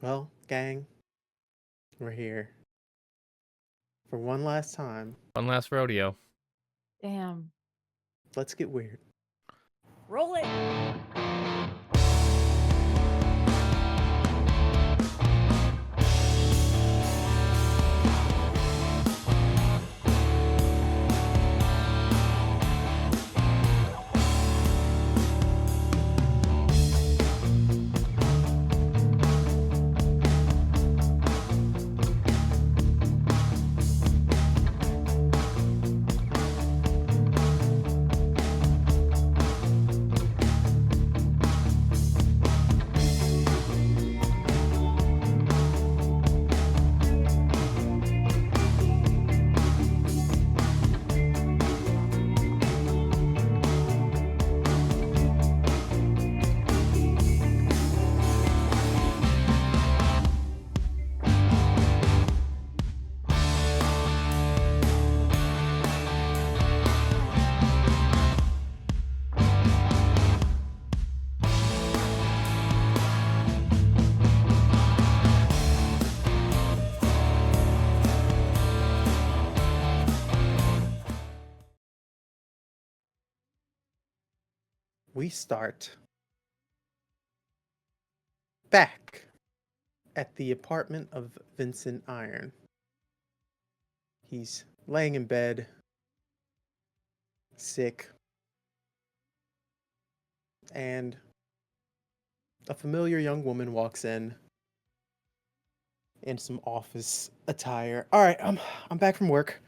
Well, gang, we're here for one last time. One last rodeo. Damn. Let's get weird. Roll it. We start back at the apartment of Vincent Iron. He's laying in bed, sick, and a familiar young woman walks in some office attire. All right, I'm back from work.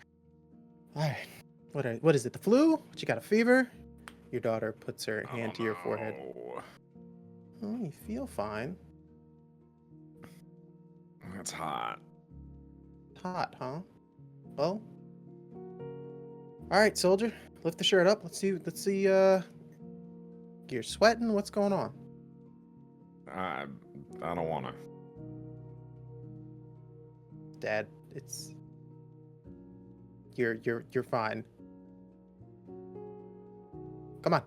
All right, what is it? The flu? What, you got a fever? Your daughter puts her hand to your forehead. Oh, you feel fine. It's hot. Hot, huh? Well, all right, soldier. Lift the shirt up. Let's see. You're sweating. What's going on? I don't want to. Dad, it's you're fine. Come on.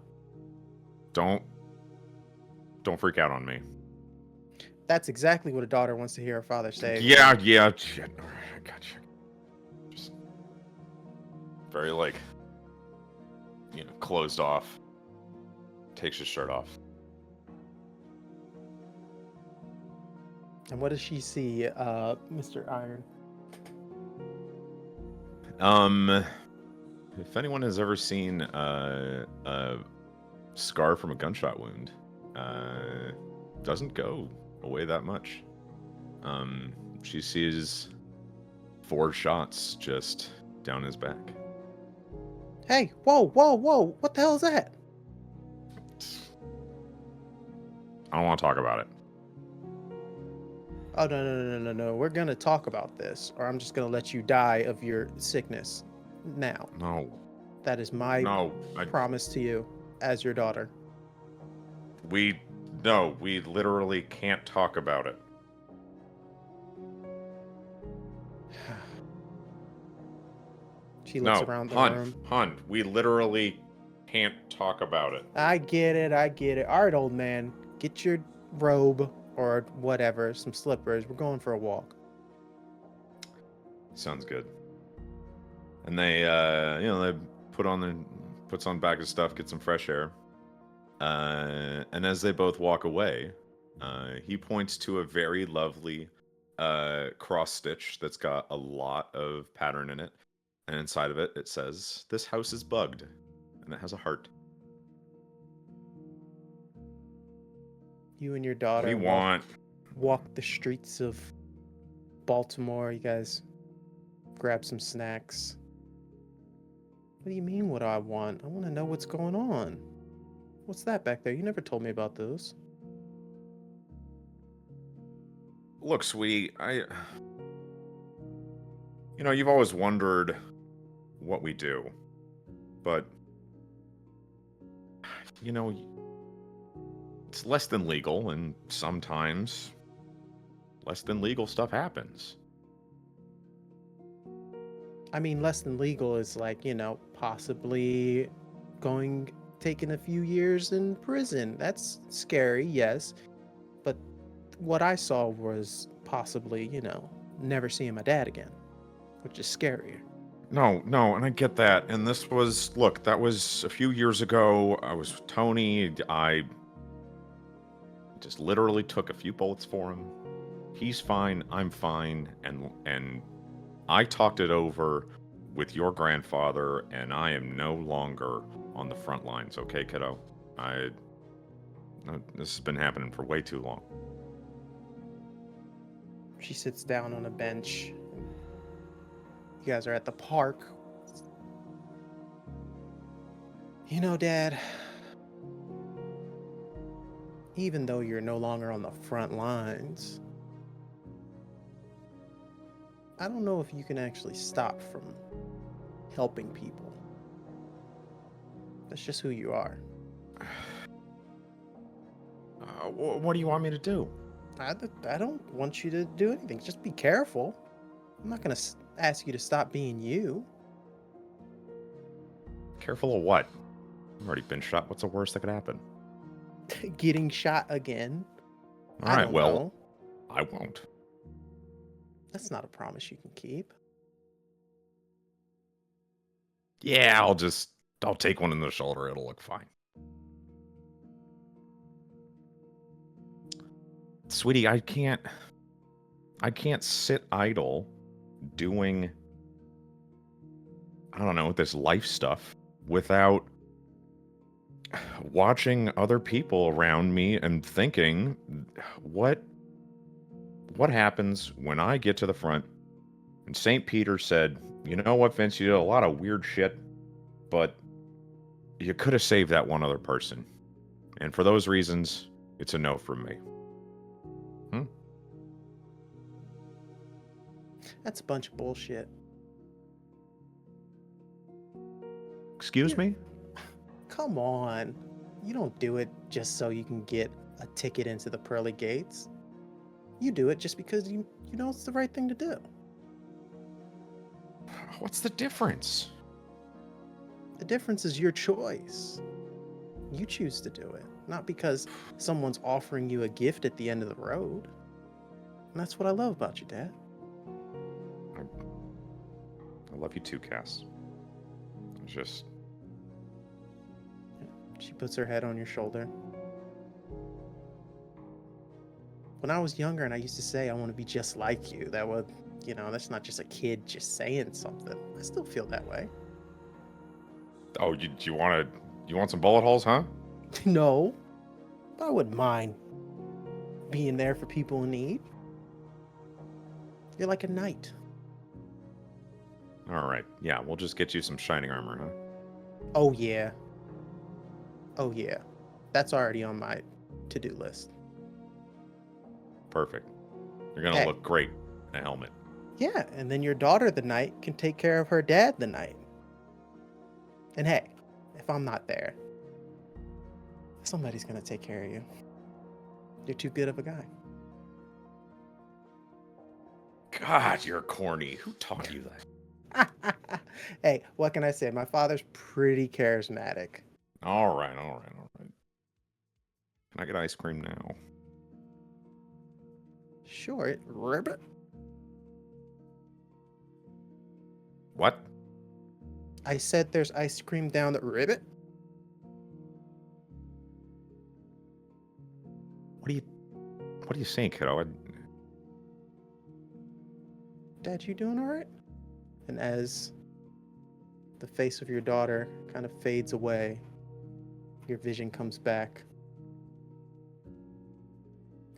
Don't freak out on me. That's exactly what a daughter wants to hear her father say. Yeah. Shit. All right, I got you. Just very closed off. Takes his shirt off. And what does she see, Mr. Iron? If anyone has ever seen a scar from a gunshot wound, doesn't go away that much. She sees 4 shots just down his back. Hey, whoa! What the hell is that? I don't want to talk about it. Oh, no. We're going to talk about this, or I'm just going to let you die of your sickness now. No. That is my promise to you as your daughter. We literally can't talk about it. She looks around the room. Hun, we literally can't talk about it. I get it. All right, old man, get your robe or whatever, some slippers. We're going for a walk. Sounds good. And they, they puts on bag of stuff, get some fresh air. And as they both walk away, he points to a very lovely cross stitch that's got a lot of pattern in it. And inside of it, it says, "This house is bugged." And it has a heart. You and your daughter We want... walk the streets of Baltimore. You guys grab some snacks. What do you mean, what do I want? I want to know what's going on. What's that back there? You never told me about those. Look, sweetie, you've always wondered what we do. But, it's less than legal, and sometimes less than legal stuff happens. I mean, less than legal is like, possibly taking a few years in prison. That's scary, yes. But what I saw was possibly, never seeing my dad again, which is scarier. No, and I get that. And this was, look, that was a few years ago. I was with Tony. I just literally took a few bullets for him. He's fine. I'm fine. And I talked it over with your grandfather, and I am no longer on the front lines. Okay, kiddo? This has been happening for way too long. She sits down on a bench. You guys are at the park. Dad, even though you're no longer on the front lines, I don't know if you can actually stop from helping people. That's just who you are. What do you want me to do? I don't want you to do anything. Just be careful. I'm not going to ask you to stop being you. Careful of what? I've already been shot. What's the worst that could happen? Getting shot again. All right, well, know. I won't. That's not a promise you can keep. Yeah, I'll take one in the shoulder. It'll look fine. Sweetie, I can't sit idle doing, I don't know, this life stuff without watching other people around me and thinking, what happens when I get to the front and St. Peter said, you know what, Vince, you did a lot of weird shit, but you could have saved that one other person. And for those reasons, it's a no from me. That's a bunch of bullshit. Excuse me? Come on. You don't do it just so you can get a ticket into the pearly gates. You do it just because you know it's the right thing to do. What's the difference? The difference is your choice. You choose to do it, not because someone's offering you a gift at the end of the road. And that's what I love about you, Dad. I love you too, Cass. Just... She puts her head on your shoulder. When I was younger and I used to say I want to be just like you, that would, that's not just a kid just saying something. I still feel that way. Oh, you want some bullet holes, huh? No, but I wouldn't mind being there for people in need. You're like a knight. All right. Yeah, we'll just get you some shining armor, huh? Oh, yeah. That's already on my to-do list. Perfect. You're going to look great in a helmet. Yeah, and then your daughter, the knight, can take care of her dad, the knight. And hey, if I'm not there, somebody's going to take care of you. You're too good of a guy. God, you're corny. Who taught you that? Hey, what can I say? My father's pretty charismatic. All right. Can I get ice cream now? Sure, ribbit. What? I said there's ice cream down the ribbit. What are you saying, kiddo? Dad, you doing all right? And as the face of your daughter kind of fades away, your vision comes back.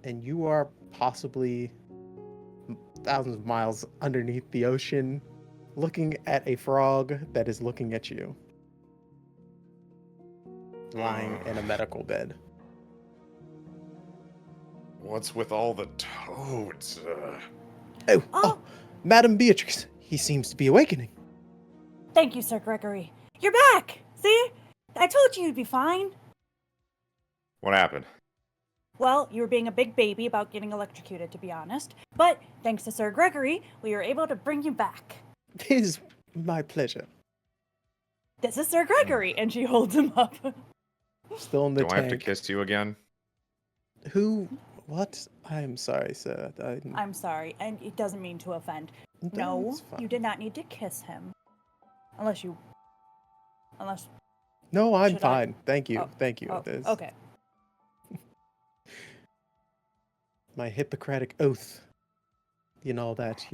And you are possibly thousands of miles underneath the ocean, looking at a frog that is looking at you, lying in a medical bed. What's with all the toads? Oh, Madam Beatrix, he seems to be awakening. Thank you, Sir Gregory. You're back! See? I told you you'd be fine. What happened? Well, you were being a big baby about getting electrocuted, to be honest. But thanks to Sir Gregory, we were able to bring you back. It is my pleasure. This is Sir Gregory, and she holds him up. Still in the Do tank. I have to kiss you again? Who What? I'm sorry, sir. I'm sorry, and it doesn't mean to offend. No, No, it's fine. you did not need to kiss him. Unless... No, I'm Should I- fine. Thank you. Oh, Thank you. Oh, There's okay. my Hippocratic oath. You know that,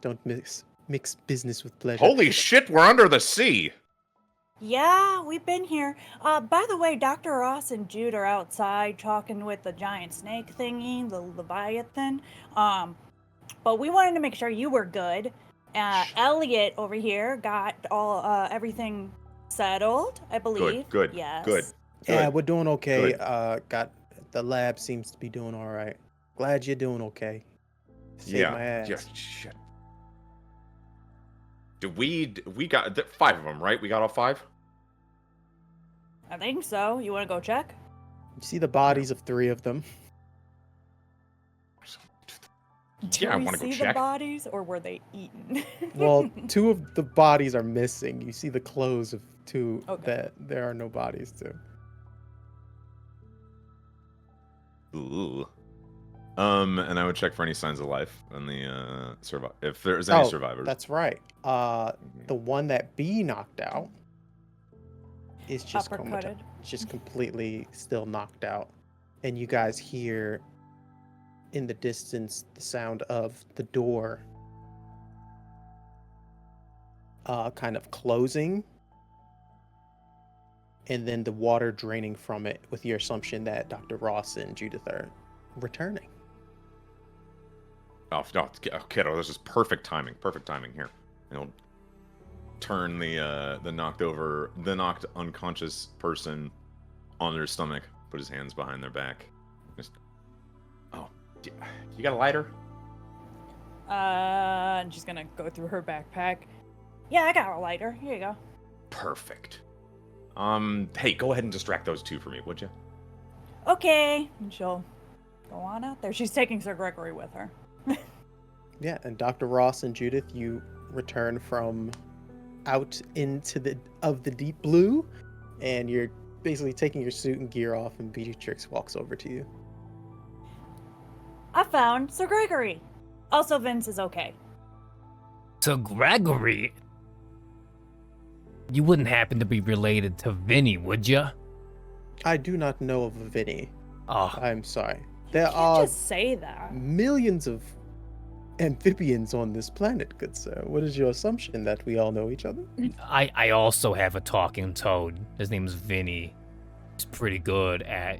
don't mix business with pleasure. Holy shit, we're under the sea! Yeah, we've been here. By the way, Dr. Ross and Jude are outside talking with the giant snake thingy, the Leviathan. But we wanted to make sure you were good. Elliot over here got everything settled, I believe. Good. Yes. Good. Yeah, we're doing okay. Good. The lab seems to be doing all right. Glad you're doing okay. Saved my ass. Yeah, shit. We got 5 of them, right? We got all 5? I think so. You want to go check? You see the bodies of 3 of them. Yeah, I Do we want to go see check. the bodies, or were they eaten? Well, 2 of the bodies are missing. You see the clothes of 2 Okay. that there are no bodies to. Ooh. And I would check for any signs of life on the if there's any survivors. That's right. The one that B knocked out is just Uppercutted. just completely still knocked out, and you guys hear in the distance the sound of the door kind of closing, and then the water draining from it, with your assumption that Dr. Ross and Judith are returning. Oh no, kiddo, this is perfect timing. Perfect timing here. And he'll turn the knocked unconscious person on their stomach, put his hands behind their back. You got a lighter? And she's gonna go through her backpack. Yeah, I got a lighter. Here you go. Perfect. Hey, go ahead and distract those 2 for me, would you? Okay. And she'll go on out there. She's taking Sir Gregory with her. Yeah, and Dr. Ross and Judith, you return from out into the deep blue, and you're basically taking your suit and gear off, and Beatrix walks over to you. I found Sir Gregory. Also, Vince is okay. So Gregory, you wouldn't happen to be related to Vinny, would you? I do not know of a Vinny. Oh, I'm sorry. You There can't are just say that. millions of amphibians on this planet, good sir. What is your assumption, that we all know each other? I also have a talking toad. His name's Vinny. He's pretty good at,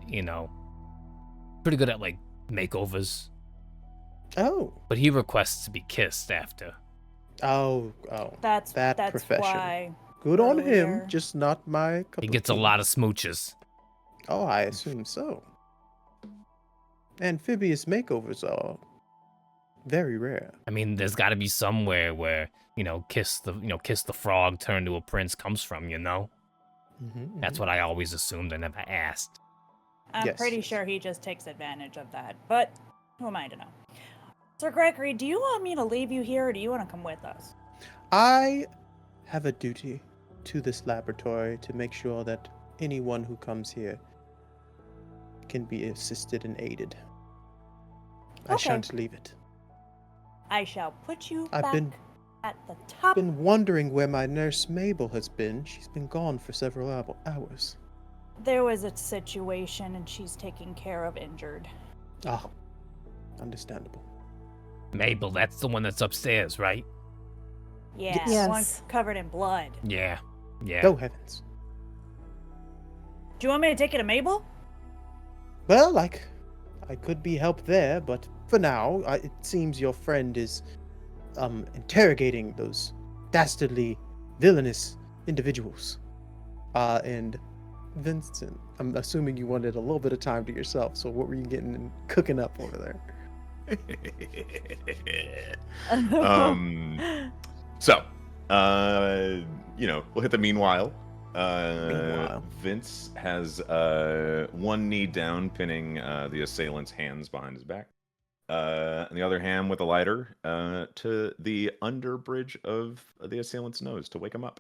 like makeovers. Oh. But he requests to be kissed after. Oh. That's profession. why. Good on earlier- him, just not my cup He of gets a tea. lot of smooches. Oh, I assume so. Amphibious makeovers are very rare. I mean, there's got to be somewhere where, kiss the frog, turn to a prince comes from, That's what I always assumed. I never asked. I'm Yes, pretty yes. sure he just takes advantage of that. But who am I to know? Sir Gregory, do you want me to leave you here, or do you want to come with us? I have a duty to this laboratory to make sure that anyone who comes here can be assisted and aided. I Okay. shan't leave it. I shall put you I've back been- at the top. Been wondering where my nurse Mabel has been. She's been gone for several hours. There was a situation, and she's taking care of injured. Ah, understandable. Mabel, that's the one that's upstairs, right? Yeah, Yes. one covered in blood. Yeah. Oh heavens. Do you want me to take you to Mabel? Well, I could be help there, but for now, it seems your friend is interrogating those dastardly, villainous individuals. And Vincent, I'm assuming you wanted a little bit of time to yourself, so what were you getting and cooking up over there? So, we'll hit the meanwhile. Meanwhile. Vince has one knee down, pinning the assailant's hands behind his back. And the other hand with a lighter to the underbridge of the assailant's nose to wake him up.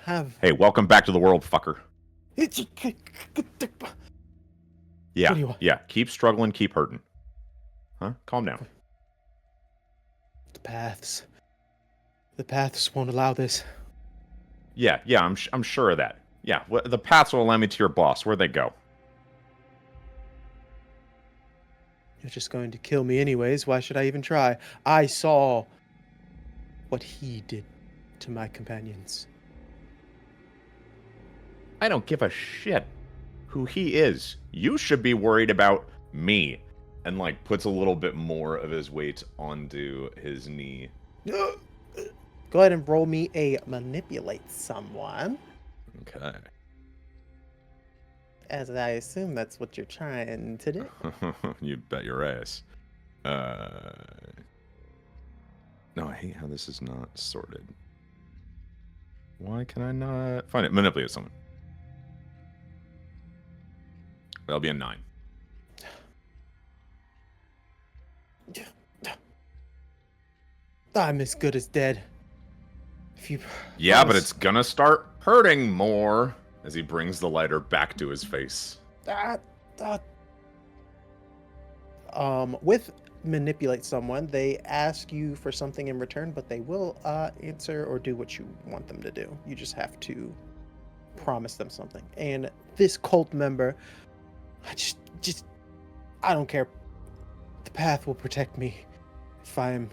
have. Hey, welcome back to the world, fucker. Yeah, What do you want? yeah. Keep struggling, keep hurting. Huh? Calm down. The paths. The paths won't allow this. Yeah, I'm sure of that. Yeah, the paths will allow me to your boss. Where'd they go? You're just going to kill me anyways. Why should I even try? I saw what he did to my companions. I don't give a shit who he is. You should be worried about me. And, like, puts a little bit more of his weight onto his knee. Go ahead and roll me a manipulate someone. Okay. As I assume that's what you're trying to do. You bet your ass. No, I hate how this is not sorted. Why can I not find it? Manipulate someone. That'll be a 9. I'm as good as dead. If you Yeah, but promise- it's gonna start hurting more as he brings the lighter back to his face. With manipulate someone, they ask you for something in return, but they will answer or do what you want them to do. You just have to promise them something. And this cult member, I don't care. The path will protect me if I'm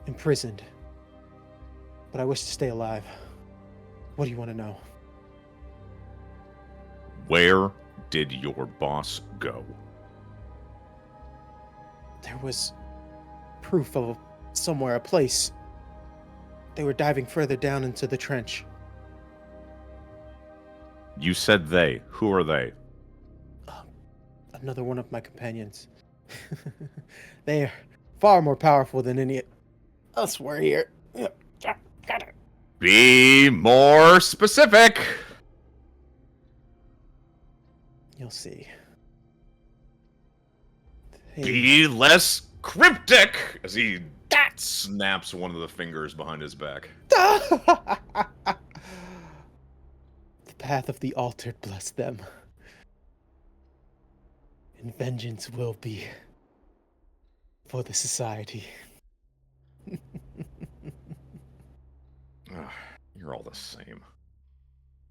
imprisoned. But I wish to stay alive. What do you want to know? Where did your boss go? There was proof of somewhere, a place. They were diving further down into the trench. You said they. Who are they? Another one of my companions. They are far more powerful than any us were here. Got it. Be more specific. You'll see. Be less cryptic as he snaps one of the fingers behind his back. The path of the altered bless them. And vengeance will be for the society. You're all the same.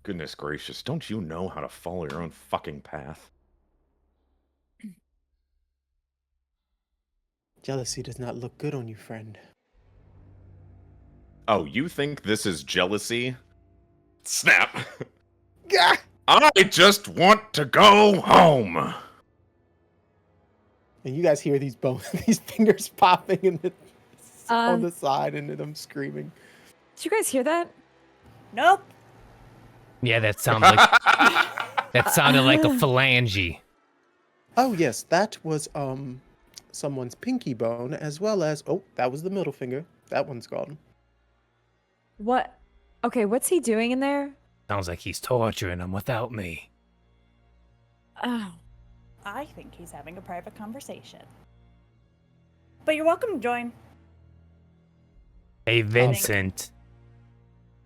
Goodness gracious, don't you know how to follow your own fucking path? Jealousy does not look good on you, friend. Oh, you think this is jealousy? Snap! Gah! I just want to go home! And you guys hear these bones, these fingers popping in the, on the side, and them screaming. Did you guys hear that? Nope. Yeah, that sounded like a phalange. Oh yes, that was someone's pinky bone, as well as that was the middle finger. That one's gone. What? Okay, what's he doing in there? Sounds like he's torturing him without me. Oh. I think he's having a private conversation. But you're welcome to join. Hey, Vincent.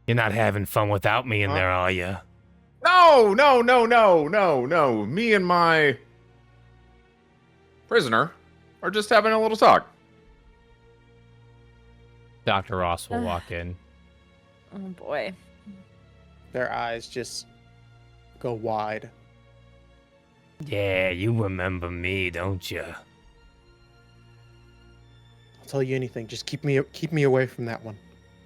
You're not having fun without me in there, are you? No! Me and my prisoner are just having a little talk. Dr. Ross will walk in. Oh boy. Their eyes just go wide. Yeah, you remember me, don't you? I'll tell you anything. Just keep me away from that one.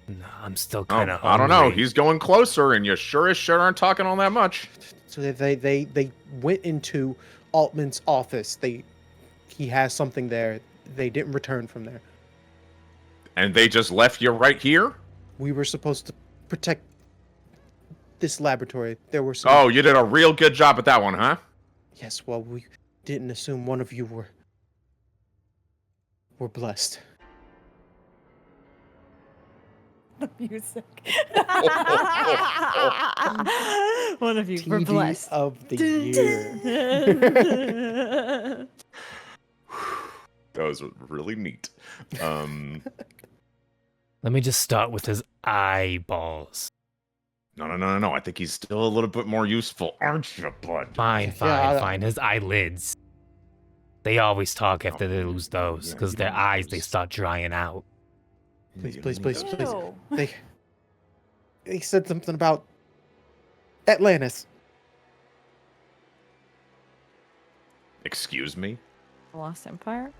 No, I'm still kind of I don't know. He's going closer, and you sure as shit aren't talking all that much. So they went into Altman's office. He has something there. They didn't return from there. And they just left you right here? We were supposed to protect this laboratory. There were some... Oh, you did a real good job at that one, huh? Yes, well, we didn't assume one of you were blessed. The music. One of you were TV blessed. of the year. That was really neat. Let me just start with his eyeballs. No. I think he's still a little bit more useful, aren't you, bud? Fine. His eyelids. They always talk after they lose those, Yeah, because you their don't eyes, lose. they start drying out. Please. Ew. They said something about Atlantis. Excuse me? Lost Empire?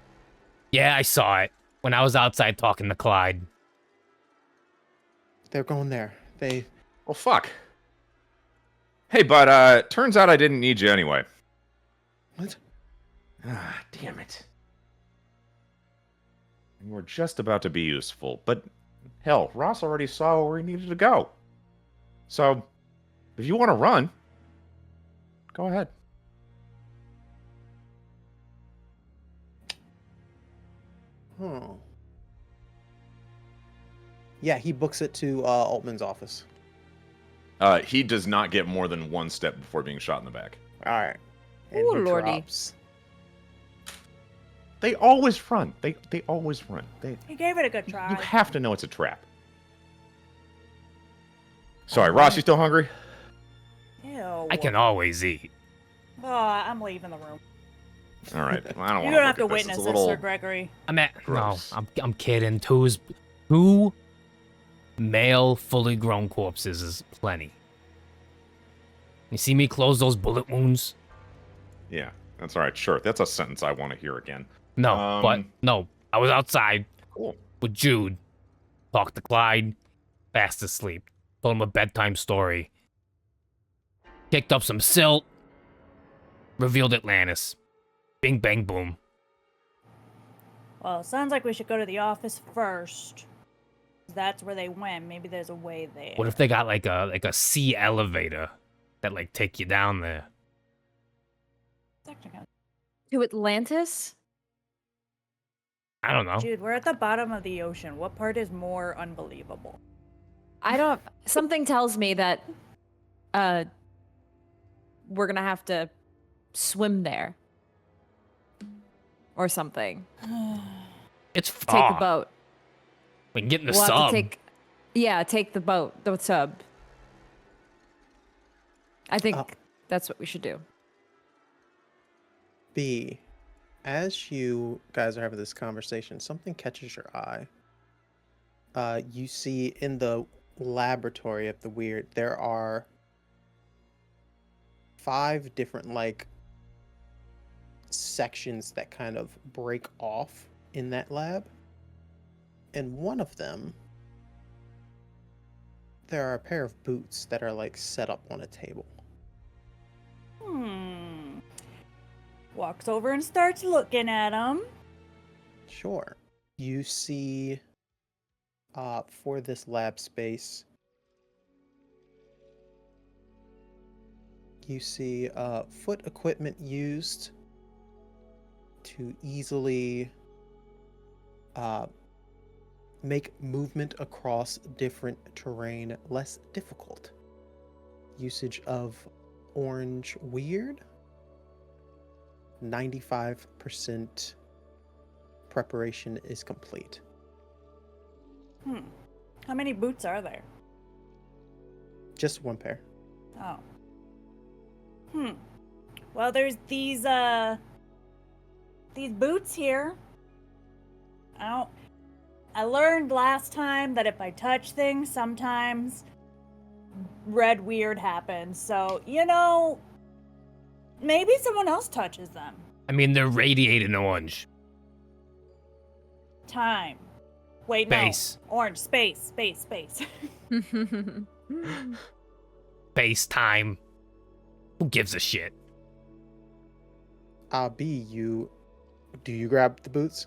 Yeah, I saw it when I was outside talking to Clyde. They're going there. Well, fuck. Hey, but turns out I didn't need you anyway. What? Ah, damn it. You were just about to be useful, but hell, Ross already saw where he needed to go. So, if you want to run, go ahead. Oh. Yeah, he books it to Altman's office. He does not get more than one step before being shot in the back. All right. And Ooh, he lordy. drops. They always run. They always run. He gave it a good try. You have to know it's a trap. Sorry, Ross, you still hungry? Ew. I can always eat. Oh, I'm leaving the room. All right. Well, I don't You want don't have to look at witness It's this, a little... Sir Gregory. No, Gross. I'm kidding. Two male fully grown corpses is plenty. You see me close those bullet wounds? Yeah, that's all right. Sure, that's a sentence I want to hear again. No, I was outside Cool. with Jude. Talked to Clyde. Fast asleep. Told him a bedtime story. Kicked up some silt. Revealed Atlantis. Bing, bang, boom. Well, it sounds like we should go to the office first. That's where they went. Maybe there's a way there. What if they got like a sea elevator that like take you down there? To Atlantis? I don't know. Dude, we're at the bottom of the ocean. What part is more unbelievable? I don't. Something tells me that we're gonna have to swim there. Or something. It's far. Take a boat. We can get in the We'll have sub. to take the boat, the sub. I think that's what we should do. B, as you guys are having this conversation, something catches your eye. You see in the laboratory of the weird, there are 5 different like sections that kind of break off in that lab. And one of them, there are a pair of boots that are like set up on a table. Walks over and starts looking at them. Sure. You see, for this lab space, you see foot equipment used to easily make movement across different terrain less difficult. Usage of orange weird. 95% preparation is complete. How many boots are there? Just 1 pair. Oh. Well, there's these boots here. I learned last time that if I touch things, sometimes red weird happens. So, maybe someone else touches them. I mean, they're radiating orange. Time. Wait, Space. no. Orange. Space. Space time. Who gives a shit? B, do you grab the boots?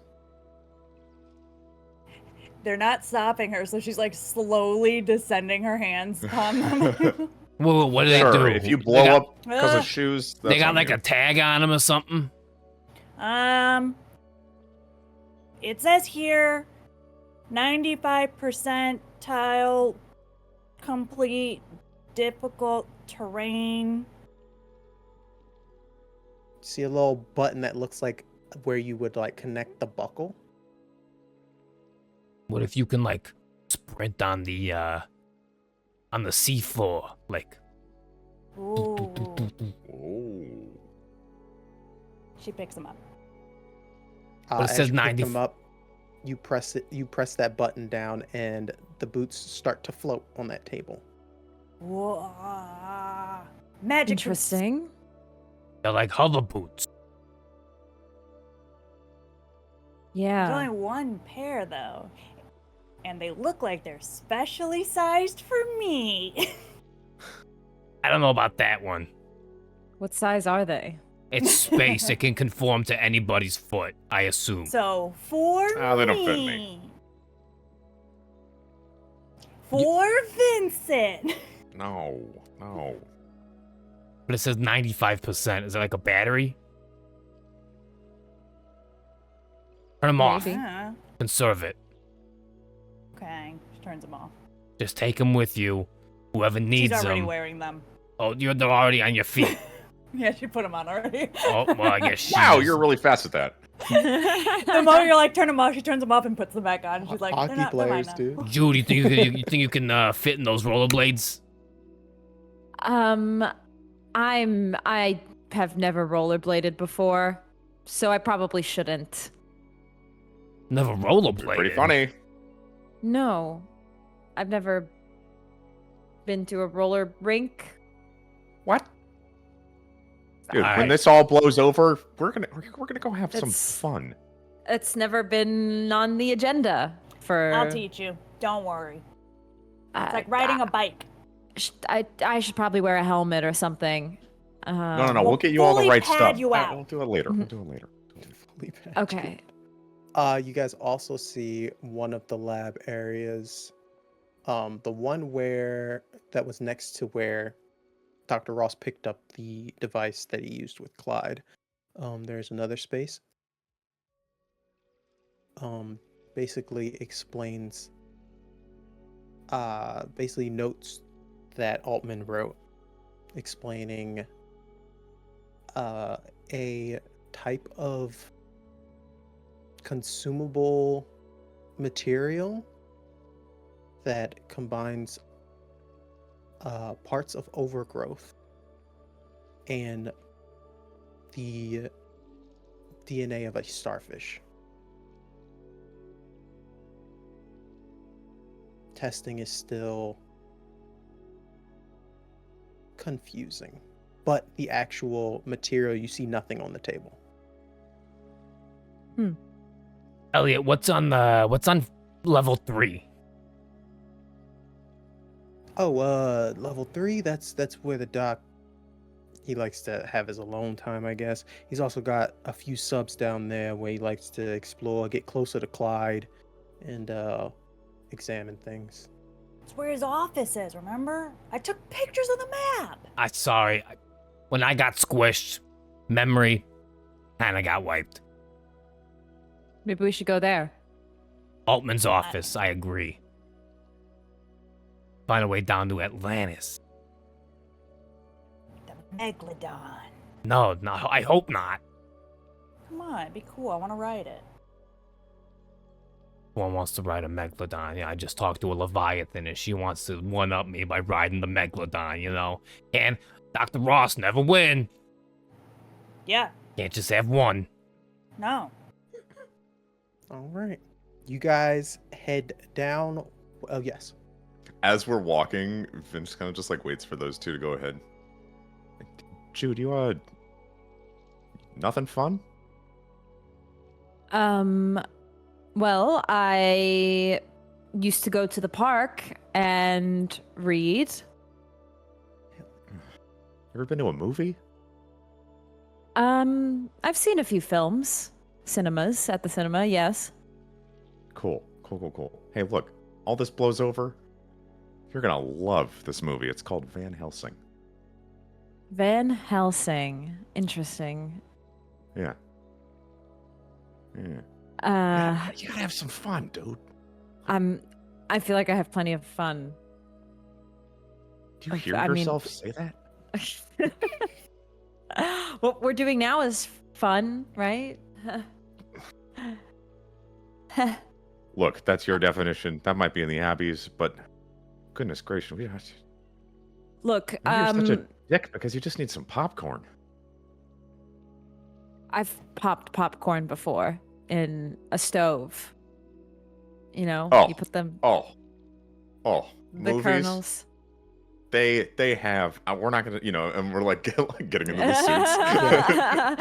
They're not stopping her, so she's like slowly descending her hands on them. Whoa, what do they Sure, do? if you blow up because Ugh. of shoes, They that's got on like you. a tag on them or something? It says here 95% tile complete difficult terrain. See a little button that looks like where you would like connect the buckle? What if you can like sprint on the on the seafloor, like. Ooh. Oh. She picks them up. But it as says you pick 90 them up, you press it. You press that button down, and the boots start to float on that table. Whoa. Magic. Interesting. They're like hover boots. There's Yeah. only one pair though, and they look like they're specially sized for me. I don't know about that one. What size are they? It's space. It can conform to anybody's foot, I assume. So for They don't fit me. For Vincent. No. But it says 95%. Is it like a battery? Turn them off. Maybe. Conserve it. Okay, she turns them off. Just take them with you. Whoever needs She's already them. wearing them. Oh, they're already on your feet. Yeah, she put them on already. Oh, well, I guess she Wow, is. you're really fast at that. The moment you're like, turn them off, she turns them off and puts them back on. She's like, Hockey they're not, they're mine players, now. dude. Jude, you think you can fit in those rollerblades? I have never rollerbladed before, so I probably shouldn't. Never rollerbladed. Pretty funny. No. I've never been to a roller rink. What? Dude, when Alright. this all blows over, we're gonna go have some It's- fun. It's never been on the agenda for. I'll teach you. Don't worry. uh, It's like riding a bike. I should probably wear a helmet or something. No, We'll we'll get you all the fully right pad stuff. you out. We'll do it later. Mhm. We'll do it later. Fully patched. Okay. You guys also see one of the lab areas. The one that was next to where Dr. Ross picked up the device that he used with Clyde. There's another space. Basically explains basically notes that Altman wrote explaining a type of consumable material that combines parts of overgrowth and the DNA of a starfish. Testing is still confusing, but the actual material, you see nothing on the table. Elliot, what's on level 3? Oh, level 3, that's where the doc, he likes to have his alone time, I guess. He's also got a few subs down there where he likes to explore, get closer to Clyde, and examine things. It's where his office is, remember? I took pictures of the map. Sorry. When I got squished, memory kinda got wiped. Maybe we should go there. Altman's office, I agree. Find a way down to Atlantis. The Megalodon. No, I hope not. Come on, it'd be cool. I want to ride it. One wants to ride a Megalodon. Yeah, I just talked to a Leviathan and she wants to one-up me by riding the Megalodon, you know? And Dr. Ross never win. Yeah. Can't just have one. No. All right. You guys head down. Oh, yes. As we're walking, Vince kind of just like waits for those two to go ahead. Jude, you nothing fun? Well, I used to go to the park and read. Ever been to a movie? I've seen a few films. Cinemas, at the cinema, yes. Cool. Hey, look, all this blows over. You're gonna love this movie. It's called Van Helsing. Van Helsing. Interesting. Yeah. Uh, You gotta have some fun, dude. I feel like I have plenty of fun. Do you hear I mean- yourself say that? What we're doing now is fun, right? Look, that's your definition. That might be in the Abbeys, but goodness gracious. Look, You're such a dick because you just need some popcorn. I've popped popcorn before in a stove. You know, Oh. you put them Oh. the Movies. kernels. They have. We're not gonna, and we're like getting into the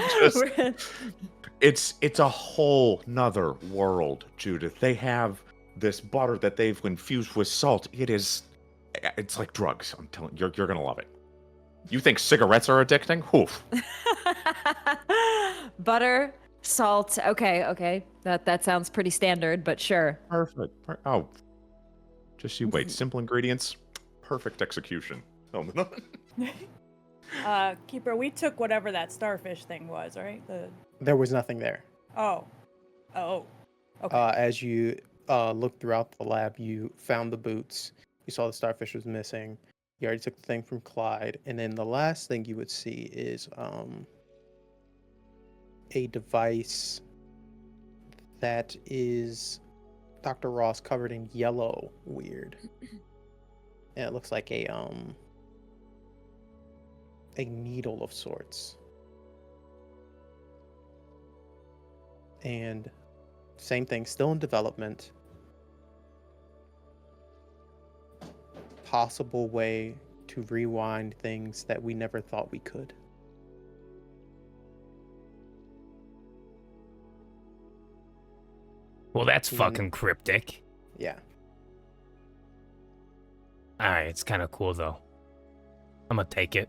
suits. It's a whole nother world, Judith. They have this butter that they've infused with salt. It's like drugs. I'm telling you, you're gonna love it. You think cigarettes are addicting? Oof. Butter, salt. Okay. That sounds pretty standard, but sure. Perfect. Oh, just you wait. Simple ingredients, perfect execution. Oh, Keeper, we took whatever that starfish thing was, right? There was nothing there. Oh. Okay. As you looked throughout the lab, you found the boots. You saw the starfish was missing. You already took the thing from Clyde. And then the last thing you would see is a device that is Dr. Ross covered in yellow weird. And it looks like a needle of sorts. And same thing, still in development. Possible way to rewind things that we never thought we could. Well, that's fucking cryptic. Yeah. Alright, it's kind of cool, though. I'm gonna take it.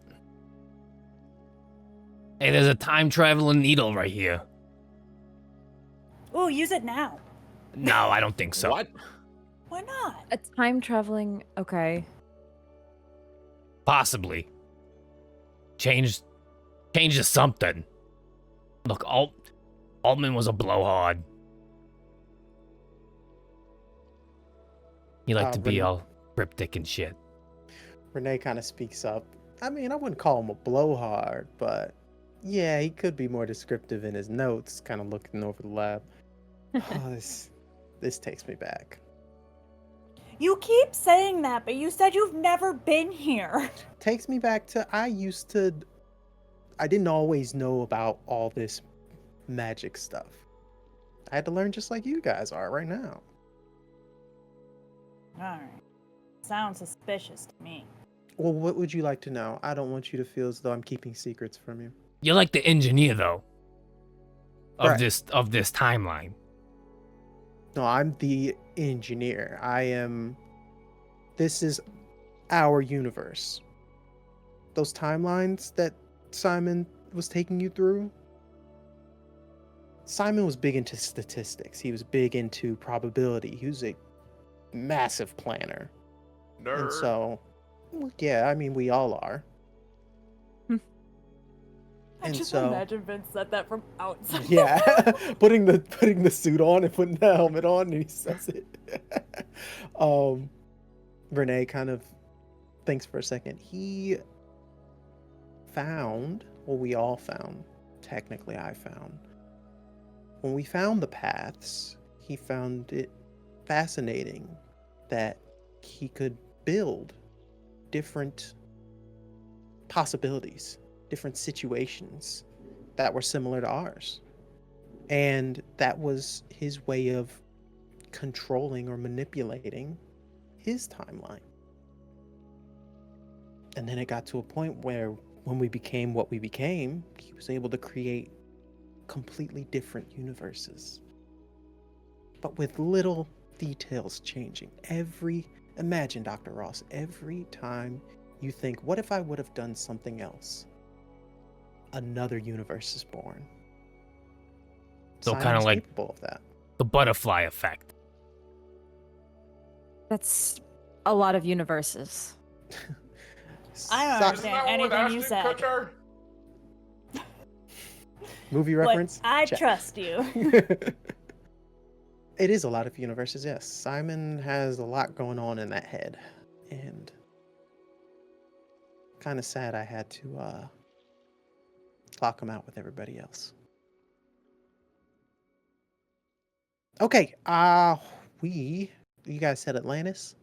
Hey, there's a time-traveling needle right here. Ooh, use it now. No, I don't think so. What? Why not? A time traveling. Okay. Possibly. Change to something. Look, Altman was a blowhard. He liked to be all cryptic and shit. Renee kind of speaks up. I mean, I wouldn't call him a blowhard, but yeah, he could be more descriptive in his notes, kind of looking over the lab. Oh, this takes me back. You keep saying that, but you said you've never been here. Takes me back to I didn't always know about all this magic stuff. I had to learn just like you guys are right now. Alright. Sounds suspicious to me. Well, what would you like to know? I don't want you to feel as though I'm keeping secrets from you. You're like the engineer, though. Of Right. this timeline. No, I'm the engineer. This is our universe. Those timelines that Simon was taking you through. Simon was big into statistics. He was big into probability. He was a massive planner. Nerd. And so, well, yeah, I mean, we all are. I And just so- imagine Vince said that from outside. Yeah, putting the suit on and putting the helmet on, and he says it. Renee kind of thinks for a second. He found, well, we all found, technically I found. When we found the paths, he found it fascinating that he could build different possibilities, different situations that were similar to ours. And that was his way of controlling or manipulating his timeline. And then it got to a point where when we became what we became, he was able to create completely different universes. But with little details changing. Imagine, Dr. Ross, every time you think, what if I would have done something else? Another universe is born. So kinda Simon's like- capable of that. The butterfly effect. That's a lot of universes. I don't So- understand anything you said. Movie But reference? I Check. trust you. It is a lot of universes, yes. Simon has a lot going on in that head. And kind of sad I had to clock him out with everybody else. Okay, you guys said Atlantis?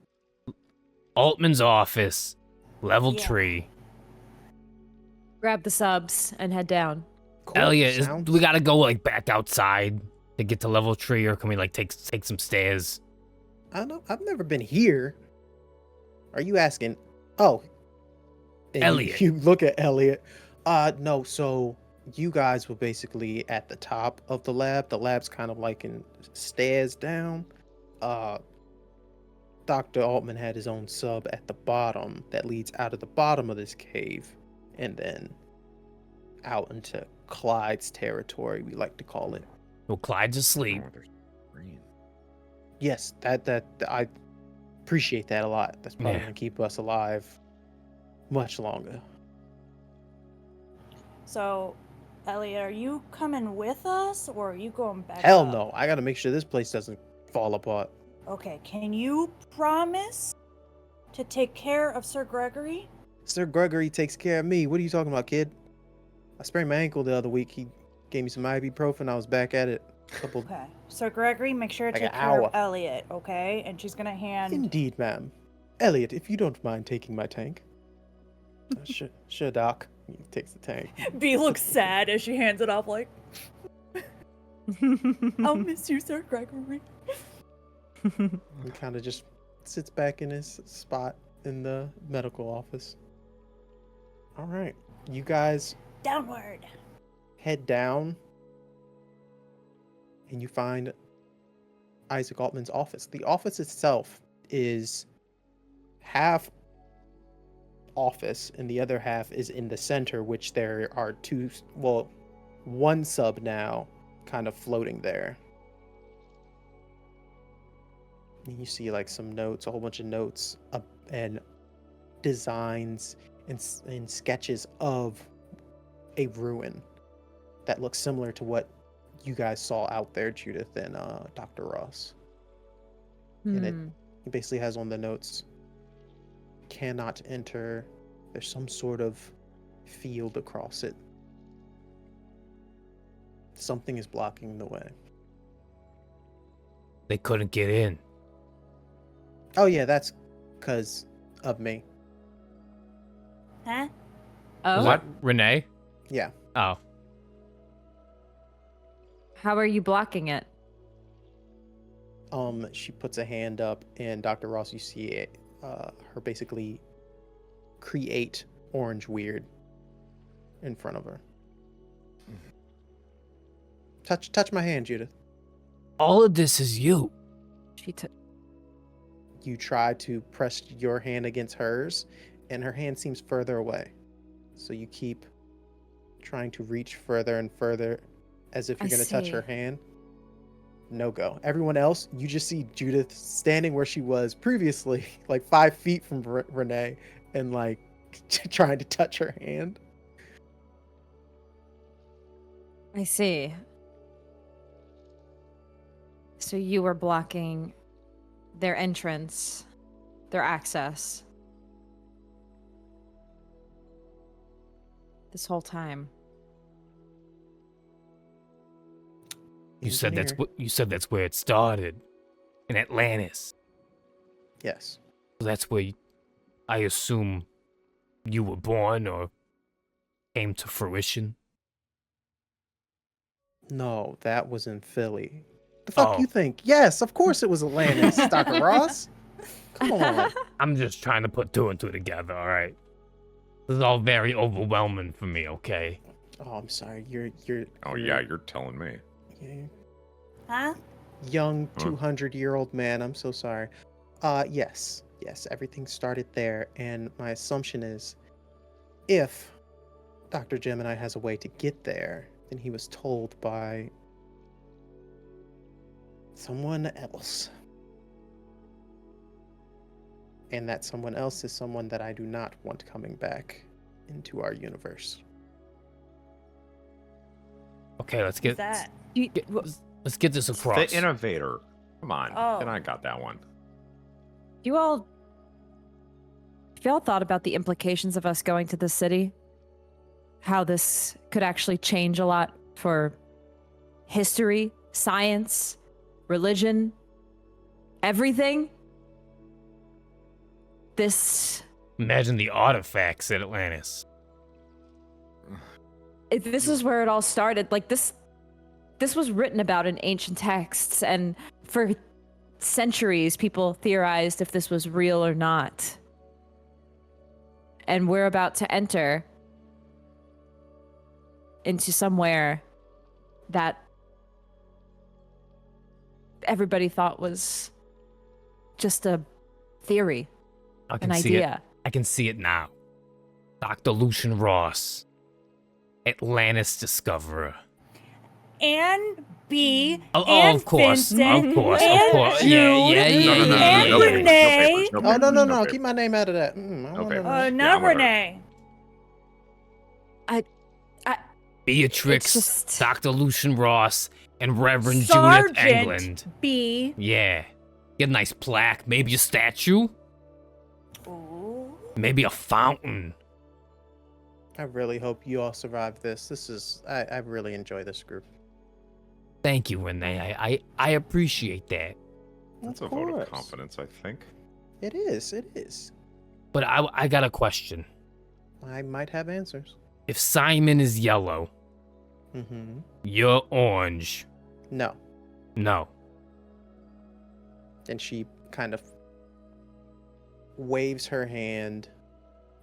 Altman's office. Level Yeah. tree. Grab the subs and head down. Cool. Elliot, Sounds- do we gotta go like back outside to get to level tree, or can we like take some stairs? I don't know. I've never been here. Are you asking? Oh, and Elliot. You look at Elliot. No. So you guys were basically at the top of the lab. The lab's kind of like in stairs down. Dr. Altman had his own sub at the bottom that leads out of the bottom of this cave, and then out into Clyde's territory. We like to call it. Well, Clyde's asleep. Oh, there's green. Yes, that I appreciate that a lot. That's probably Yeah. gonna keep us alive much longer. So, Elliot, are you coming with us or are you going back Hell up? no! I gotta make sure this place doesn't fall apart. Okay, can you promise to take care of Sir Gregory? Sir Gregory takes care of me. What are you talking about, kid? I sprained my ankle the other week. He gave me some ibuprofen. I was back at it. Couple. Okay. Sir Gregory, make sure to Like take an care hour. of Elliot, okay? And she's gonna hand. Indeed, ma'am. Elliot, if you don't mind taking my tank. Sure, Doc. He takes the tank. B looks sad as she hands it off, like, I'll miss you, Sir Gregory. He kind of just sits back in his spot in the medical office. All right, you guys Downward. head down, and you find Isaac Altman's office. The office itself is half office, and the other half is in the center, which there are one sub now kind of floating there. And you see like some notes, a whole bunch of notes and designs and sketches of a ruin that looks similar to what you guys saw out there, Judith and Dr. Ross. And it basically has on the notes, cannot enter. There's some sort of field across it. Something is blocking the way. They couldn't get in. Oh yeah, that's because of me. Huh? Oh, What? Renee? Yeah. Oh. how are you blocking it? She puts a hand up, and Dr. Ross, you see it, her basically create orange weird in front of her. Touch my hand, Judith. All of this is you. She took. You try to press your hand against hers, and her hand seems further away. So you keep trying to reach further and further as if you're I going to touch see. her hand. No go. Everyone else, you just see Judith standing where she was previously, like 5 feet from Renee, and like trying to touch her hand. I see. So you were blocking their entrance, their access. This whole time. You said that's where it started. In Atlantis. Yes. So that's where I assume you were born or came to fruition. No, that was in Philly. The fuck Oh. you think? Yes, of course it was Atlantis, Dr. Ross. Come on. I'm just trying to put two and two together, alright? This is all very overwhelming for me, okay? Oh, I'm sorry. You're Oh yeah, you're telling me. yeah, Huh? young Huh? 200-year-old man. I'm so sorry. Yes, everything started there, and my assumption is, if Dr. Gemini has a way to get there, then he was told by someone else, and that someone else is someone that I do not want coming back into our universe. Okay, let's Who's get that? let's get this across. The innovator. Come on. Oh. And I got that one. Have you all thought about the implications of us going to the city? How this could actually change a lot for history, science, religion, everything? this Imagine the artifacts at Atlantis. this is where it all started. Like this was written about in ancient texts, and for centuries people theorized if this was real or not. And we're about to enter into somewhere that everybody thought was just a theory, I an can see it. idea. I can see it now. Dr. Lucian Ross, Atlantis discoverer. And B. Oh, and of course, Vincent, of course, and of course. Jude, Yeah. and Renee. Oh, no. Keep my name out of that. I wanna papers. know. Yeah, Not I'm with her. Renee. Beatrix, It's just- Dr. Lucian Ross, and Reverend Sergeant Judith Engelen. B. Yeah. Get a nice plaque, maybe a statue, Ooh. maybe a fountain. I really hope you all survive this. I really enjoy this group. Thank you, Renee. I appreciate that. That's Of a vote course. of confidence, I think. It is. But I got a question. I might have answers. If Simon is yellow, Mm-hmm. you're orange. No. No. And she kind of waves her hand,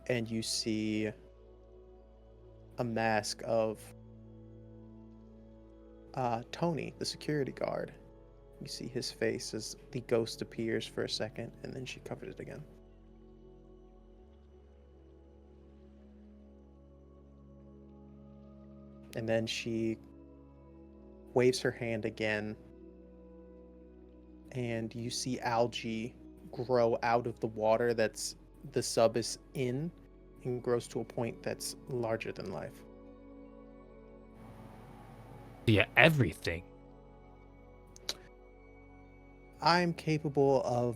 and you see a mask of Tony, the security guard. You see his face as the ghost appears for a second, and then she covered it again. And then she waves her hand again, and you see algae grow out of the water that's the sub is in, and grows to a point that's larger than life. Yeah, everything. I'm capable of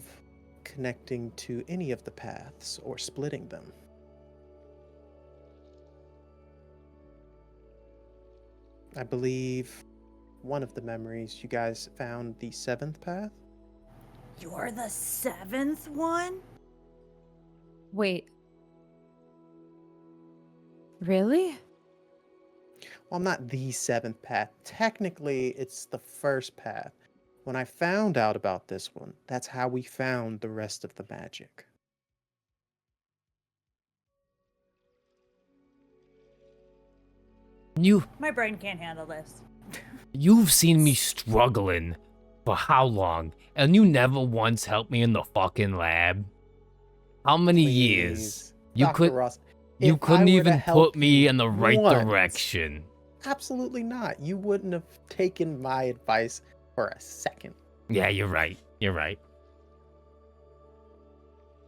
connecting to any of the paths or splitting them. I believe one of the memories you guys found the 7th path. You're the 7th one? Wait. Really? Well, not the 7th path. Technically, it's the 1st path. When I found out about this one, that's how we found the rest of the magic. My brain can't handle this. You've seen me struggling for how long? And you never once helped me in the fucking lab? How many years? Please, You Dr. could Ross, you if I couldn't were to even help put me you in the right once- direction. Absolutely not. You wouldn't have taken my advice for a second. Yeah, you're right. You're right.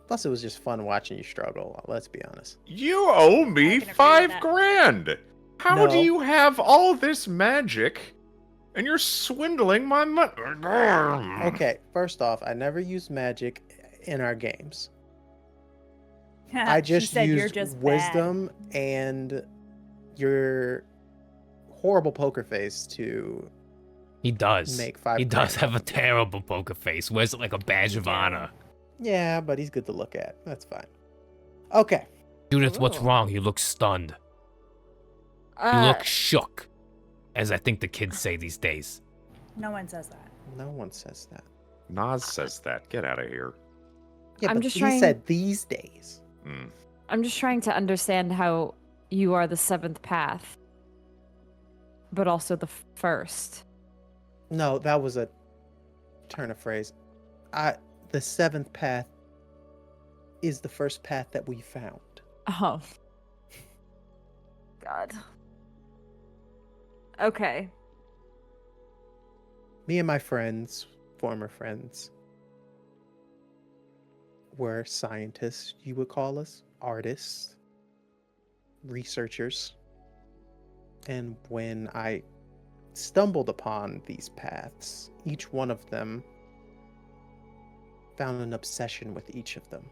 Plus, it was just fun watching you struggle. Let's be honest. You owe I me can agree with $5 that. grand. How do No. you have all this magic and you're swindling my money? Okay, first off, I never used magic in our games. I She just said used you're just bad. wisdom and your horrible poker face to He does. make 5 He does grand have a off of you. terrible poker face. Wears it like a badge of honor. Yeah, but he's good to look at. That's fine. Okay. Judith, what's Oh. wrong? You look stunned. You look shook, as I think the kids say these days. No one says that. No one says that. Nas says that. Get out of here. Yeah, I'm but just he trying- said these days. Mm. I'm just trying to understand how you are the 7th path, but also the first. No, that was a turn of phrase. The 7th path is the first path that we found. Oh. God. Okay. Me and my friends, former friends, were scientists, you would call us, artists, researchers. And when I stumbled upon these paths, each one of them found an obsession with each of them.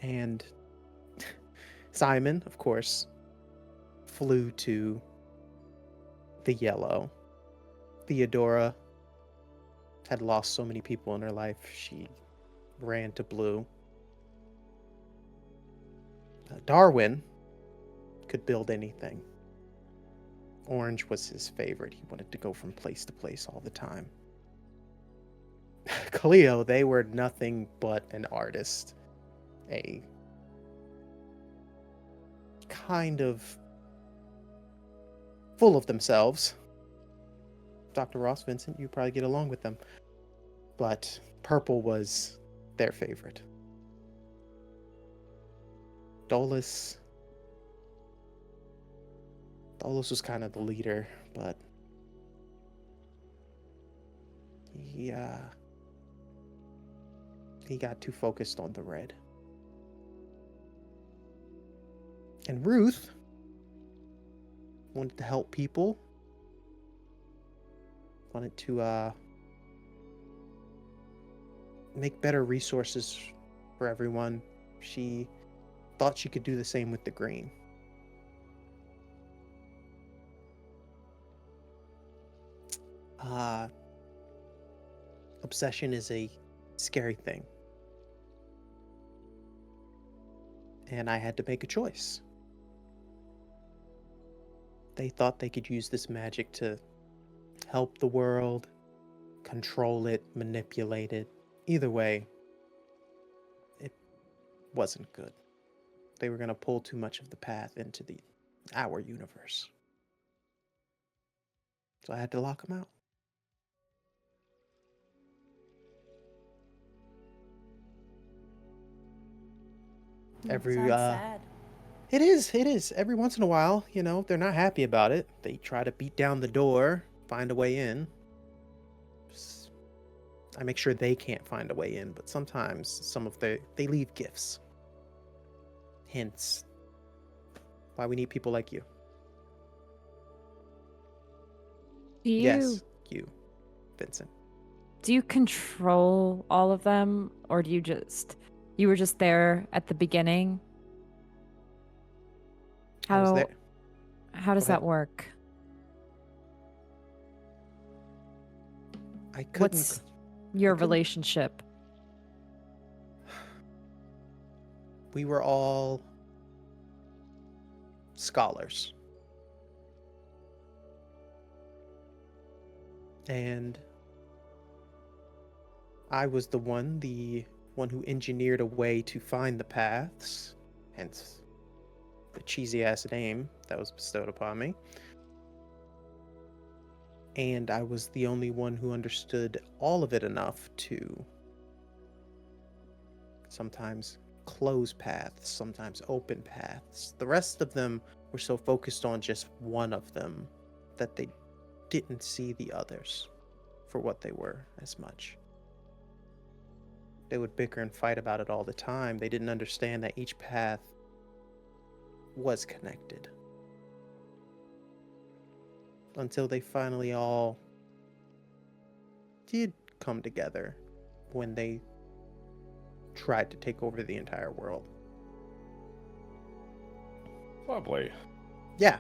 And Simon, of course, flew to the yellow. Theodora had lost so many people in her life, she ran to blue. Darwin could build anything. Orange was his favorite. He wanted to go from place to place all the time. Cleo, they were nothing but an artist. A kind of full of themselves. Dr. Ross, Vincent, you probably get along with them. But purple was their favorite. Dolus was kind of the leader, but he got too focused on the red. And Ruth wanted to help people. Wanted to make better resources for everyone. She thought she could do the same with the green. Obsession is a scary thing. And I had to make a choice. They thought they could use this magic to help the world, control it, manipulate it. Either way, it wasn't good. They were going to pull too much of the path into our universe. So I had to lock them out. Sounds sad. It is. Every once in a while, they're not happy about it. They try to beat down the door, find a way in. I make sure they can't find a way in, but sometimes they leave gifts. Hints. Why we need people like you. Yes, you, Vincent. Do you control all of them, or do you were just there at the beginning? How does that work? I couldn't. What's your relationship? We were all scholars. And I was the one who engineered a way to find the paths, hence the cheesy ass name that was bestowed upon me. And I was the only one who understood all of it enough to sometimes close paths, sometimes open paths. The rest of them were so focused on just one of them that they didn't see the others for what they were as much. They would bicker and fight about it all the time. They didn't understand that each path was connected. Until they finally all did come together when they tried to take over the entire world. Lovely. Yeah.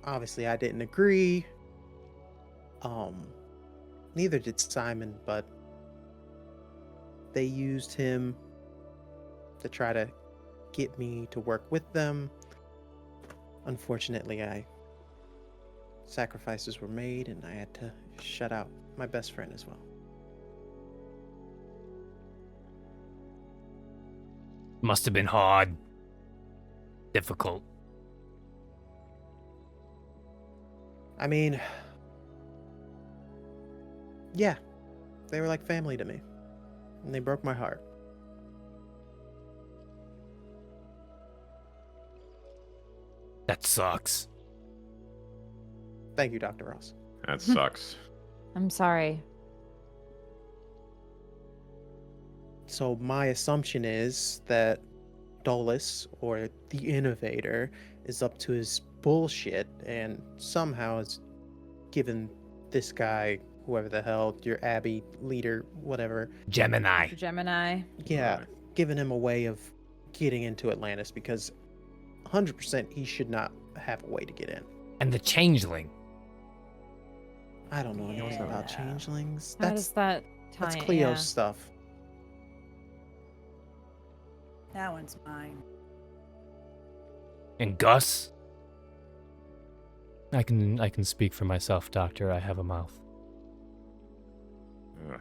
Obviously, I didn't agree. Neither did Simon, but they used him to try to get me to work with them. Unfortunately, sacrifices were made, and I had to shut out my best friend as well. Must have been hard. Difficult. I mean, yeah, they were like family to me, and they broke my heart. That sucks. Thank you, Dr. Ross. That sucks. I'm sorry. So my assumption is that Dolus, or the innovator, is up to his bullshit and somehow has given this guy, whoever the hell, your Abbey leader, whatever. Gemini. Yeah, Right. given him a way of getting into Atlantis, because 100% he should not have a way to get in. And the changeling. I don't know anything about Yeah. changelings. How does that That's Tie- Cleo's yeah. stuff. That one's mine. And Gus? I can speak for myself, Doctor. I have a mouth. Ugh.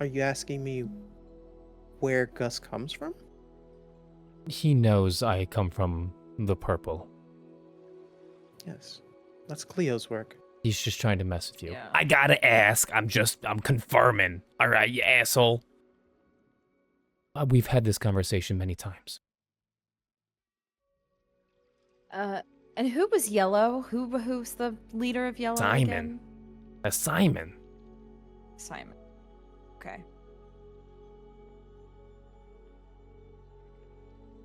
Are you asking me where Gus comes from? He knows I come from the purple. Yes. That's Cleo's work. He's just trying to mess with you. Yeah. I gotta ask. I'm confirming. All right, you asshole. We've had this conversation many times. And who was Yellow? Who's the leader of Yellow Simon. again? That's Simon. Simon. Okay.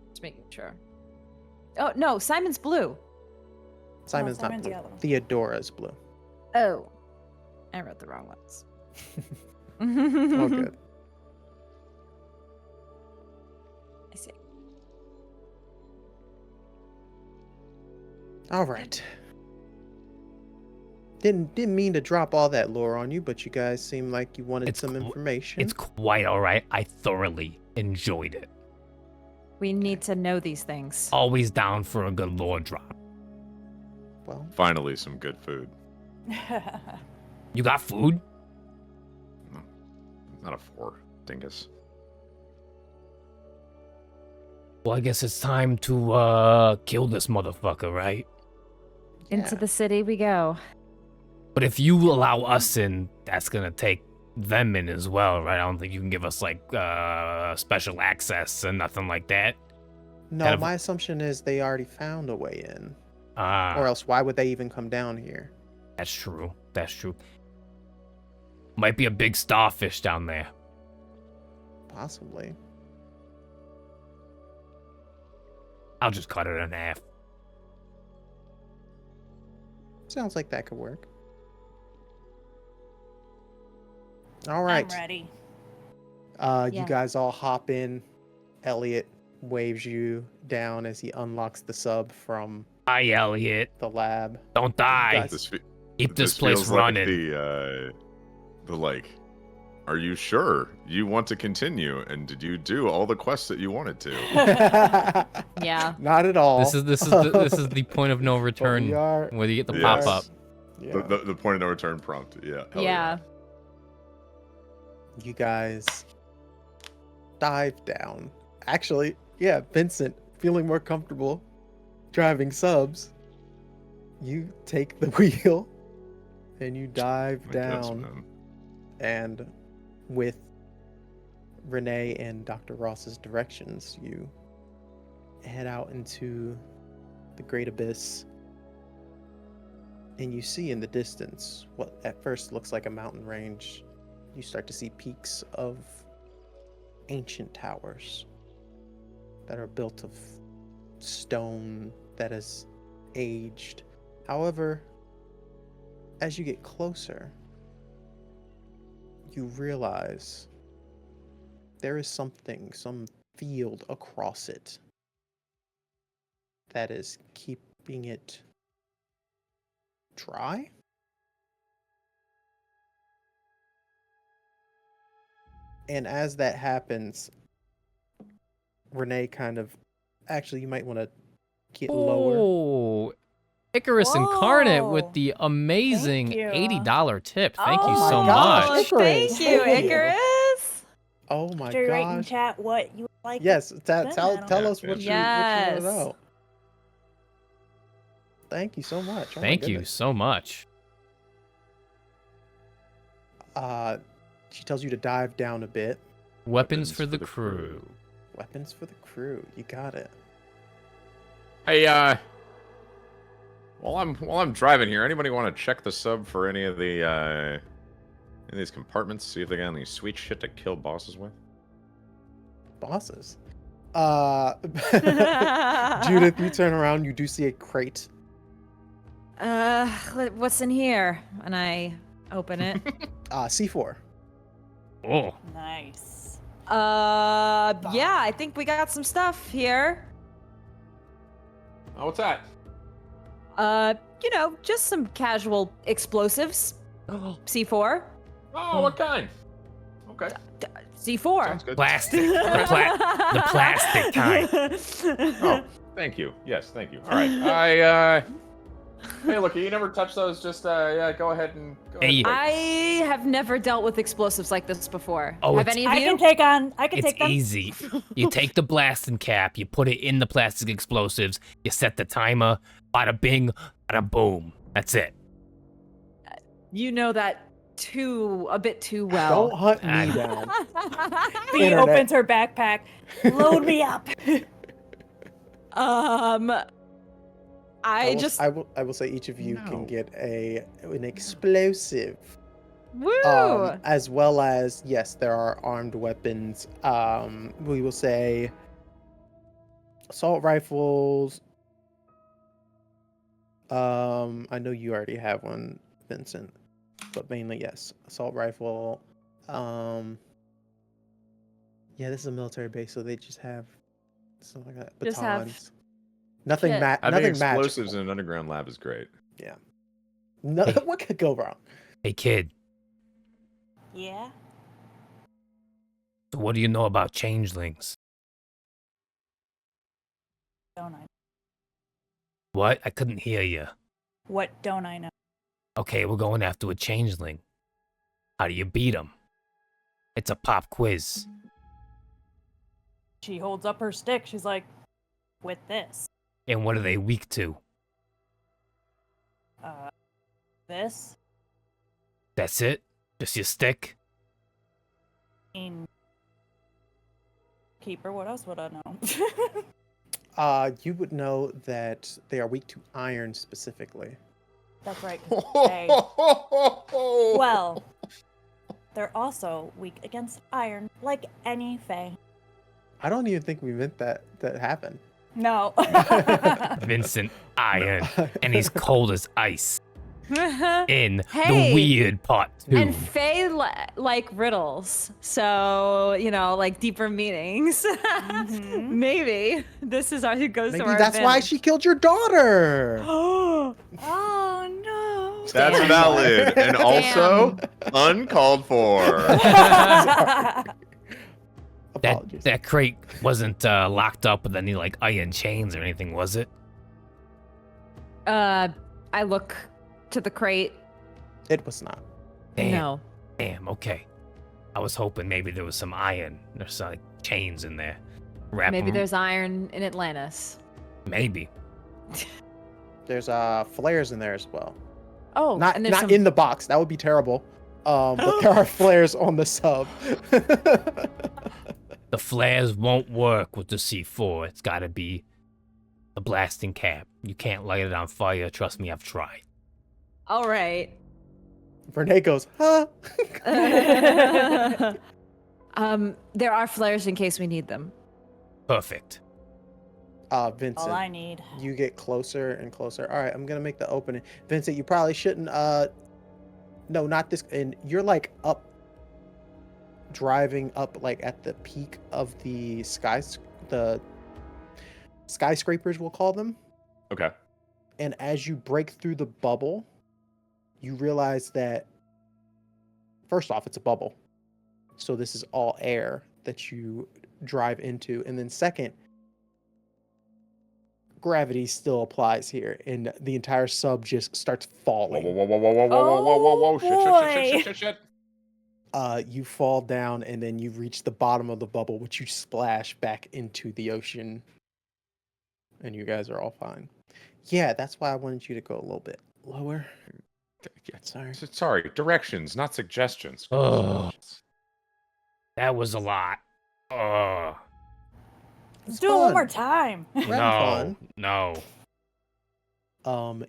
Just making sure. Oh no, Simon's blue. Simon's not Simon's blue. yellow. Theodora's blue. Oh, I wrote the wrong ones. All good. I see. All right. Didn't mean to drop all that lore on you, but you guys seem like you wanted It's some qu- information. It's quite all right. I thoroughly enjoyed it. We need to know these things. Always down for a good lore drop. Well, Finally, some good food. You got food? Not a 4, dingus. Well, I guess it's time to kill this motherfucker, right? Into yeah. the city we go. But if you allow us in, that's gonna take them in as well, right? I don't think you can give us like special access and nothing like that. No, kind of- my assumption is they already found a way in. Ah, Or else why would they even come down here? that's true. That's true. Might be a big starfish down there. Possibly. I'll just cut it in half. Sounds like that could work. All right. I'm ready. You Yeah. guys all hop in. Elliot waves you down as he unlocks the sub from Hi, Elliot. the lab. Don't die. Guys- This, fe- Keep this place feels running. Like the like, are you sure you want to continue? And did you do all the quests that you wanted to? Yeah. Not at all. This is this is the point of no But return we are, where you get the Yes. pop up. yeah. The point of no return prompt. Yeah. hell Yeah. You guys dive down. Actually, yeah, Vincent, feeling more comfortable driving subs, you take the wheel and you dive I guess, down. man. And with Renee and Dr. Ross's directions, you head out into the Great Abyss. And you see in the distance what at first looks like a mountain range. You start to see peaks of ancient towers that are built of stone that has aged. However, as you get closer, you realize there is something, some field across it that is keeping it dry? And as that happens, Renee kind of... Actually, you might want to get lower. Oh, Icarus Incarnate with Whoa. the amazing Thank you. $80 tip. Thank you Oh so my gosh. much. Icarus. Thank you, Thank you. Icarus. Oh my After you write in gosh. chat what you would like. Yes, Then tell that'll- us what you want Yes. to know. Thank you so much. Oh my Thank you goodness. so much. She tells you to dive down a bit. Weapons for the crew. Weapons for the crew. You got it. Hey, while I'm driving here, anybody want to check the sub for any of these compartments? See if they got any sweet shit to kill bosses with. Bosses. Judith, you turn around. You do see a crate. What's in here? And I open it. C4. Oh, Nice. Yeah, I think we got some stuff here. Oh, what's that? Just some casual explosives. C4. Oh, what kind? Okay. C4. Sounds good. Plastic. The plastic kind. Oh, thank you. Yes, thank you. All right. Hey, look, you never touch those. Just yeah, go ahead and go. Hey, I have never dealt with explosives like this before. Oh, have it's- any of I you? can It's take them. easy. You take the blasting cap, you put it in the plastic explosives, you set the timer, bada bing, bada boom. That's it. You know that a bit too well. Don't hunt me down. Bee Internet. opens her backpack. Load me up. I will say each of you No. can get an explosive. Woo! As well as, yes, there are armed weapons. We will say assault rifles. I know you already have one, Vincent, but mainly, yes, assault rifle. Yeah, this is a military base, so they just have something like that. Just have Batons. Nothing, kit. nothing Having explosives magical. in an underground lab is great. No, Hey. what could go wrong? Hey kid, Yeah. so what do you know about changelings? Don't I? What? I couldn't hear you. What don't I know? Okay, we're going after a changeling. How do you beat him? It's a pop quiz. She holds up her stick. She's like, with this. And what are they weak to? This. That's it? Just your stick? In Keeper, what else would I know? You would know that they are weak to iron specifically. That's right. 'cause they- well, they're also weak against iron, like any fae. I don't even think we meant that happened. No. Vincent Iron. And he's cold as ice. In Hey! the weird part 2. And Fae like riddles, so like deeper meanings. Mhm. Maybe this is our who goes Maybe to our that's why advantage. she killed your daughter. Oh no. That's Damn. valid and also uncalled for. Apologies. That crate wasn't locked up with any like iron chains or anything, was it? I look to the crate. It was not. Damn. No. Damn, okay. I was hoping maybe there was some iron. There's some like, chains in there. Wrap Maybe 'em- there's iron in Atlantis. Maybe. There's flares in there as well. Oh, Not and there's some... in the box. That would be terrible. But there are flares on the sub. The flares won't work with the C4. It's gotta be the blasting cap. You can't light it on fire. Trust me, I've tried. All right. Vernay goes, huh? There are flares in case we need them. Perfect. Vincent, All I need. you get closer and closer. All right, I'm gonna make the opening. Vincent, you probably shouldn't. No, not this. And you're like up, driving up like at the peak of the skyscrapers, we'll call them. Okay. And as you break through the bubble, you realize that first off, it's a bubble. So this is all air that you drive into. And then second, gravity still applies here, and the entire sub just starts Whoa, falling. whoa, whoa, whoa, whoa, whoa, whoa, whoa, whoa, whoa, boy. shit. You fall down, and then you reach the bottom of the bubble, which you splash back into the ocean, and you guys are all fine. Yeah, that's why I wanted you to go a little bit lower. Sorry. Sorry, directions, not suggestions. Oh. That was a lot. Oh. Let's It's do it one fun. more time. We're having No. fun.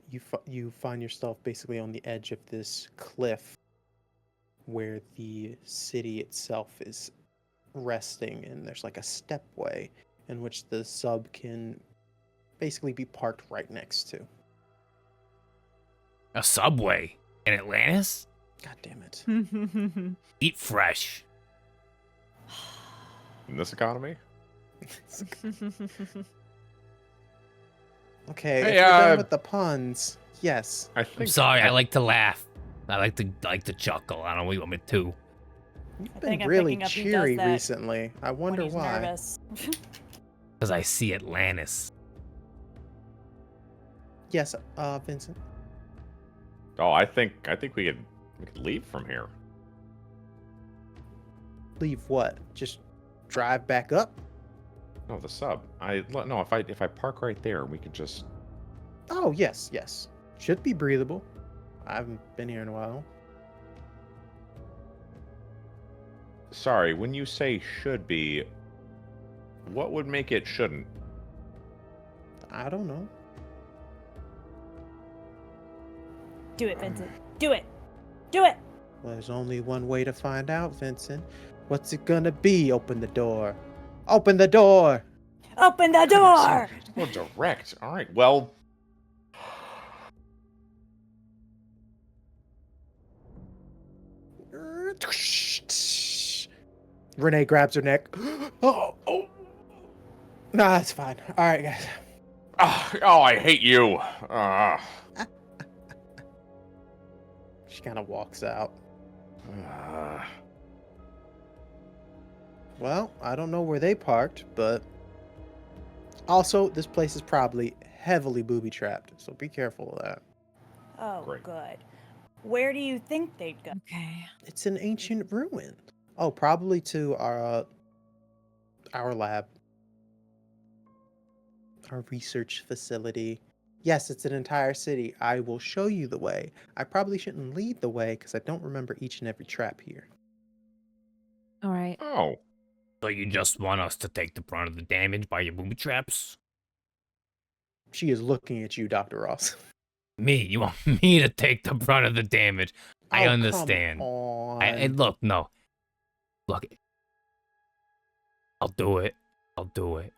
You find yourself basically on the edge of this cliff where the city itself is resting, and there's like a stepway in which the sub can basically be parked right next to. A subway in Atlantis? God damn it. Eat fresh. In this economy? Okay, Hey, if we're done with the puns, yes. I I'm think sorry, I like to laugh. I like to chuckle. I don't know what you want me to. You've I been think I'm really picking up he does cheery that recently. I when wonder he's why. nervous. Because I see Atlantis. Yes, Vincent. Oh, I think we could leave from here. Leave what? Just drive back up? No, the sub. No, if I park right there, we could just. Oh, yes, yes. Should be breathable. I haven't been here in a while. Sorry, when you say should be, what would make it shouldn't? I don't know. Do it, Vincent. Do it. Do it. Well, there's only one way to find out, Vincent. What's it gonna be? Open the door. Open the door! Open the door. Well, direct. All right. Well. Renee grabs her neck. Oh. Nah, it's fine. All right, guys. Oh, I hate you. She kind of walks out. Well, I don't know where they parked, but also this place is probably heavily booby-trapped, so be careful of that. Oh, Great. good. Where do you think they'd go? Okay. It's an ancient ruin. Oh, probably to our lab. Our research facility. Yes, it's an entire city. I will show you the way. I probably shouldn't lead the way because I don't remember each and every trap here. All right. Oh. So you just want us to take the brunt of the damage by your booby traps? She is looking at you, Dr. Ross. Me? You want me to take the brunt of the damage? I Oh, understand. Come on. And look, no. Look. I'll do it. I'll do it.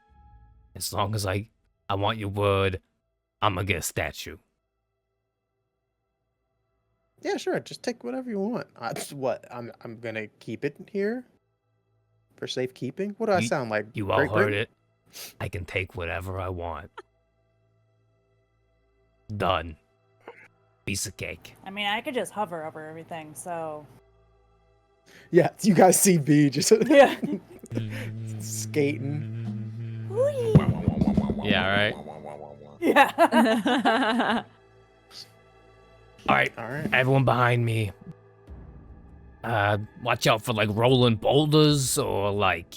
As long as I want your word, I'm gonna get a statue. Yeah, sure. Just take whatever you want. I'm gonna keep it here for safekeeping. What do I sound like? You all Great heard Britain? it. I can take whatever I want. Done. Piece of cake. I mean, I could just hover over everything, so. Yeah, you guys see V just Yeah. skating. Yeah, right. Yeah. All right, All right. everyone behind me. Watch out for like rolling boulders or like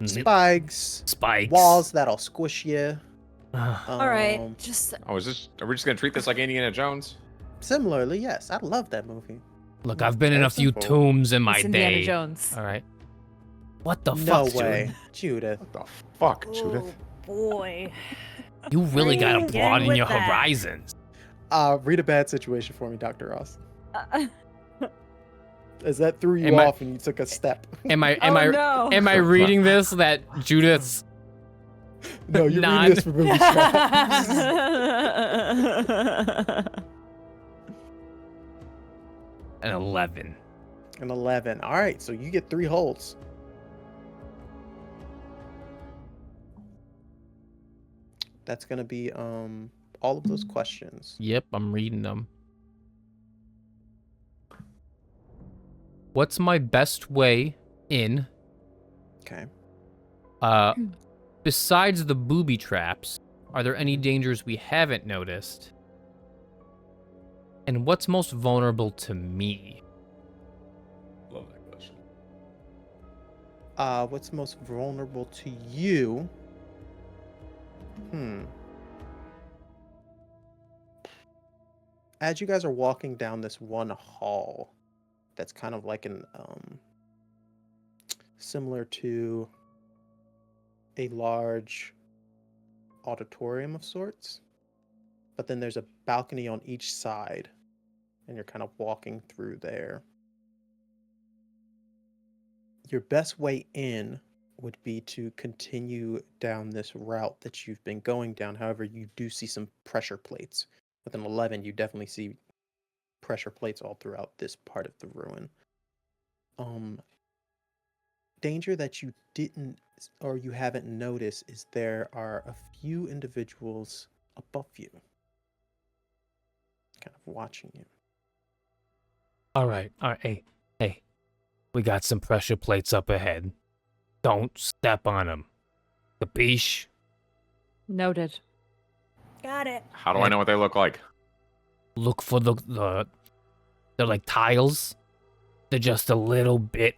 Spikes. spikes. Walls that'll squish you. All right. Just Oh, are we just gonna treat this like Indiana Jones? Similarly, yes. I love that movie. Look, I've been in Very a few simple. tombs in my it's Indiana day. Jones. All right. What the No fuck, way. Judith? Judith. What the fuck, Judith? Oh, boy. You really gotta Again broaden with your that. horizons. Read a bad situation for me, Dr. Ross. As that threw you Am I- off and you took a step. Am I no. am I reading this that Judith's No, you're Non- reading this for booby traps. an 11? An 11. All right, so you get 3 holds. That's gonna be all of those questions. Yep, I'm reading them. What's my best way in? Okay. Besides the booby traps, are there any dangers we haven't noticed? And what's most vulnerable to me? Love that question. What's most vulnerable to you? As you guys are walking down this one hall, that's kind of like an similar to a large auditorium of sorts, but then there's a balcony on each side, and you're kind of walking through there. Your best way in would be to continue down this route that you've been going down. However, you do see some pressure plates. With an 11, you definitely see pressure plates all throughout this part of the ruin. Danger that you didn't or you haven't noticed is there are a few individuals above you, kind of watching you. All right. Hey. We got some pressure plates up ahead. Don't step on them. Capiche? Noted. Got it. How do I know what they look like? Look for they're like tiles. They're just a little bit.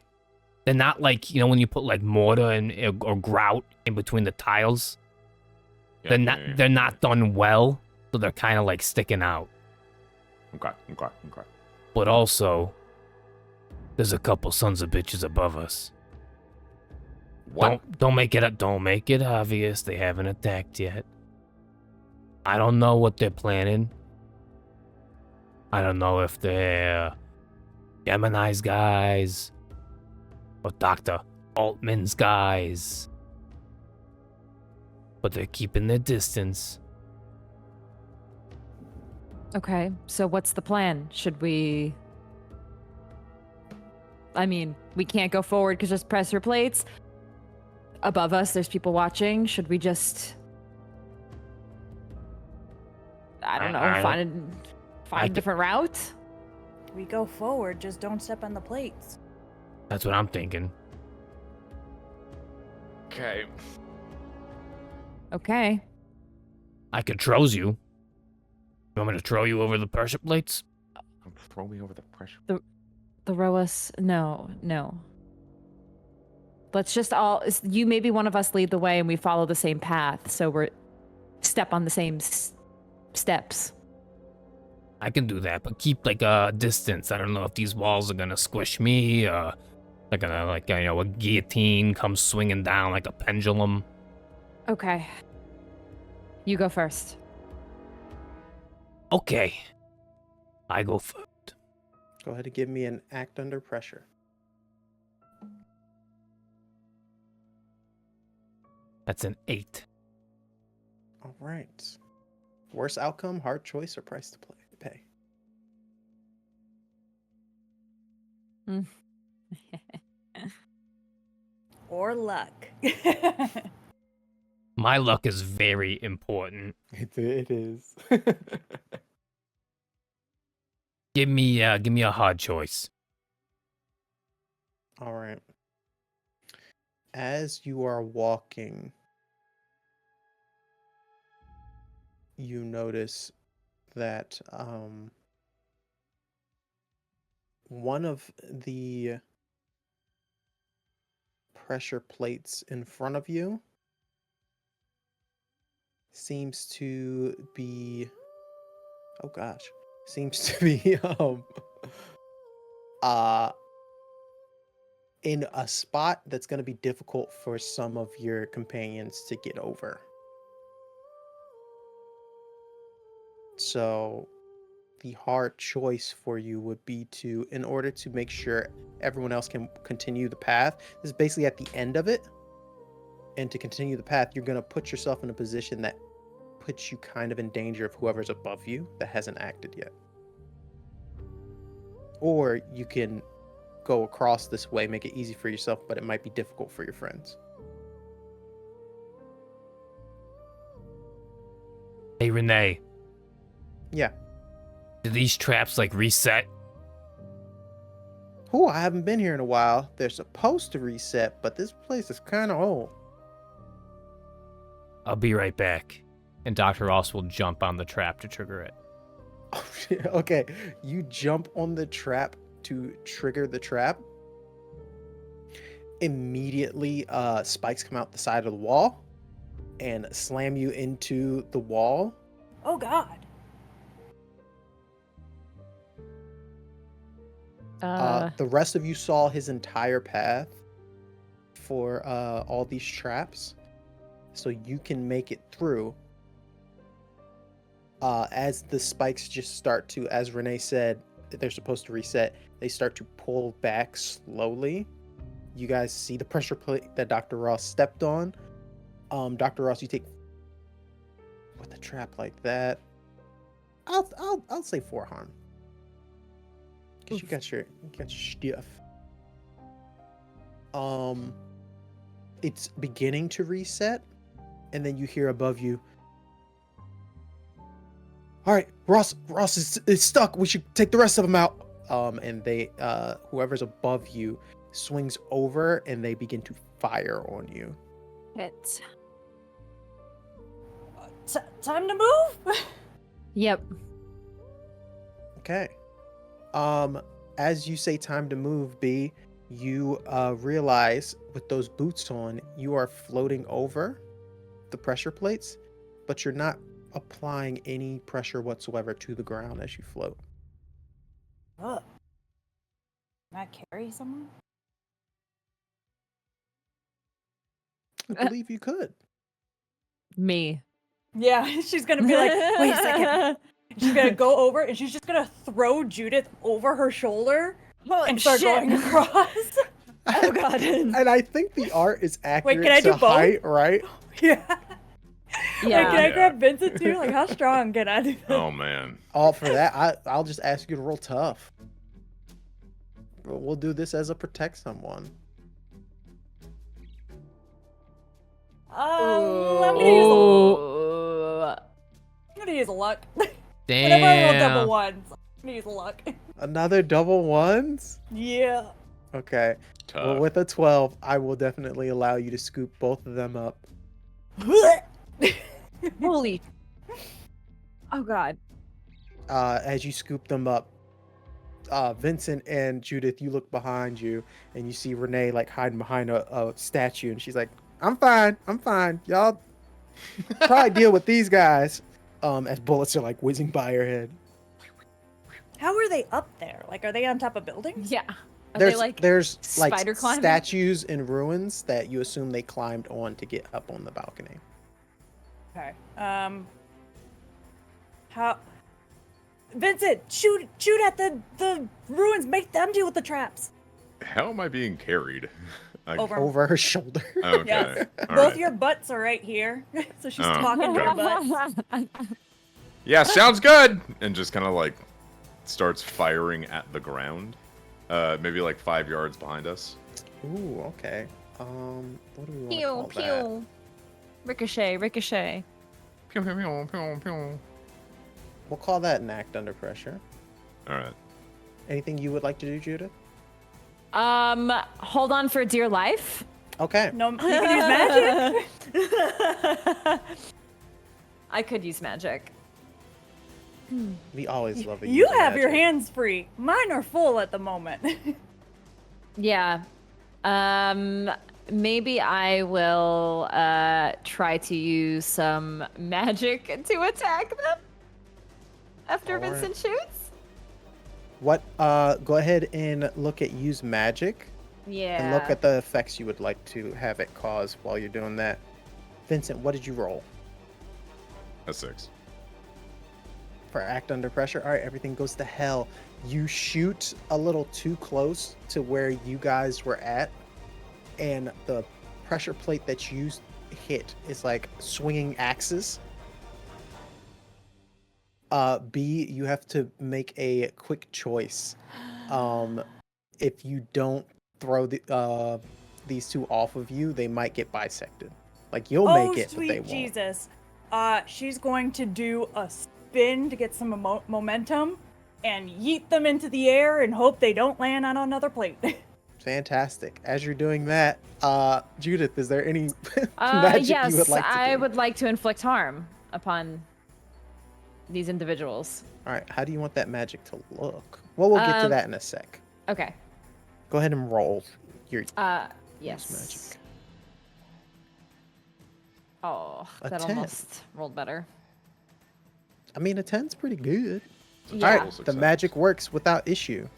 They're not like, when you put like mortar or grout in between the tiles. Yeah, They're not done well, so they're kind of like sticking out. Okay. But also, there's a couple sons of bitches above us. What? Don't make it obvious. They haven't attacked yet. I don't know what they're planning. I don't know if they're Gemini's guys or Dr. Altman's guys. But they're keeping their distance. Okay, so what's the plan? Should we... I mean, we can't go forward because there's pressure plates. Above us, there's people watching. Should we just... I don't know, find a different route? We go forward, just don't step on the plates. That's what I'm thinking. Okay. Okay. I could troze you. You want me to throw you over the pressure plates? Throw me over the pressure. The row us... No. Let's just all... You maybe one of us lead the way and we follow the same path, so we're step on the same steps. I can do that, but keep like a distance. I don't know if these walls are gonna squish me. They're gonna a guillotine comes swinging down like a pendulum. Okay. You go first. Okay. I go first. Go ahead and give me an act under pressure. That's an 8. All right. Worst outcome, hard choice, or price to pay? Or luck. My luck is very important. It is. Give me a hard choice. All right. As you are walking, you notice that one of the pressure plates in front of you seems to be in a spot that's going to be difficult for some of your companions to get over. So the hard choice for you would be to, in order to make sure everyone else can continue the path, this is basically at the end of it, and to continue the path, you're going to put yourself in a position that puts you kind of in danger of whoever's above you that hasn't acted yet. Or you can go across this way, make it easy for yourself, but it might be difficult for your friends. Hey, Renee. Yeah. Do these traps reset? Oh, I haven't been here in a while. They're supposed to reset, but this place is kind of old. I'll be right back. And Dr. Ross will jump on the trap to trigger it. Oh, okay, you jump on the trap to trigger the trap. Immediately, spikes come out the side of the wall and slam you into the wall. Oh God. The rest of you saw his entire path for all these traps, so you can make it through. As the spikes just start to, as Renee said, they're supposed to reset, they start to pull back slowly. You guys see the pressure plate that Dr. Ross stepped on. Dr. Ross, you take with a trap like that. I'll say 4 harm. Because you got your stuff. It's beginning to reset, and then you hear above you, all right, Ross is stuck. We should take the rest of them out. And they, whoever's above you swings over and they begin to fire on you. Hit. Time to move. Yep. Okay. As you say time to move, B, you realize with those boots on, you are floating over the pressure plates, but you're not applying any pressure whatsoever to the ground as you float. Ugh. Can I carry someone? I believe you could. Me. Yeah, she's gonna be like, wait a second. She's gonna go over and she's just gonna throw Judith over her shoulder and start going across. Oh god. And I think the art is accurate can I to do both? height, right? Yeah. Yeah. Like, can I grab Vincent too? Like, how strong can I do that? Oh man. All for that, I'll just ask you to roll tough. We'll do this as a protect someone. I'm gonna use a luck. Damn. Whenever I roll double ones, I'm gonna use a luck. Another double ones? Yeah. Okay. Tough. Well, with a 12, I will definitely allow you to scoop both of them up. Holy. Oh god. As you scoop them up, Vincent and Judith, you look behind you and you see Renee like hiding behind a statue, and she's like, I'm fine. Y'all probably deal with these guys. As bullets are like whizzing by her head. How are they up there? Like, are they on top of buildings? Yeah. Are they like there's spider like climbing? statues in ruins that you assume they climbed on to get up on the balcony. Okay. How? Vincent, shoot at the ruins. Make them deal with the traps. How am I being carried? Over her shoulder. Okay. Yes. all Both right. your butts are right here, so she's Oh, talking to her okay. butts. Yeah, sounds good. And just kind of like starts firing at the ground. Maybe like 5 yards behind us. Ooh, okay. What do we want to Pew, call that? pew. Ricochet. Pew, pew, pew, pew, pew. We'll call that an act under pressure. All right. Anything you would like to do, Judith? Hold on for dear life. Okay. No, you can use magic. I could use magic. We always love it. You have your hands free. Mine are full at the moment. Yeah. Maybe I will try to use some magic to attack them after Alright. Vincent shoots. What? Go ahead and look at use magic. Yeah. And look at the effects you would like to have it cause while you're doing that. Vincent, what did you roll A 6. for act under pressure? All right, everything goes to hell. You shoot a little too close to where you guys were at, and the pressure plate that you hit is like swinging axes. B, you have to make a quick choice. If you don't throw these two off of you, they might get bisected. Like you'll make it, but they sweet won't. Jesus. She's going to do a spin to get some momentum and yeet them into the air and hope they don't land on another plate. Fantastic. As you're doing that, Judith, is there any magic yes, you would like to do? I would like to inflict harm upon these individuals. All right, how do you want that magic to look? Well, we'll get to that in a sec. Okay. Go ahead and roll your Yes. magic. Oh, A that 10. almost rolled better. I mean, a 10's pretty good. Yeah. All right, the magic works without issue.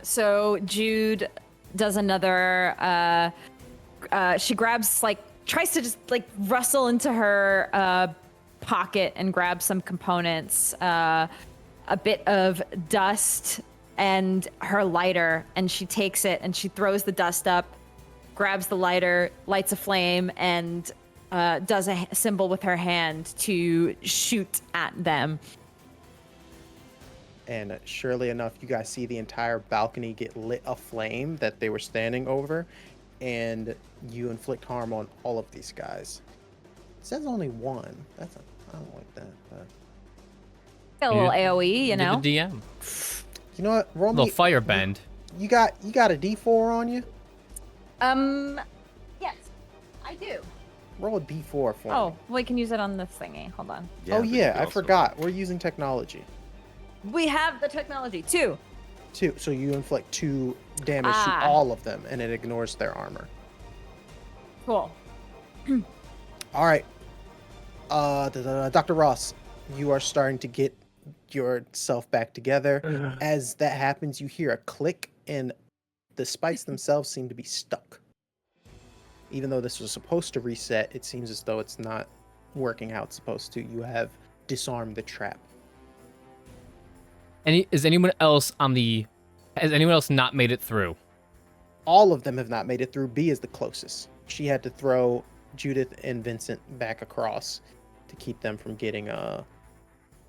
So Jude does another, she grabs, like, tries to just, like, rustle into her, pocket and grab some components, a bit of dust and her lighter, and she takes it and she throws the dust up, grabs the lighter, lights a flame, and does a symbol with her hand to shoot at them. And surely enough, you guys see the entire balcony get lit aflame that they were standing over, and you inflict harm on all of these guys. It says only one. I don't like that. But... A little AOE, you know? The DM. You know what? Roll Little me. fire bend. You got a D4 on you? Yes, I do. Roll a D4 for me. Oh, we can use it on this thingy. Hold on. Oh but you yeah, could I also- forgot. We're using technology. We have the technology too. 2. So you inflict 2 damage to all of them, and it ignores their armor. Cool. All right. Dr. Ross, you are starting to get yourself back together. As that happens, you hear a click, and the spikes themselves seem to be stuck. Even though this was supposed to reset, it seems as though it's not working how it's supposed to. You have disarmed the trap. Has anyone else not made it through? All of them have not made it through. B is the closest. She had to throw Judith and Vincent back across to keep them from getting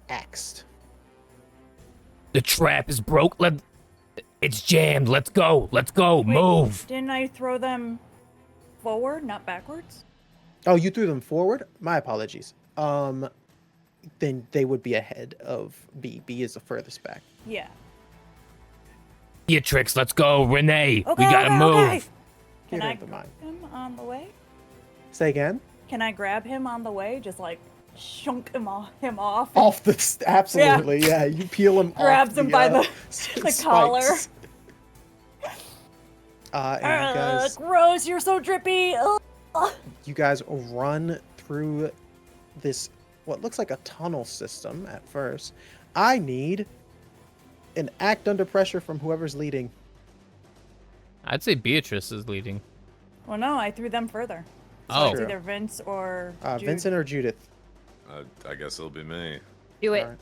axed. The trap is broke. It's jammed. Let's go. Let's go. Wait, Move. Didn't I throw them forward, not backwards? Oh, you threw them forward? My apologies. Then they would be ahead of B. B is the furthest back. Yeah. Beatrix, let's go. Renee, Okay, we gotta okay, move. okay. Can Keep I it in mind. grab him on the way? Say again? Can I grab him on the way? Just like shunk him off. Off the absolutely, yeah. You peel him Grabs off. him by the spikes. collar. And you guys, Gross! You're so drippy. Ugh. you guys run through this what looks like a tunnel system at first. I need an act under pressure from whoever's leading. I'd say Beatrice is leading. Well, no, I threw them further. So Oh. it's True. either Vince or Jude. Vincent or Judith. I guess it'll be me. Do it. All right.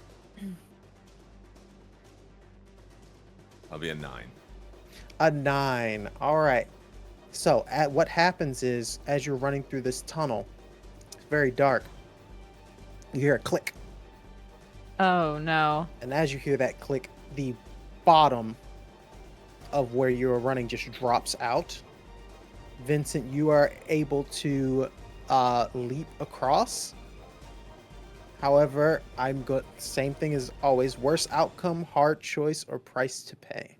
I'll be a 9. A 9. All right. So what happens is, as you're running through this tunnel, it's very dark. You hear a click, Oh no. and as you hear that click, the bottom of where you're running just drops out. Vincent, you are able to leap across. However, I'm good. Same thing as always. Worst outcome, hard choice, or price to pay.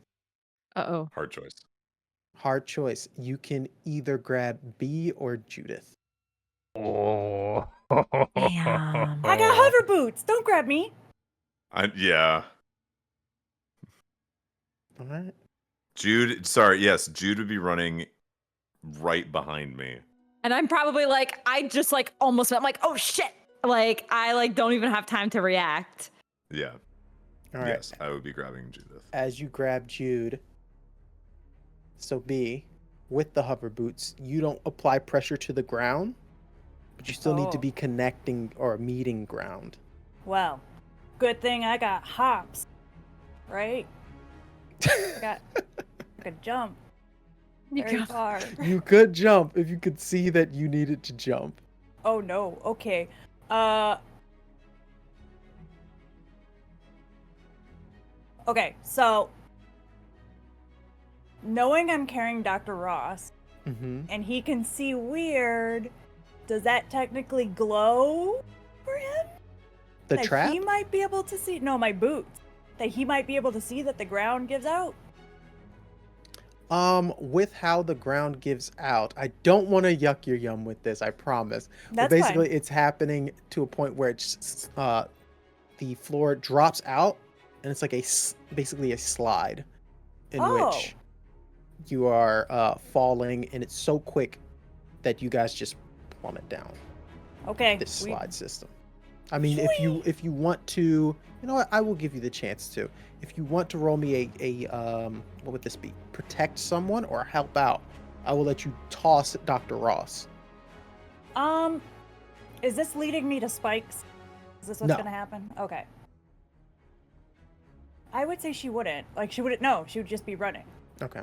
Uh-oh. Hard choice. Hard choice. You can either grab B or Judith. Oh. Damn. I got hover boots. Don't grab me. Yeah. All right. Jude would be running right behind me. And I'm probably like, I just like almost, I'm like, oh shit. Like, I like don't even have time to react. Yeah. All right. Yes, I would be grabbing Judith. As you grab Jude, so B, with the hover boots, you don't apply pressure to the ground, but you still need to Oh. be connecting or meeting ground. Well, good thing I got hops, right? I could jump You very got- far. You could jump if you could see that you needed to jump. Oh no. Okay. Okay, so knowing I'm carrying Dr. Ross Mm-hmm. and he can see weird, does that technically glow for him? The That trap? he might be able to see. No, my boots. That he might be able to see that the ground gives out. With how the ground gives out, I don't want to yuck your yum with this, I promise. But That's basically, fine. it's happening to a point where it's the floor drops out, and it's like basically a slide, in Oh. which you are falling, and it's so quick that you guys just plummet down Okay. this we- slide system. I mean, if you want to, you know what, I will give you the chance to. If you want to roll me a what would this be? Protect someone or help out? I will let you toss Dr. Ross. Is this leading me to spikes? Is this what's No. gonna happen? Okay. I would say she wouldn't. Like she wouldn't. No, she would just be running. Okay.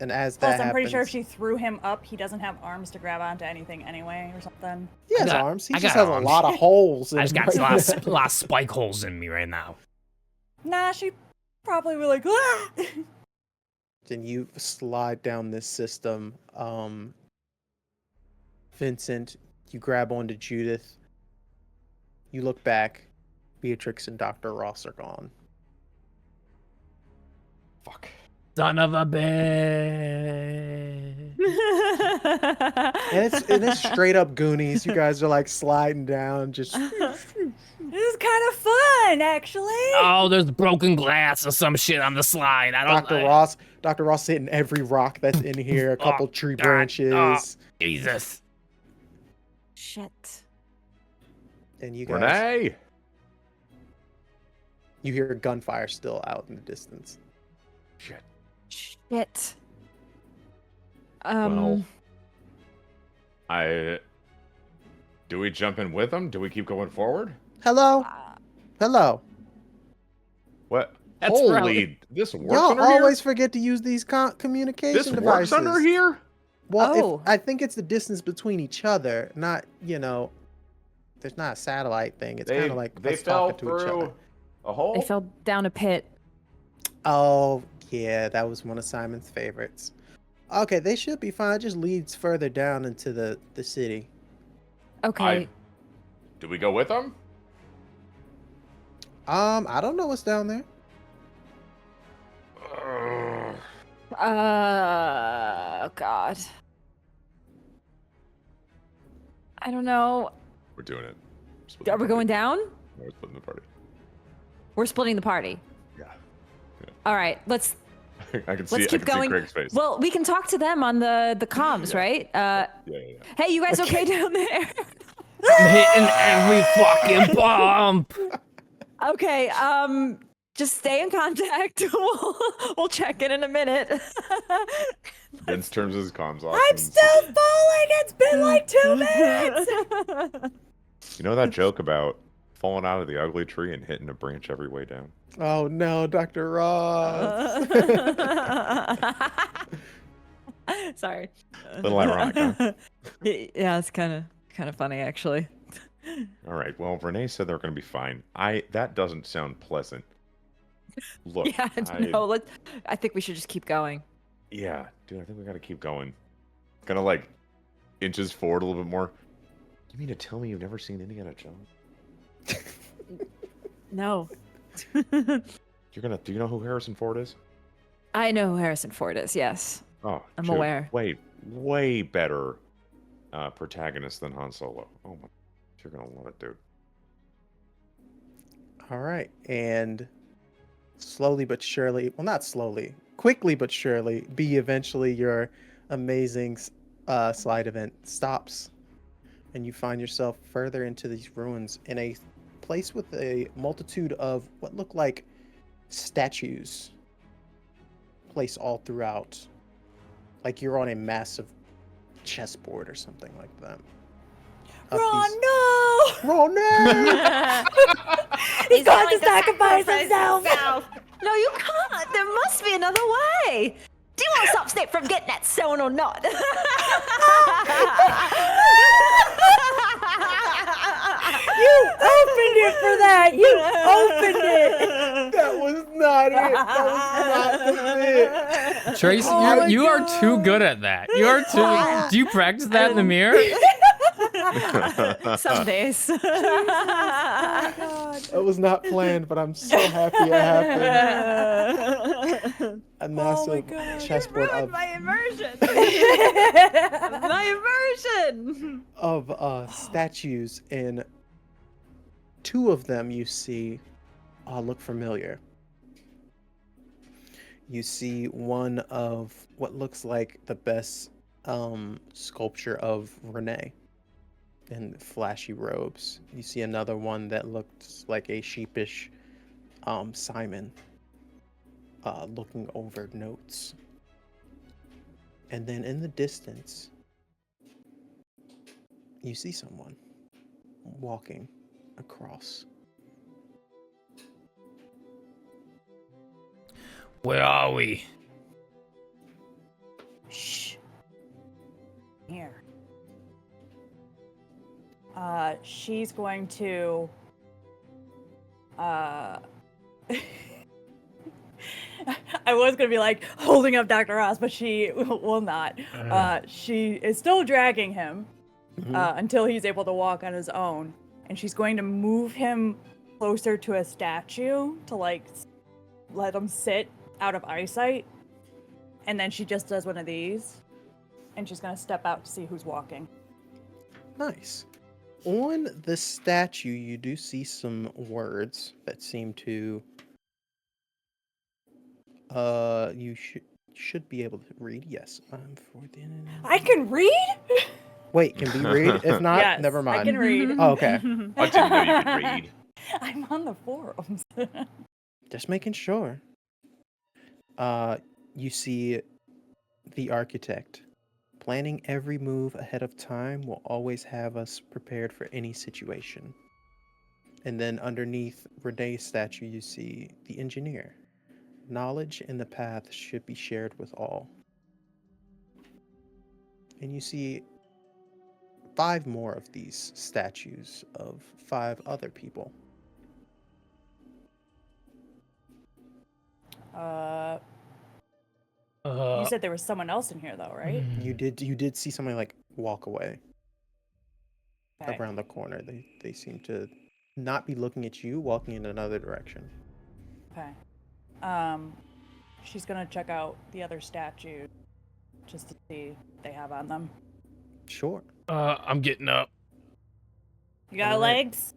And as that Plus, I'm pretty sure if happens- she threw him up, he doesn't have arms to grab onto anything anyway, or something. he has I got- arms. He I just got has arms. a lot of holes. In I just him got right a lot of spike holes in me right now. Nah, she probably would like. Ah! Then you slide down this system. Vincent, you grab onto Judith. You look back. Beatrix and Dr. Ross are gone. Fuck. Son of a bitch. And it's straight up Goonies. You guys are like sliding down, just This is kind of fun, actually. Oh, there's broken glass or some shit on the slide. I don't. Dr. Ross hitting every rock that's in here, a couple tree God. branches, Jesus. Shit. and you guys Renee. you hear gunfire still out in the distance. Shit. Shit. Well, do we jump in with them? Do we keep going forward? Hello, hello. What? That's Holy, relevant. this works Y'all under always here? forget to use these communication This devices. works under here? Well, Oh. I think it's the distance between each other, not, there's not a satellite thing. It's kind of like they us fell talking to each other. through a hole. They fell down a pit. Oh, yeah, that was one of Simon's favorites. Okay, they should be fine. It just leads further down into the city. Okay. Do we go with them? I don't know what's down there. God. I don't know. We're doing it. Are we going down? No, we're splitting the party. We're splitting the party. Yeah. All right, let's I can see. keep I can going. see Craig's face. Well, we can talk to them on the comms, Yeah. right? yeah. Hey, you guys okay down there? I'm hitting every fucking bump. Okay, just stay in contact. We'll check in a minute. Vince turns his comms off. I'm and- still falling. It's been like 2 minutes. You know that joke about falling out of the ugly tree and hitting a branch every way down? Oh no, Dr. Ross. Sorry. A little ironic, huh? Yeah, it's kind of funny actually. All right. Well, Renee said they're going to be fine. That doesn't sound pleasant. Look. Yeah, no, I think we should just keep going. Yeah, dude. I think we got to keep going. Kind of like inches forward a little bit more. You mean to tell me you've never seen Indiana Jones? No. Do you know who Harrison Ford is? I know who Harrison Ford is, yes. Oh, I'm dude, aware. Way better protagonist than Han Solo. Oh my, you're gonna love it, dude. All right, and slowly but surely, well, not slowly, quickly but surely, eventually your amazing slide event stops, and you find yourself further into these ruins in a place with a multitude of what look like statues placed all throughout, like you're on a massive chessboard or something like that. Ron, no! Ron, no! He's going to sacrifice himself. No, you can't. There must be another way. Do you want to stop Snape from getting that stone or not? You opened it for that. You opened it. That was not it. That was not the bit. Trace, Oh you my are too God. good at that. You are too. Do you practice that in the mirror? Some days. Oh my God. That was not planned, but I'm so happy it happened. A massive God. chessboard My immersion. of statues, and two of them you see look familiar. You see one of what looks like the best sculpture of Renee in flashy robes. You see another one that looks like a sheepish Simon looking over notes. And then in the distance, you see someone walking across. Where are we? Shh. Here. She's going to. I was gonna be like holding up Dr. Ross, but she will not. She is still dragging him until he's able to walk on his own, and she's going to move him closer to a statue to like let him sit out of eyesight, and then she just does one of these, and she's gonna step out to see who's walking. Nice. On the statue, you do see some words that seem to. You should be able to read. Yes. For the I can read? Wait, can be read? If not, Yes, never mind. I can read. Oh, okay. I didn't know you could read. I'm on the forums. Just making sure. You see the architect. Planning every move ahead of time will always have us prepared for any situation. And then underneath Renee's statue, you see the engineer. Knowledge and the path should be shared with all. And you see 5 more of these statues of 5 other people. You said there was someone else in here, though, right? You did see somebody like walk away Okay. around the corner. They seem to not be looking at you, walking in another direction. Okay. She's gonna check out the other statue just to see what they have on them. Sure. I'm getting up. You got All right. legs?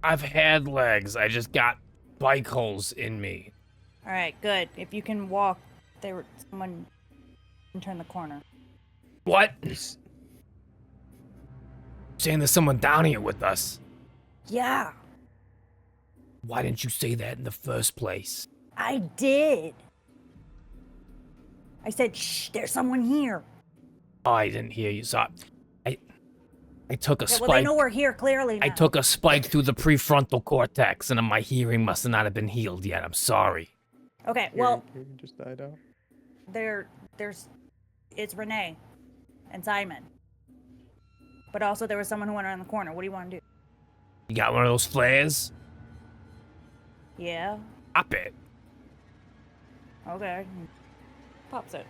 I've had legs. I just got bike holes in me. All right, good. If you can walk, someone can turn the corner. What? This- Saying there's someone down here with us. Yeah, Why didn't you say that in the first place? I did. I said, shh, there's someone here. Oh, I didn't hear you. So I took a Yeah, spike. well, they know we're here clearly now. I took a spike through the prefrontal cortex, and my hearing must not have been healed yet. I'm sorry. Okay, well, Hearing just died out. it's Renee and Simon. But also there was someone who went around the corner. What do you want to do? You got one of those flares? Yeah, Pop it. okay. Pops it.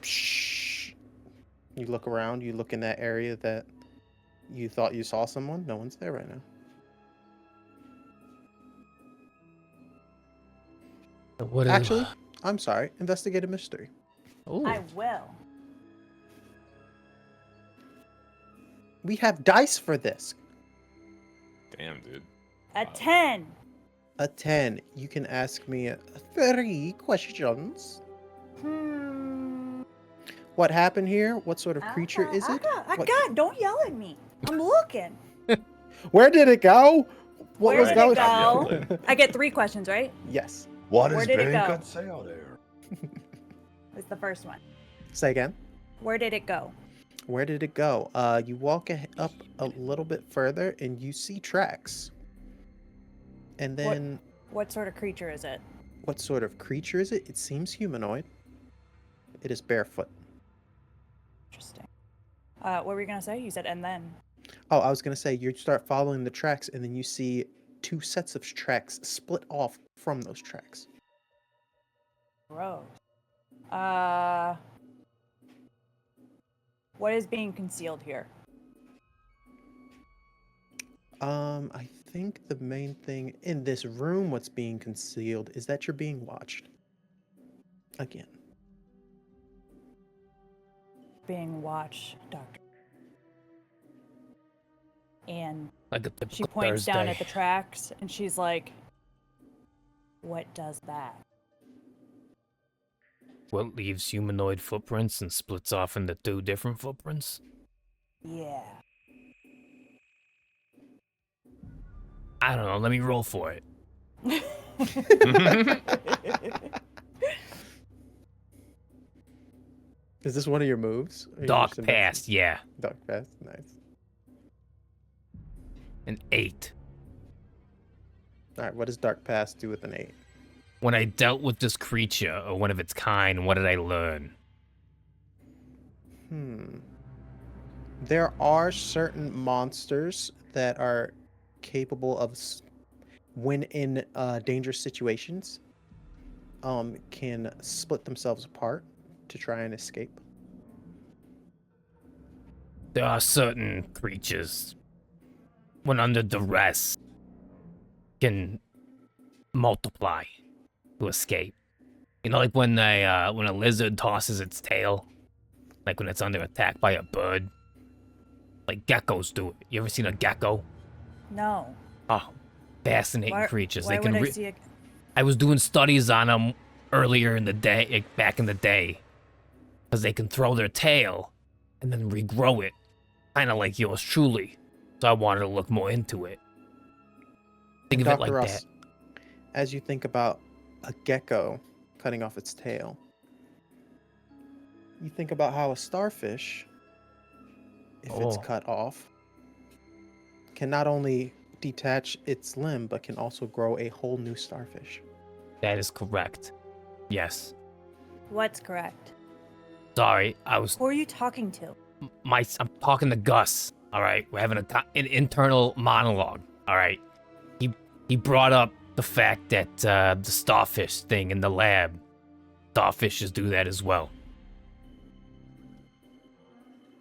Shh. You look around. You look in that area that you thought you saw someone. No one's there right now. What Actually, I'm sorry. Investigate a mystery. Ooh. I will. We have dice for this. Damn, dude. A 10. A 10. You can ask me 3 questions. What happened here? What sort of creature is it? I What- got. Don't yell at me. I'm looking. Where did it go? What Where was did going? it go? I get 3 questions, right? Yes. What Where is did it being go? got sale there? It's the first one. Say again. Where did it go? Where did it go? You walk up a little bit further and you see tracks. And then, What sort of creature is it? what sort of creature is it? It seems humanoid. It is barefoot. Interesting. What were you gonna say? You said and then. Oh, I was gonna say you start following the tracks, and then you see 2 sets of tracks split off from those tracks. Gross. What is being concealed here? I think the main thing in this room, what's being concealed, is that you're being watched. Again. Being watched, Doctor. And Like a typical she points down Thursday. at the tracks and she's like, what does that? What leaves humanoid footprints and splits off into 2 different footprints? Yeah. I don't know. Let me roll for it. Is this one of your moves? Or you Dark just invest- past, yeah. Dark past, nice. An 8. All right, what does dark past do with an 8? When I dealt with this creature or one of its kind, what did I learn? There are certain monsters that are capable of, when in dangerous situations, can split themselves apart to try and escape. There are certain creatures, when under duress, can multiply. to escape. You know, like when a lizard tosses its tail, like when it's under attack by a bird. Like geckos do it. You ever seen a gecko? No. Oh, fascinating Why, creatures. why They can. would I see a... I was doing studies on them earlier in the day, like back in the day, because they can throw their tail and then regrow it, kind of like yours truly. So I wanted to look more into it. Think of it like that. As you think about a gecko cutting off its tail, you think about how a starfish, if it's cut off, can not only detach its limb, but can also grow a whole new starfish. That is correct. Yes. What's correct? Sorry, I was. Who are you talking to? I'm talking to Gus. All right, we're having an internal monologue. All right. He brought up the fact that the starfish thing in the lab. Starfishes do that as well.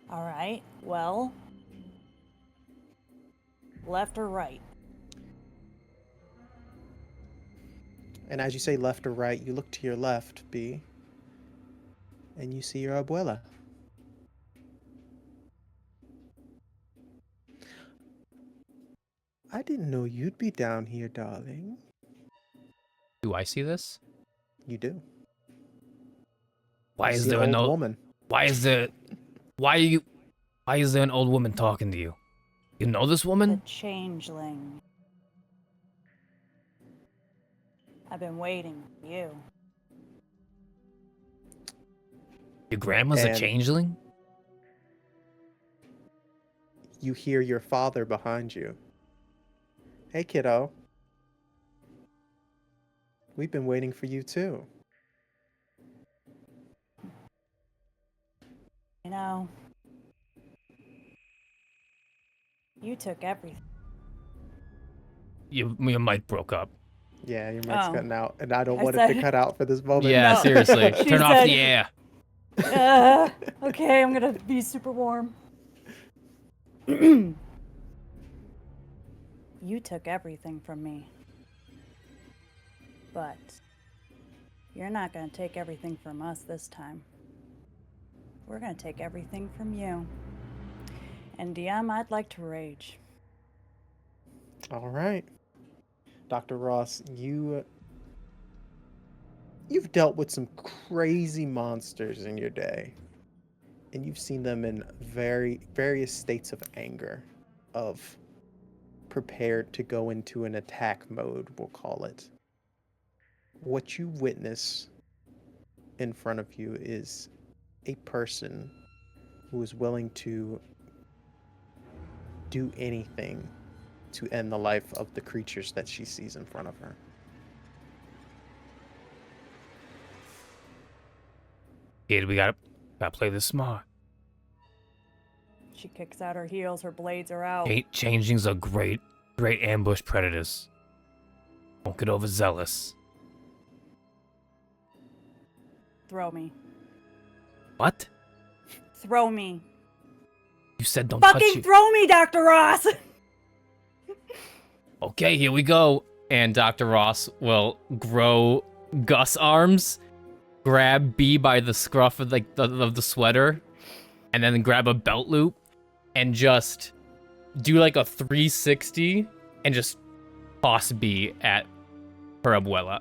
All right. Well, left or right? And as you say left or right, you look to your left, B, and you see your abuela. I didn't know you'd be down here, darling. Do I see this? You do. Why You is see there an an old old woman? Why is there an old woman talking to you? You know this The woman? changeling. I've been waiting for you. Your grandma's a And- changeling? You hear your father behind you. Hey, kiddo. We've been waiting for you too. You know, you took everything. Your mic broke up. Yeah, your mic's Oh. cutting out, and I don't I want it to said- cut out for this moment. Yeah, No. seriously. She Turn off said- the air. Okay, I'm gonna be super warm. You took everything from me. But you're not gonna take everything from us this time. We're gonna take everything from you. And DM, I'd like to rage. All right. Dr. Ross, you've dealt with some crazy monsters in your day. And you've seen them in various states of anger, of prepared to go into an attack mode, we'll call it. What you witness in front of you is a person who is willing to do anything to end the life of the creatures that she sees in front of her. Kid, we gotta play this smart. She kicks out her heels, her blades are out. Changelings are great ambush predators. Don't get overzealous. Throw me. What? Throw me. You said don't touch Fucking you. throw me, Dr. Ross! Okay, here we go. And Dr. Ross will grow Gus arms, grab B by the scruff of the sweater, and then grab a belt loop, and just do like a 360 and just toss B at her abuela.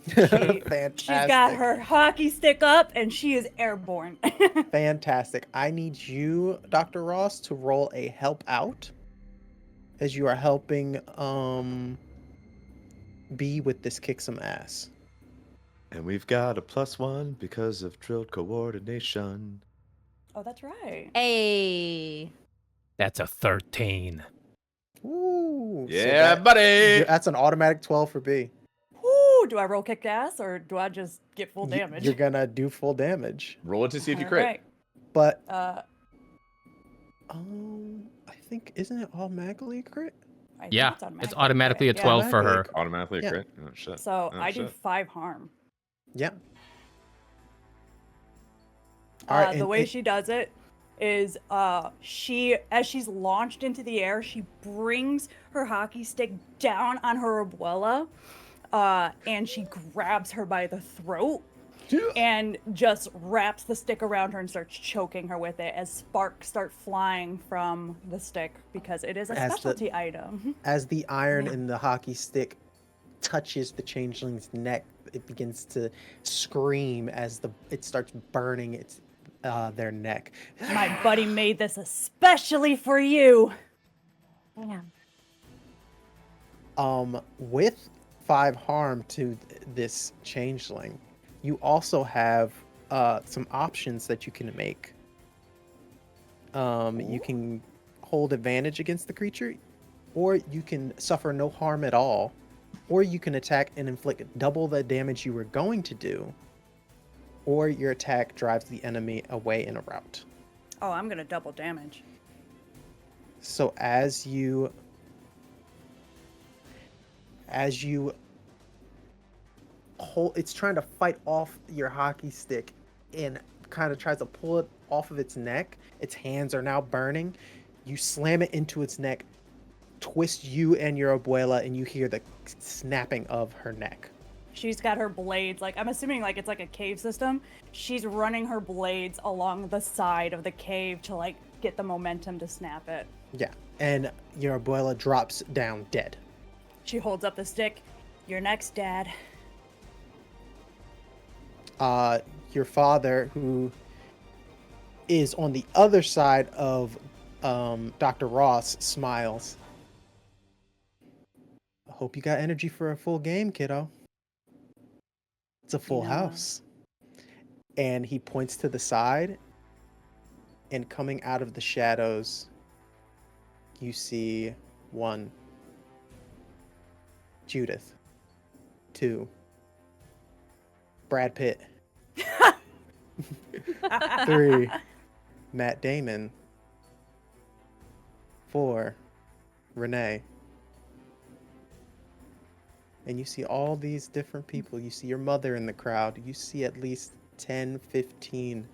Fantastic. She's got her hockey stick up and she is airborne. Fantastic. I need you, Dr. Ross, to roll a help out as you are helping B with this kick some ass. And we've got a +1 because of drilled coordination. Oh, that's right. Hey. That's a 13. Ooh. so Yeah, buddy. That's an automatic 12 for B. Ooh, do I roll kick ass or do I just get full damage? You're gonna do full damage. Roll it to see if you crit. Alright. But I think isn't it automatically a crit? I think Yeah, it's automatically a Yeah. 12 for her. Automatically. Automatically a Yeah. crit. Oh, shit. So Oh, I do shit. 5 harm. Yeah. All right. The way she does it is as she's launched into the air, she brings her hockey stick down on her abuela, and she grabs her by the throat and just wraps the stick around her and starts choking her with it as sparks start flying from the stick because it is a specialty item. As the iron in the hockey stick touches the changeling's neck, it begins to scream as it starts burning their neck. My buddy made this especially for you. Yeah. With 5 harm to this changeling, you also have some options that you can make. You can hold advantage against the creature, or you can suffer no harm at all, or you can attack and inflict double the damage you were going to do, or your attack drives the enemy away in a route. Oh, I'm gonna double damage. So as you hold, it's trying to fight off your hockey stick and kind of tries to pull it off of its neck. Its hands are now burning. You slam it into its neck, twist you and your abuela, and you hear the snapping of her neck. She's got her blades, like, I'm assuming like it's like a cave system. She's running her blades along the side of the cave to like get the momentum to snap it. Yeah, and your abuela drops down dead. She holds up the stick. You're next, Dad. Your father, who is on the other side of Dr. Ross, smiles. I hope you got energy for a full game, kiddo. It's a full house. And he points to the side, and coming out of the shadows, you see 1, Judith, 2, Brad Pitt, 3, Matt Damon, 4, Renee. And you see all these different people. You see your mother in the crowd. You see at least 10, 15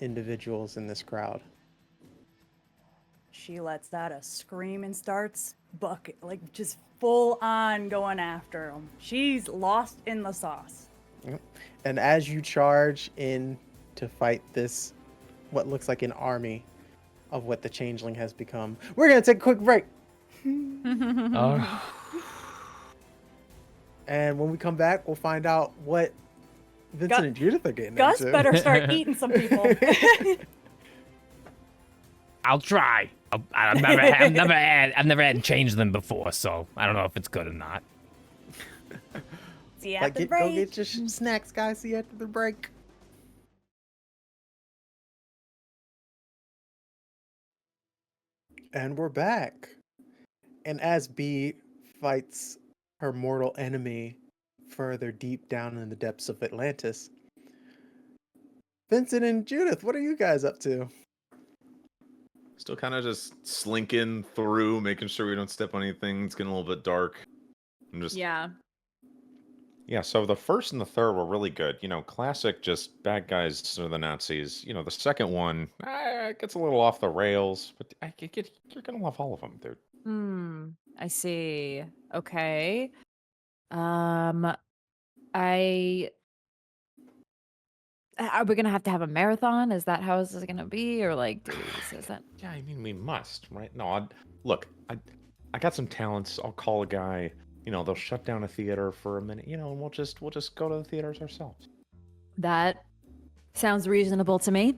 individuals in this crowd. She lets out a scream and starts bucket, like just full on going after him. She's lost in the sauce. Yep. And as you charge in to fight this, what looks like an army of what the changeling has become, we're going to take a quick break. And when we come back, we'll find out what Vincent and Judith are getting Gus into. better start eating some people. I'll try. I've never had changed them before, so I don't know if it's good or not. See you Like, after the go break. get your snacks, guys. See you after the break. And we're back. And as B fights her mortal enemy further deep down in the depths of Atlantis, Vincent and Judith, what are you guys up to? Still kind of just slinking through, making sure we don't step on anything. It's getting a little bit dark. I'm just Yeah. Yeah, so the first and the third were really good. You know, classic, just bad guys are the Nazis. You know, the second one gets a little off the rails, but you're gonna love all of them, dude. I see. Okay. Are we gonna have to have a marathon? Is that how this is gonna be, or like, is that? Yeah, I mean, we must, right? No, I got some talents. I'll call a guy. You know, they'll shut down a theater for a minute. You know, and we'll just go to the theaters ourselves. That sounds reasonable to me.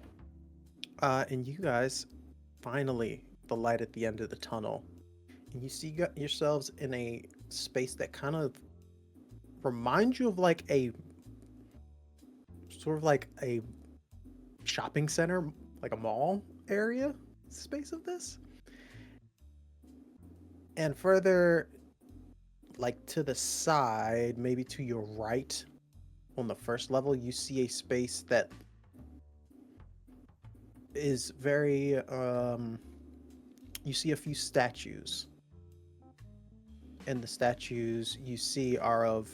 And you guys, finally, the light at the end of the tunnel. And you see yourselves in a space that kind of reminds you of like a sort of like a shopping center, like a mall area space of this. And further, like to the side, maybe to your right, on the first level, you see a space that is very, you see a few statues. And the statues you see are of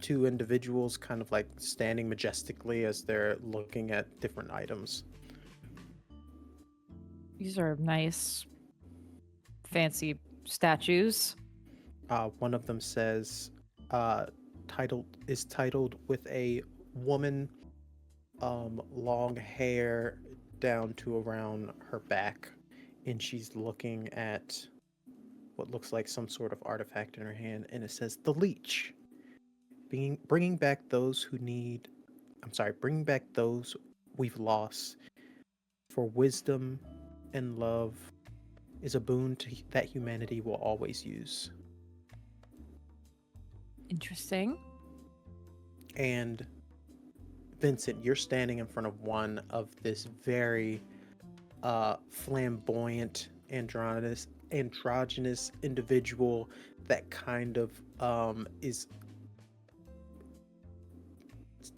2 individuals kind of like standing majestically as they're looking at different items. These are nice, fancy statues. One of them says, titled with a woman, long hair down to around her back, and she's looking at what looks like some sort of artifact in her hand, and it says the Leech, bringing back those who need. I'm sorry, bringing back those we've lost. For wisdom and love is a boon that humanity will always use. Interesting. And Vincent, you're standing in front of one of this very flamboyant, androgynous individual that kind of is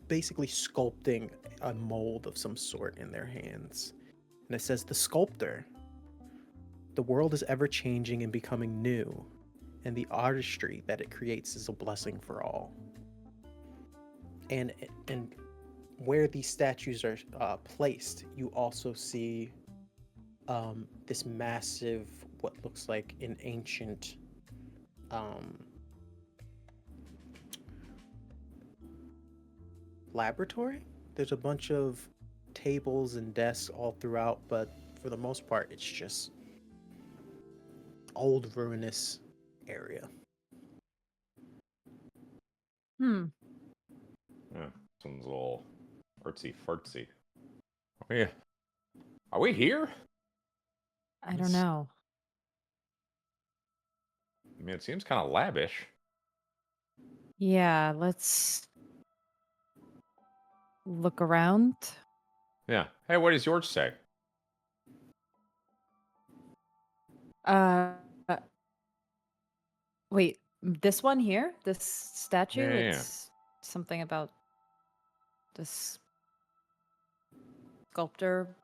basically sculpting a mold of some sort in their hands. And it says, the sculptor. The world is ever changing and becoming new, and the artistry that it creates is a blessing for all. And where these statues are placed, you also see this massive, what looks like an ancient laboratory. There's a bunch of tables and desks all throughout, but for the most part, it's just old ruinous area. Hmm. Yeah, this one's all artsy fartsy. Are we here? I don't know. I mean, it seems kind of lavish. Yeah, let's look around. Yeah. Hey, what does yours say? Wait, this one here? This statue? Yeah. It's something about this sculptor.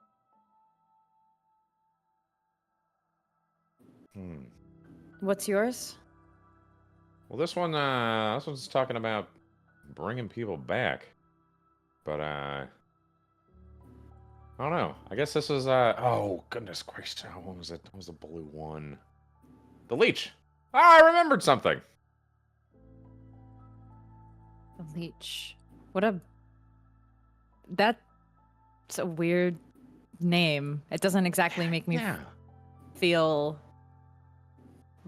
What's yours? Well, this one's talking about bringing people back, but I don't know. I guess this is oh goodness gracious, what was it? What was the blue one? The Leech. Ah, I remembered something. The Leech. That's a weird name. It doesn't exactly make me feel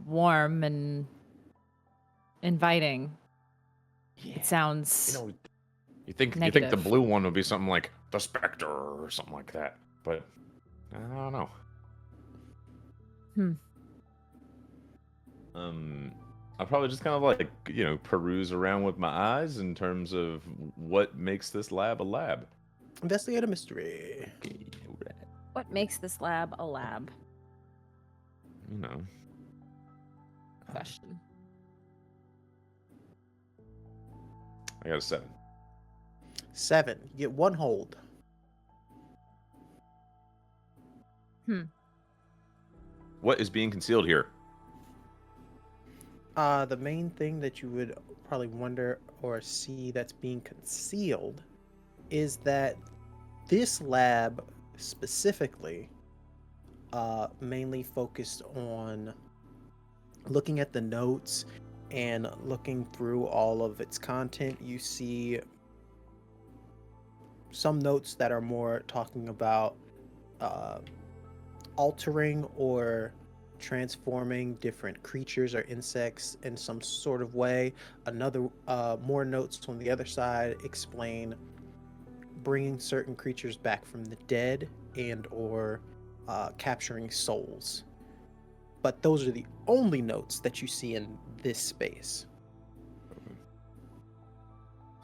warm and inviting. Yeah. It sounds you think negative. the blue one would be something like the Spectre or something like that, but I don't know. I'll probably just kind of like, peruse around with my eyes in terms of what makes this lab a lab. Investigate a mystery. What makes this lab a lab? Question. I got a 7. 7. You get 1 hold. What is being concealed here? The main thing that you would probably wonder or see that's being concealed is that this lab specifically mainly focused on looking at the notes and looking through all of its content. You see some notes that are more talking about altering or transforming different creatures or insects in some sort of way. Another more notes on the other side explain bringing certain creatures back from the dead and or capturing souls. But those are the only notes that you see in this space.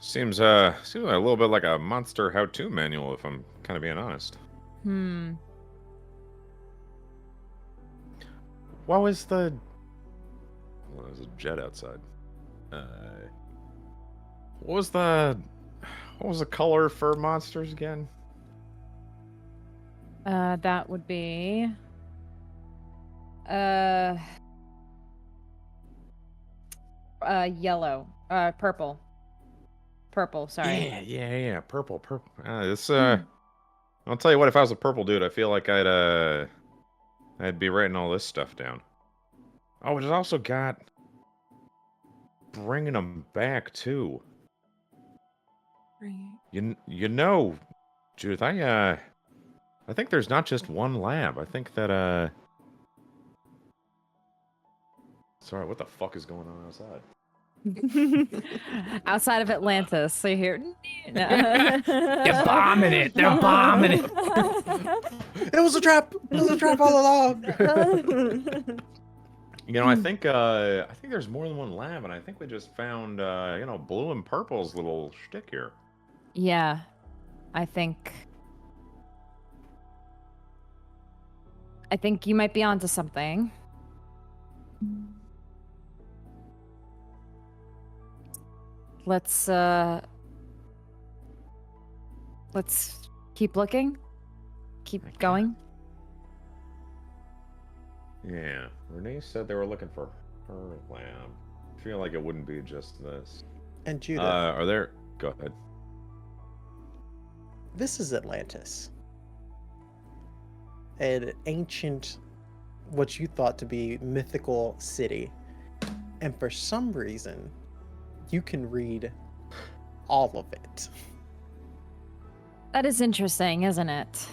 Seems a little bit like a monster how-to manual, if I'm kind of being honest. What was the... Well, there's a jet outside. What was the color for monsters again? That would be yellow. Purple. Purple, sorry. Yeah. Purple. I'll tell you what, if I was a purple dude, I feel like I'd be writing all this stuff down. Oh, it also got bringing them back too. Right. You know, Judith, I think there's not just one lab. I think that Sorry, what the fuck is going on outside? Outside of Atlantis, so you hear. They're bombing it. They're bombing it. It was a trap. It was a trap all along. You know, I think there's more than one lab, and I think we just found Blue and Purple's little shtick here. Yeah, I think you might be onto something. Let's keep looking. Keep going. Yeah, Renee said they were looking for her lab. I feel like it wouldn't be just this. And Judith, are there? Go ahead. this is Atlantis. An ancient, what you thought to be mythical city. And for some reason, you can read all of it. That is interesting, isn't it?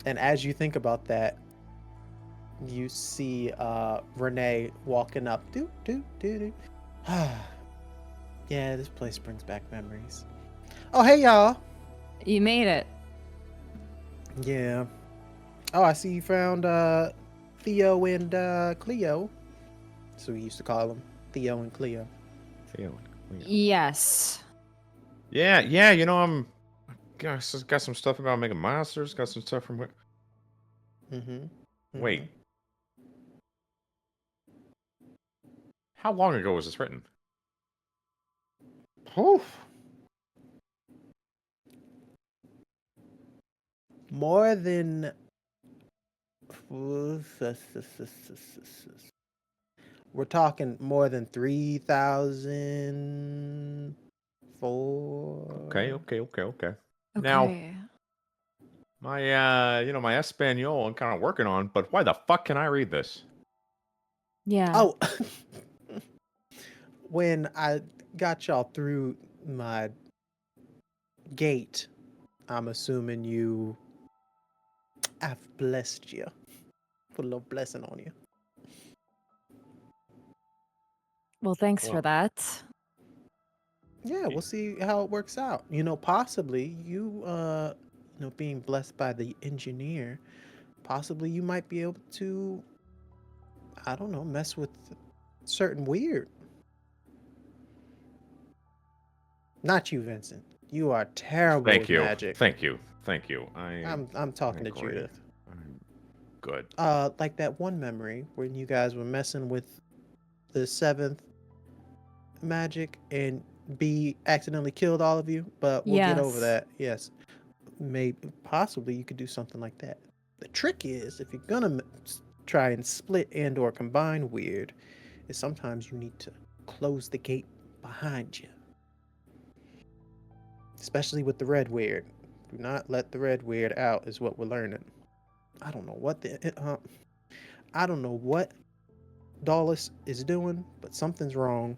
And as you think about that, you see Renee walking up. Yeah, this place brings back memories. Oh, hey, y'all. You made it. Yeah. Oh, I see you found Theo and Cleo. So we used to call them Theo and Cleo. Yes. Yeah. You know, I'm got some stuff about making monsters. Got some stuff from. Wait. How long ago was this written? Oof. More than. We're talking more than 3,000. Okay. Now, Okay. my my Espanol I'm kind of working on, but why the fuck can I read this? Yeah. Oh, when I got y'all through my gate, I'm assuming I've blessed you. Put a little blessing on you. Well, thanks for that. Yeah, we'll see how it works out. Possibly you being blessed by the engineer, possibly you might be able to, I don't know, mess with certain weird. Not you, Vincent. You are terrible Thank with you. magic. Thank you. I'm talking to agree. Judith. I'm good. Like that one memory when you guys were messing with the 7th magic and B accidentally killed all of you, but we'll get over Yes. that. Yes. Possibly you could do something like that. The trick is, if you're gonna try and split and or combine weird, is sometimes you need to close the gate behind you. Especially with the red weird. Do not let the red weird out is what we're learning. I don't know what Dallas is doing, but something's wrong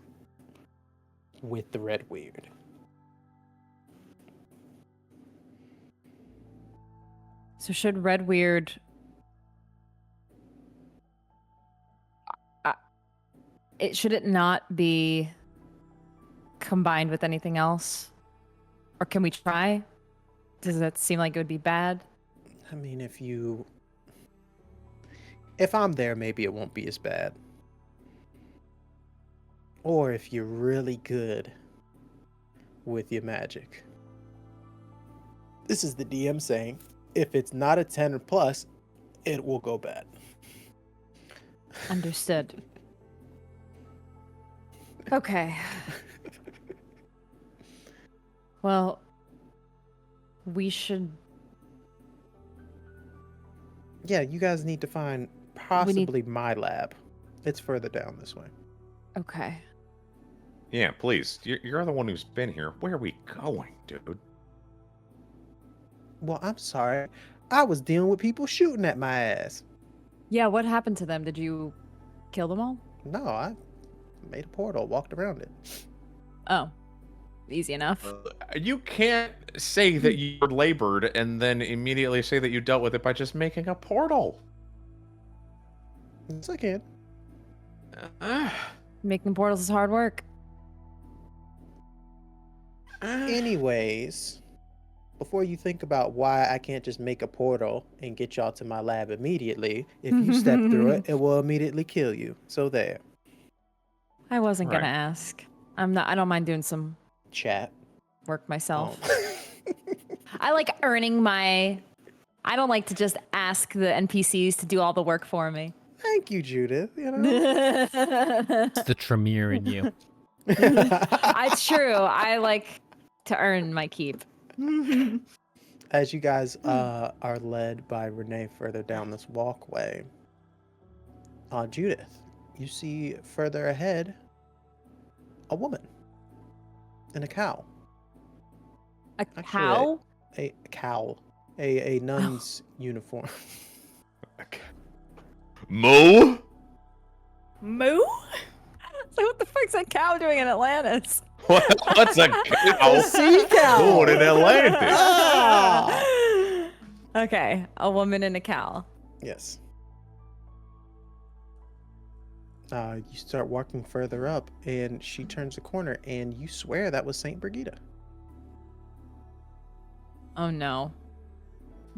with the red weird. So should red weird should it not be combined with anything else? Or can we try? Does that seem like it would be bad? I mean, if I'm there, maybe it won't be as bad. Or if you're really good with your magic. This is the DM saying, if it's not a 10 or plus, it will go bad. Understood. Okay. Well, we should. Yeah, you guys need to find possibly my lab. It's further down this way. Okay. Yeah, please. You're the one who's been here. Where are we going, dude? Well, I'm sorry. I was dealing with people shooting at my ass. Yeah, what happened to them? Did you kill them all? No, I Made a portal, walked around it. Oh, easy enough. You can't say that you labored and then immediately say that you dealt with it by just making a portal. Yes, I can. Making portals is hard work. Anyways, before you think about why I can't just make a portal and get y'all to my lab immediately, if you step through it, it will immediately kill you. So there. I wasn't Right. gonna ask. I don't mind doing some Chat. work myself. Oh. I like earning my. I don't like to just ask the NPCs to do all the work for me. Thank you, Judith. You know? It's the Tremere in you. It's true. I like to earn my keep. As you guys are led by Renee further down this walkway, Judith, you see further ahead a woman and a cow. A Actually, cow? A cowl. A nun's uniform. Moo? Moo? So what the fuck's a cow doing in Atlantis? What's a cow? Sea cow. Doing in Atlantis? Ah! Okay, a woman in a cow. Yes. You start walking further up, and she turns the corner, and you swear that was Saint Brigida. Oh no.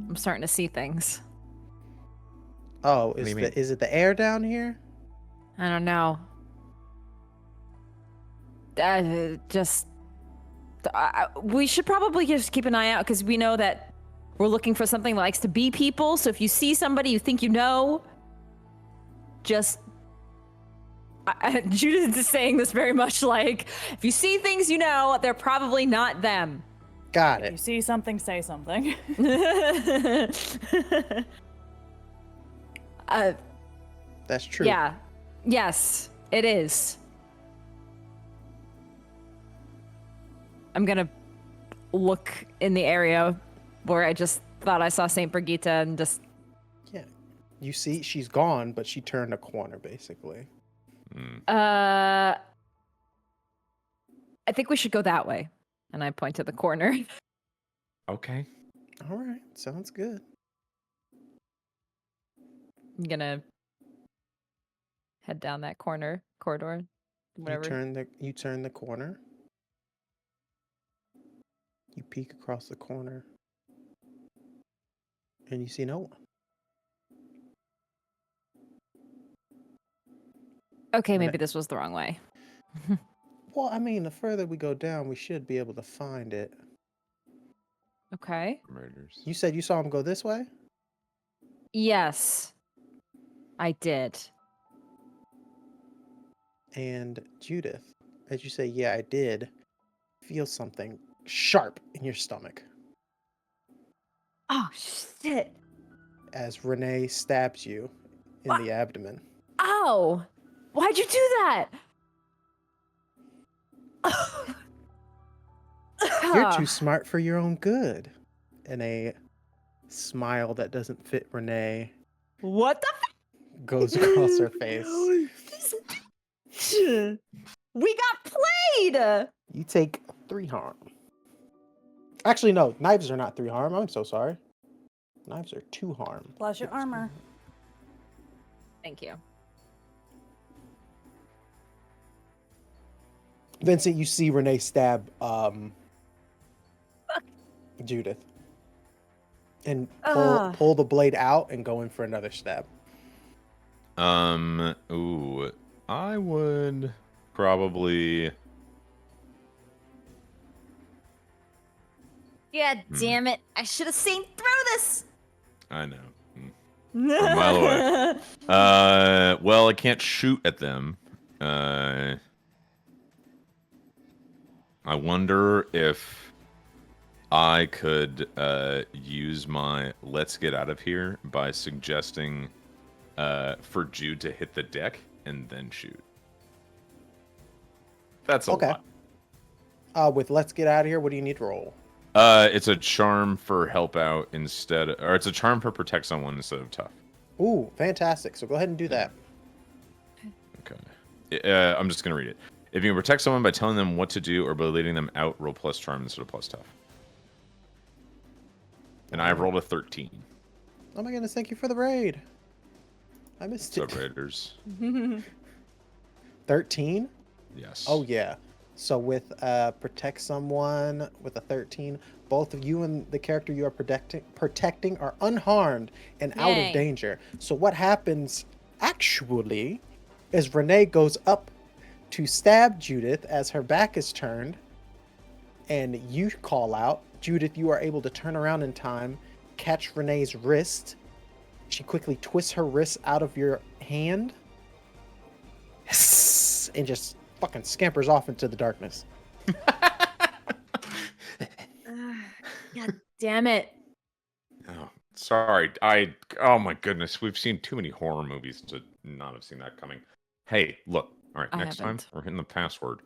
I'm starting to see things. Oh, do you mean? is it the air down here? I don't know. We should probably just keep an eye out because we know that we're looking for something that likes to be people. So if you see somebody you think you know, just. Judith is saying this very much like, if you see things you know, they're probably not them. Got If you it. see something, say something. That's true. Yeah. Yes, it is. I'm gonna look in the area where I just thought I saw Saint Brigida and just. Yeah. You see, she's gone, but she turned a corner, basically. I think we should go that way. And I point to the corner. Okay. All right. Sounds good. I'm gonna head down that corridor, whatever. You turn the corner. You peek across the corner. And you see no one. Okay, maybe this was the wrong way. Well, I mean, the further we go down, we should be able to find it. Okay. Murders. You said you saw him go this way? Yes, I did. And Judith, as you say, yeah, I did, feel something sharp in your stomach Oh shit! as Renee stabs you in the abdomen. Ow! Why'd you do that? You're too smart for your own good. And a smile that doesn't fit Renee What the? goes across her face. We got played. You take 3 harm. Actually, no, knives are not 3 harm. I'm so sorry. Knives are 2 harm. Plus your armor. Thank you. Vincent, you see Renee stab Judith. And pull the blade out and go in for another stab. Ooh. I would probably. God damn it! I should have seen through this. I know. From a mile away. Well, I can't shoot at them. I wonder if I could use my let's get out of here by suggesting for Jude to hit the deck and then shoot. That's a lot. With let's get out of here, what do you need to roll? It's a charm for help out instead, or it's a charm for protect someone instead of tough. Ooh, fantastic. So go ahead and do that. Okay. I'm just gonna read it. If you can protect someone by telling them what to do or by leading them out, roll plus charm instead of plus tough. And I've rolled a 13. Oh my goodness, thank you for the raid. I missed What's it. up, Raiders? 13? Yes. Oh yeah. So with protect someone with a 13, both of you and the character you are protecting are unharmed and out Yay. of danger. So what happens actually is Renee goes up to stab Judith as her back is turned, and you call out. Judith, you are able to turn around in time, catch Renee's wrist. She quickly twists her wrist out of your hand and just fucking scampers off into the darkness. God damn it. Oh, sorry. Oh my goodness. We've seen too many horror movies to not have seen that coming. Hey, look. All right, I next time haven't. we're hitting the password.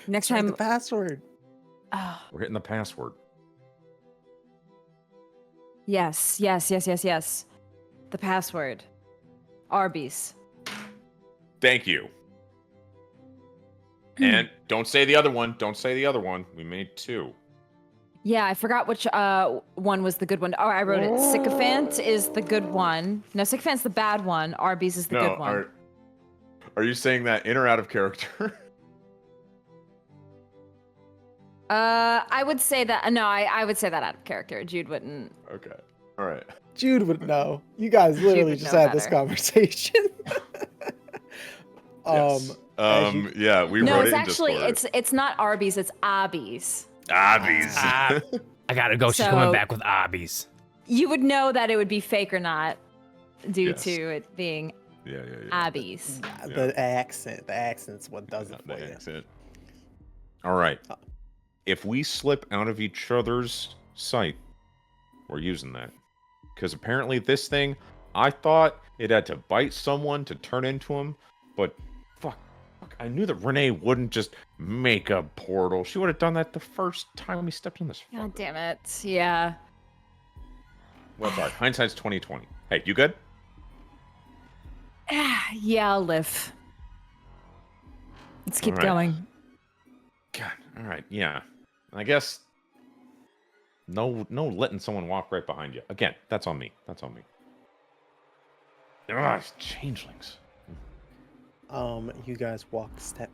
Next Sorry, time. the password. Oh, We're hitting the password. yes. The password. Arby's. Thank you. And don't say the other one. Don't say the other one. We made 2. Yeah, I forgot which one was the good one. Oh, I wrote it. Sycophant is the good one. No, Sycophant's the bad one. Arby's is the good one. Are you saying that in or out of character? I would say that. No, I would say that out of character. Jude wouldn't. Okay. All right. Jude would know. You guys literally would just know had this better. conversation. Yes. as you- Yeah, we No, wrote it's it in actually Discord. it's not Arby's. It's Abby's. Obvious. I gotta go. She's So- coming back with Arby's. You would know that it would be fake or not, due Yes. to it being yeah. Abby's. The accent's what does it for The you. accent. All right. If we slip out of each other's sight, we're using that. Because apparently this thing, I thought it had to bite someone to turn into him, but fuck, I knew that Renee wouldn't just make a portal. She would have done that the first time we stepped in this. God damn it! Yeah. Well, sorry. Hindsight's 2020. Hey, you good? Yeah, I'll live. Let's keep All right. going. God. All right. Yeah. I guess no letting someone walk right behind you. Again, that's on me. That's on me. Ugh, changelings. You guys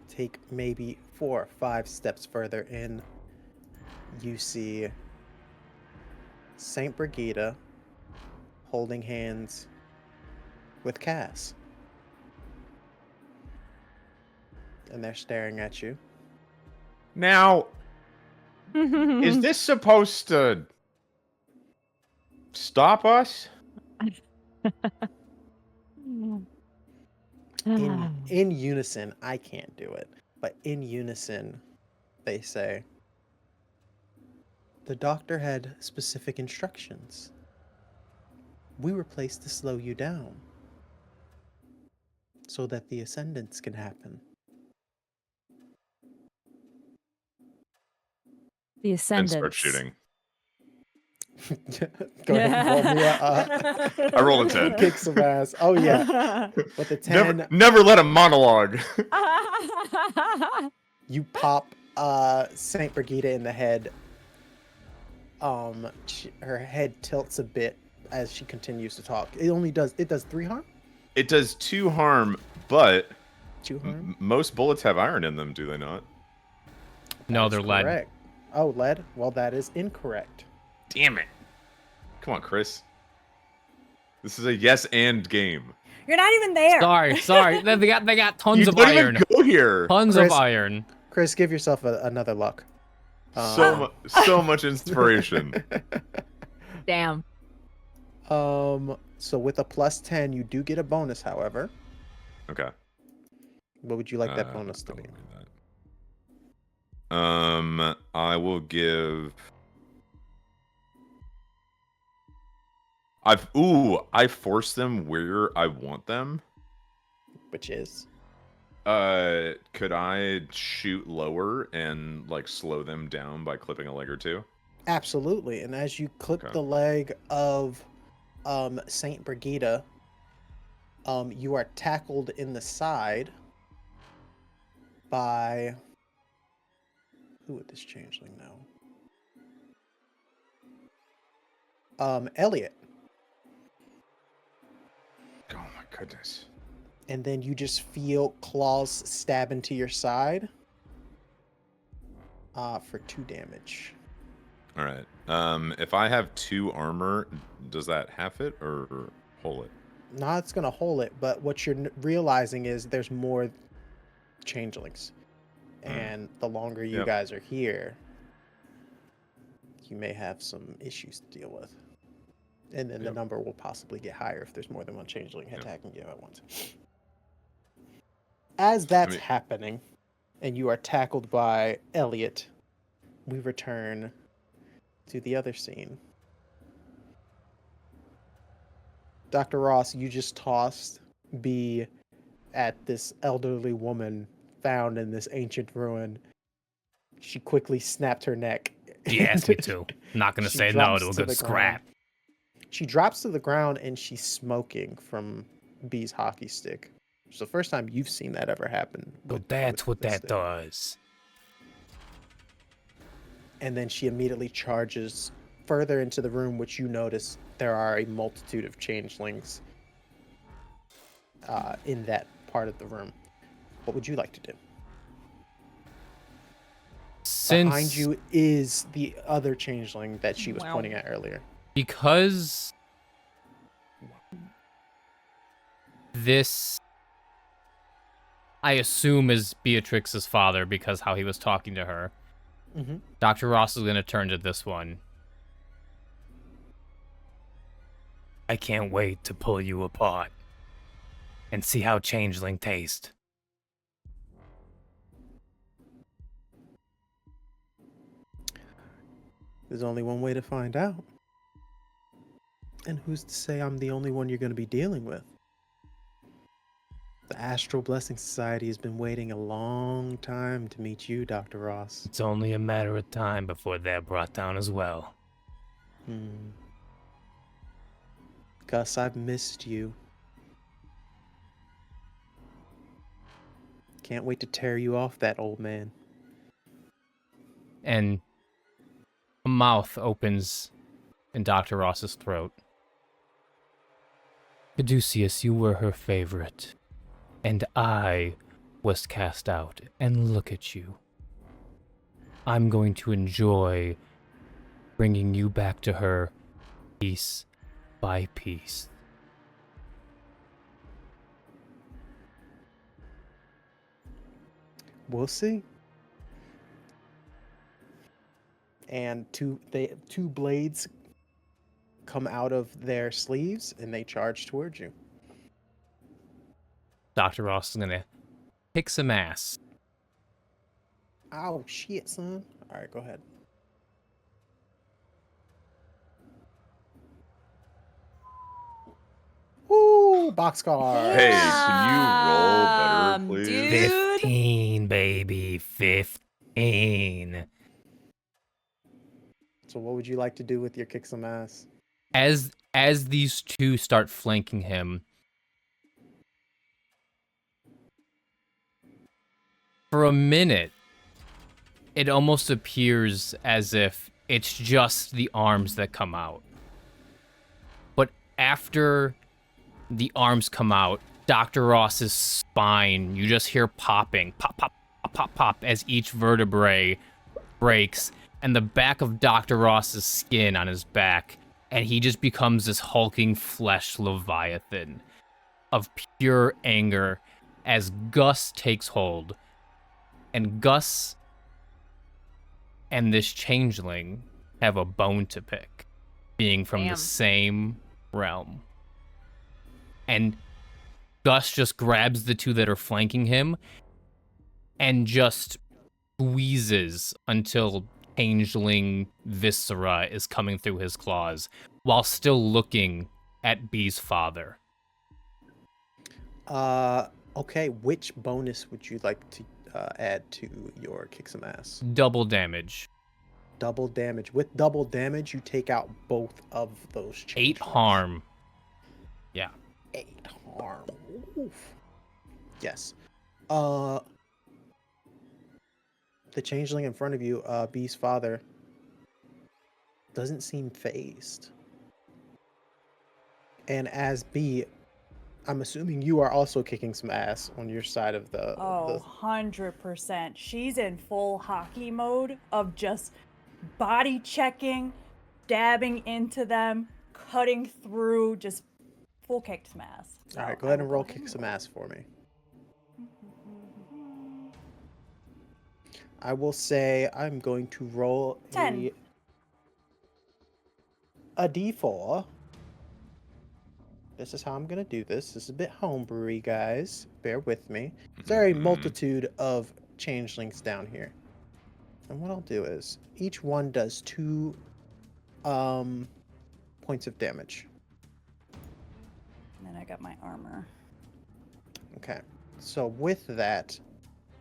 take maybe 4 or 5 steps further in. You see Saint Brigida holding hands with Cass. And they're staring at you. Now, is this supposed to stop us? In unison, I can't do it, but in unison, they say, the doctor had specific instructions. We were placed to slow you down so that the ascendance can happen. The And Ascendants. start shooting. Go ahead and roll me a I rolled a 10. kick some ass. Oh yeah, with the 10, Never let a monologue. you pop Saint Brigida in the head. Her head tilts a bit as she continues to talk. It does 3 harm? It does 2 harm, but 2 harm? most bullets have iron in them, do they not? No, That they're is lead. correct. Oh, lead? Well, that is incorrect. Damn it. Come on, Chris. This is a yes and game. You're not even there. Sorry. They got tons You of don't iron. even go here. Tons Chris- of iron. Chris, give yourself another luck. So much inspiration. Damn. So with a plus 10, you do get a bonus, however. Okay. What would you like that bonus to be? I will give. I force them where I want them. Which is? Could I shoot lower and like slow them down by clipping a leg or 2? Absolutely. And as you clip Okay. the leg of Saint Brigida, You are tackled in the side by... Who would this changeling know? Elliot. Oh my goodness. And then you just feel claws stab into your side for 2 damage. All right. If I have 2 armor, does that half it or whole it? No, it's going to hold it, but what you're realizing is there's more changelings. And the longer you guys are here, you may have some issues to deal with. And then the number will possibly get higher if there's more than one changeling attacking you at once. As that's happening, and you are tackled by Elliot, we return to the other scene. Dr. Ross, you just tossed B at this elderly woman found in this ancient ruin. She quickly snapped her neck. She asked me to. I'm not going to say no to a good scrap. She drops to the ground and she's smoking from B's hockey stick. It's the first time you've seen that ever happen. But that's what that does. And then she immediately charges further into the room, which you notice there are a multitude of changelings in that part of the room. What would you like to do? Behind you is the other changeling that she was pointing at earlier. Because this, I assume, is Beatrix's father because how he was talking to her. Mm-hmm. Dr. Ross is going to turn to this one. I can't wait to pull you apart and see how changeling taste. There's only one way to find out. And who's to say I'm the only one you're going to be dealing with? The Astral Blessing Society has been waiting a long time to meet you, Dr. Ross. It's only a matter of time before they're brought down as well. Gus, I've missed you. Can't wait to tear you off that old man. And a mouth opens in Dr. Ross's throat. Caduceus, you were her favorite. And I was cast out. And look at you. I'm going to enjoy bringing you back to her piece by piece. We'll see. And two blades come out of their sleeves and they charge towards you. Dr. Ross is gonna kick some ass. Oh shit, son. Alright, go ahead. Woo! Boxcar. Hey, can you roll better, please? Dude. 15, baby. 15. So what would you like to do with your kick some ass? As these two start flanking him, for a minute, it almost appears as if it's just the arms that come out. But after the arms come out, Dr. Ross's spine, you just hear popping, pop, pop, pop, pop, pop, as each vertebrae breaks, and the back of Dr. Ross's skin on his back, and he just becomes this hulking flesh leviathan of pure anger as Gus takes hold. And Gus and this changeling have a bone to pick, being from the same realm. And Gus just grabs the two that are flanking him and just squeezes until changeling viscera is coming through his claws while still looking at B's father. Okay, which bonus would you like to add to your kick some ass? Double damage. Double damage. With double damage, you take out both of those changelings. 8 harm. Yeah. 8 harm. Oof. Yes. The changeling in front of you, B's father, doesn't seem phased. And as B, I'm assuming you are also kicking some ass on your side of the. Oh, 100%. She's in full hockey mode of just body checking, dabbing into them, cutting through, just full kicked some ass. All right, So go ahead I and will roll go ahead kick and some roll. ass for me. I will say I'm going to roll 10. a d4. This is how I'm going to do this. This is a bit homebrewy, guys. Bear with me. There are a multitude of changelings down here. And what I'll do is, each one does 2 points of damage. And then I got my armor. Okay. So with that,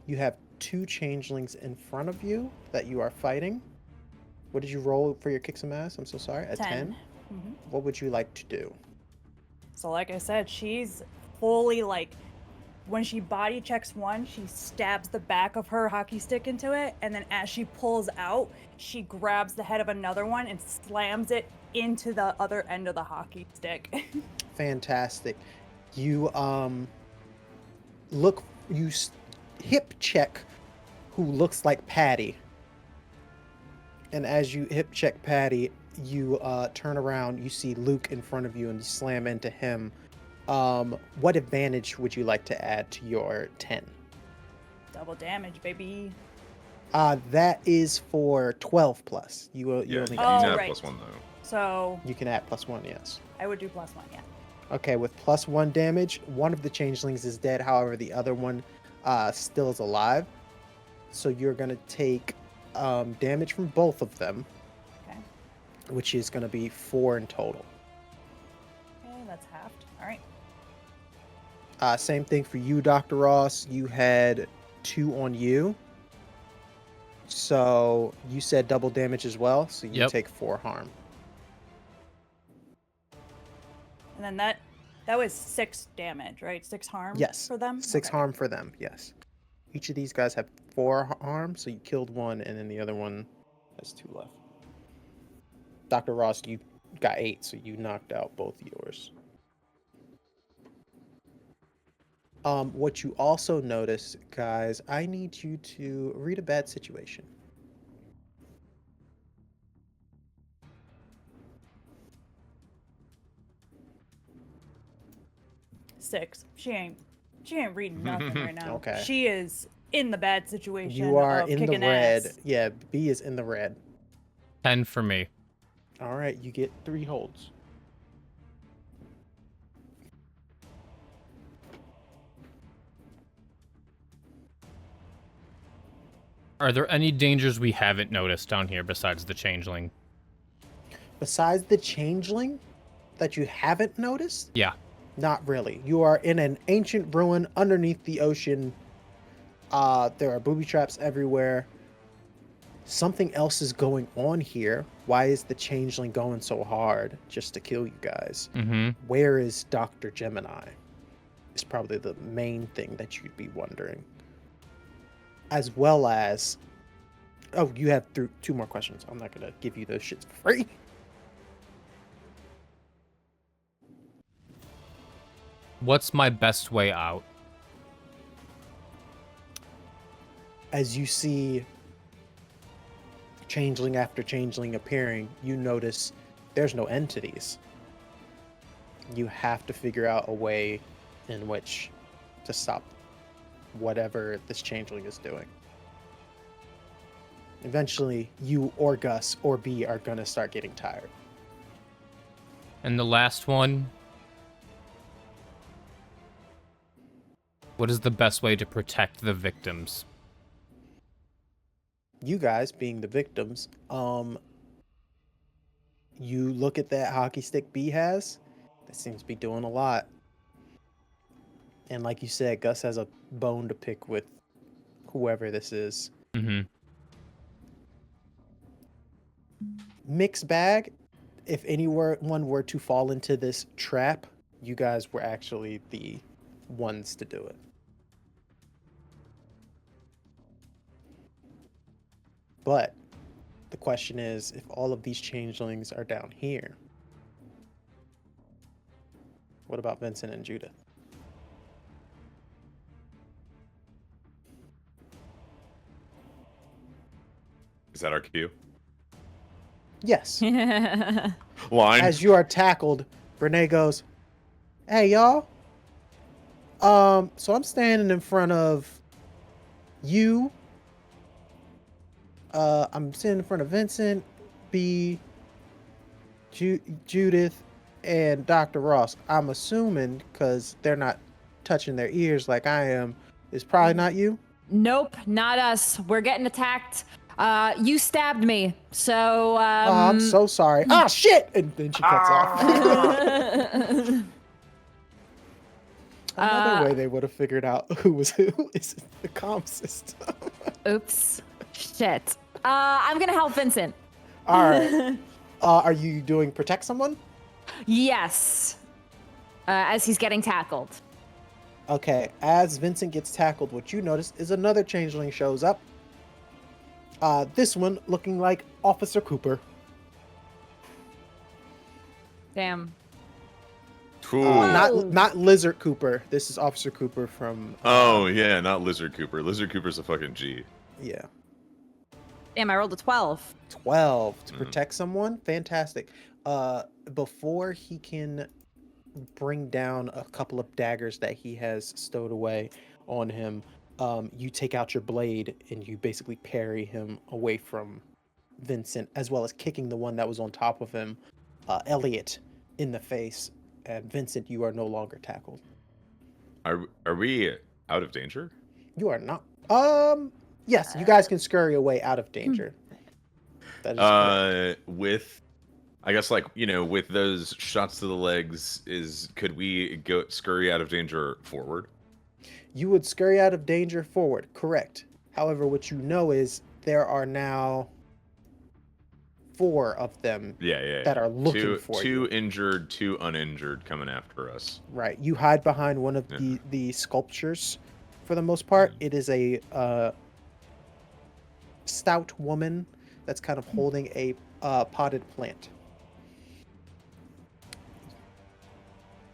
you have 2 changelings in front of you that you are fighting. What did you roll for your kick some ass? I'm so sorry. A 10? Mhm. What would you like to do? So like I said, she's fully like, when she body checks one, she stabs the back of her hockey stick into it, and then as she pulls out, she grabs the head of another one and slams it into the other end of the hockey stick. Fantastic. You look, hip check who looks like Patty. And as you hip check Patty, you turn around, you see Luke in front of you and you slam into him. What advantage would you like to add to your 10? Double damage, baby. That is for 12 plus. You Yeah, only you get can Oh, add right. +1 though. So You can add +1, yes. I would do +1, yeah. Okay, with +1 damage, one of the changelings is dead. However, the other one still is alive. So you're going to take damage from both of them, Okay. which is going to be 4 in total. Okay, that's halved. All right. Same thing for you, Dr. Ross. You had 2 on you. So you said double damage as well. So you Yep. take 4 harm. And then that was 6 damage, right? 6 harm Yes. for them? 6 Okay. harm for them, yes. Each of these guys have 4 harm. So you killed one, and then the other one has 2 left. Dr. Ross, you got 8, so you knocked out both yours. What you also notice, guys, I need you to read a bad situation. Six. She ain't reading nothing right now. Okay. She is in the bad situation You are of in the kicking red. ass. Yeah, B is in the red. 10 for me. All right, you get 3 holds. Are there any dangers we haven't noticed down here besides the changeling? Besides the changeling that you haven't noticed, Yeah. not really. You are in an ancient ruin underneath the ocean. There are booby traps everywhere. Something else is going on here. Why is the changeling going so hard just to kill you guys? Mm-hmm. Where is Dr. Gemini? Is probably the main thing that you'd be wondering. As well as, oh, you have 2 more questions. I'm not gonna give you those shits for free. What's my best way out? As you see changeling after changeling appearing, you notice there's no entities. You have to figure out a way in which to stop whatever this changeling is doing. Eventually, you or Gus or B are gonna start getting tired. And the last one? What is the best way to protect the victims? You guys being the victims, you look at that hockey stick B has, that seems to be doing a lot. And like you said, Gus has a bone to pick with whoever this is. Mm-hmm. Mixed bag. If anyone were to fall into this trap, you guys were actually the ones to do it. But the question is, if all of these changelings are down here, what about Vincent and Judith? Is that our cue? Yes. Line. As you are tackled, Renee goes, "Hey, y'all. So I'm standing in front of you. I'm sitting in front of Vincent, B, Judith, and Dr. Ross. I'm assuming, because they're not touching their ears like I am, it's probably not you." Nope, not us. We're getting attacked. You stabbed me, so Oh, I'm so sorry. Ah, shit! And then she cuts off. Another way they would have figured out who was who is the comm system. Oops. Shit. I'm gonna help Vincent. All right. Are you doing protect someone? Yes. As he's getting tackled. Okay. As Vincent gets tackled, what you notice is another changeling shows up. This one looking like Officer Cooper. Damn. Ooh. Not Lizard Cooper. This is Officer Cooper from. Oh yeah, not Lizard Cooper. Lizard Cooper's a fucking G. Yeah. Damn, I rolled a 12. 12 to protect someone. Fantastic. Before he can bring down a couple of daggers that he has stowed away on him, you take out your blade and you basically parry him away from Vincent, as well as kicking the one that was on top of him, Elliot, in the face. And Vincent, you are no longer tackled. Are we out of danger? You are not. Yes, you guys can scurry away out of danger. That is correct. With, I guess, like, with those shots to the legs, could we go scurry out of danger forward? You would scurry out of danger forward, correct. However, what you know is there are now 4 of them that are looking for you. 2 injured, 2 uninjured coming after us. Right. You hide behind one of the sculptures for the most part. It is a stout woman that's kind of holding a potted plant.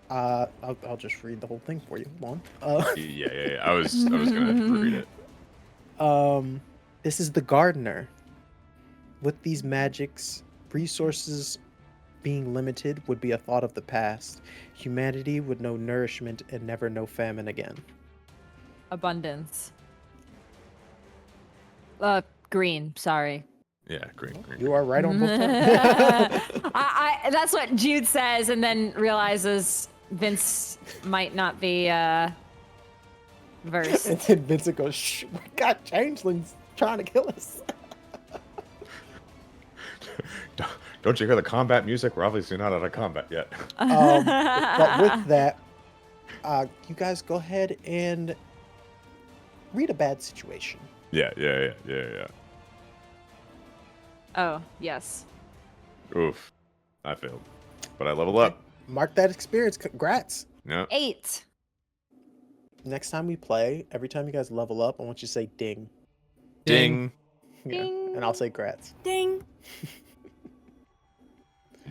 I'll just read the whole thing for you. Hold on. Yeah. I was gonna have to read it. This is the gardener. With these magics, resources being limited would be a thought of the past. Humanity would know nourishment and never know famine again. Abundance. Green, sorry. Yeah, green. You are right on both points. That's what Jude says, and then realizes Vince might not be versed. And then Vincent goes, "Shh, we got changelings trying to kill us." Don't you hear the combat music? We're obviously not out of combat yet. But with that, you guys go ahead and read a bad situation. Yeah. Oh, yes. Oof. I failed. But I leveled up. Mark that experience. Congrats. Yeah. 8. Next time we play, every time you guys level up, I want you to say ding. Ding. Yeah. Ding. And I'll say grats. Ding.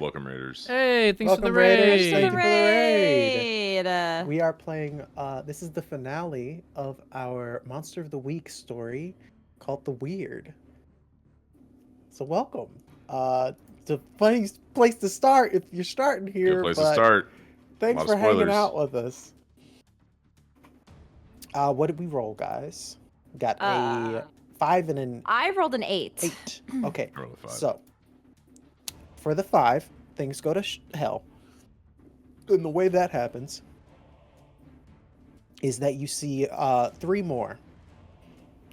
Welcome, Raiders. Hey, thanks for the Welcome, Raiders. raid. Thank you for the raid. Raid. We are playing, this is the finale of our Monster of the Week story called The Weird. So welcome. It's a funny place to start if you're starting here. Good place but to start. Thanks Lot for of hanging spoilers. out with us. What did we roll, guys? Got a 5 and an I rolled an 8. 8. Okay. I rolled a 5. So, for the 5, things go to hell. And the way that happens is that you see 3 more.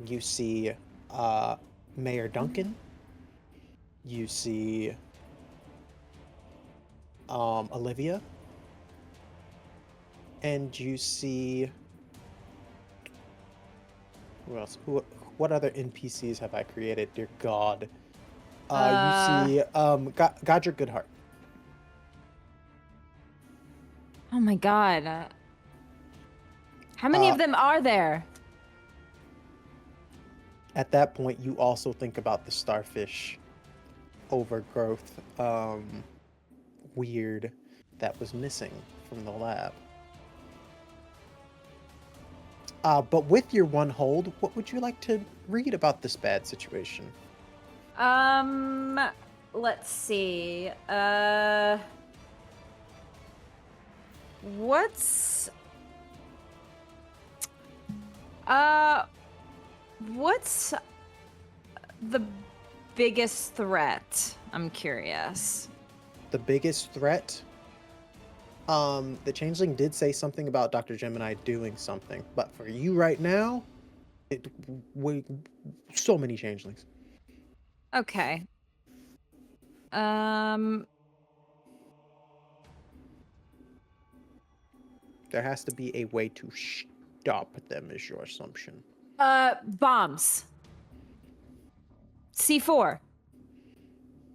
You see Mayor Duncan. You see Olivia. And you see... Who else? What other NPCs have I created? Dear God. You see Godric Goodheart. Oh my god. How many of them are there? At that point, you also think about the starfish overgrowth weird that was missing from the lab. But with your one hold, what would you like to read about this bad situation? Let's see. What's the biggest threat? I'm curious. The biggest threat? The changeling did say something about Dr. Gemini doing something, but for you right now, so many changelings. Okay. There has to be a way to stop them, is your assumption. Bombs. C4.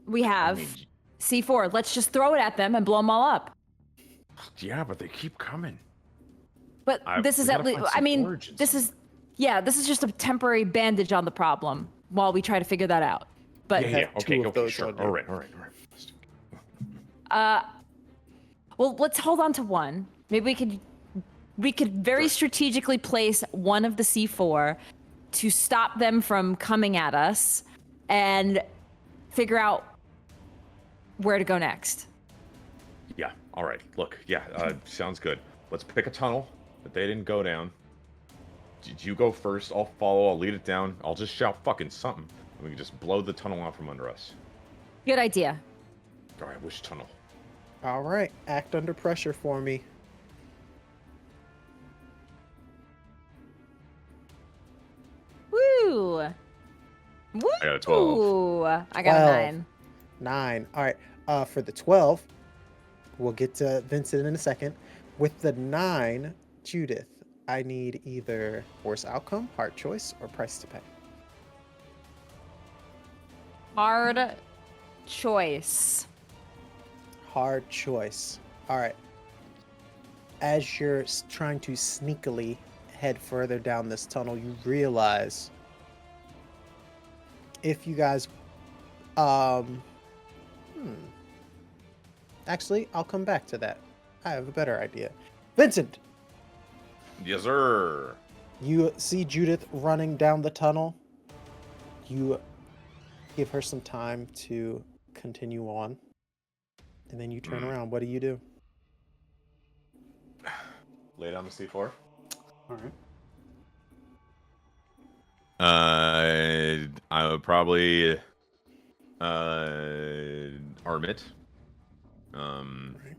We have C4. Let's just throw it at them and blow them all up. Yeah, but they keep coming. But this is at least, I mean, this is just a temporary bandage on the problem while we try to figure that out. But Yeah, okay, those sure. on you. All right. Well, let's hold on to one. Maybe we could very strategically place one of the C4 to stop them from coming at us and figure out where to go next. Yeah, all right. Look, sounds good. Let's pick a tunnel that they didn't go down. You go first, I'll follow, I'll lead it down. I'll just shout fucking something, and we can just blow the tunnel out from under us. Good idea. All right, which tunnel? All right, act under pressure for me. Woo! Woo! I got a 12. I got a 9. 9. All right, for the 12, we'll get to Vincent in a second. With the 9, Judith, I need either worst outcome, hard choice, or price to pay. Hard choice. Hard choice. All right. As you're trying to sneakily head further down this tunnel, you realize if you guys actually, I'll come back to that. I have a better idea. Vincent, Yes, sir. you see Judith running down the tunnel. You give her some time to continue on, and then you turn around. What do you do? Lay down the C4. All right. I would probably arm it. Right.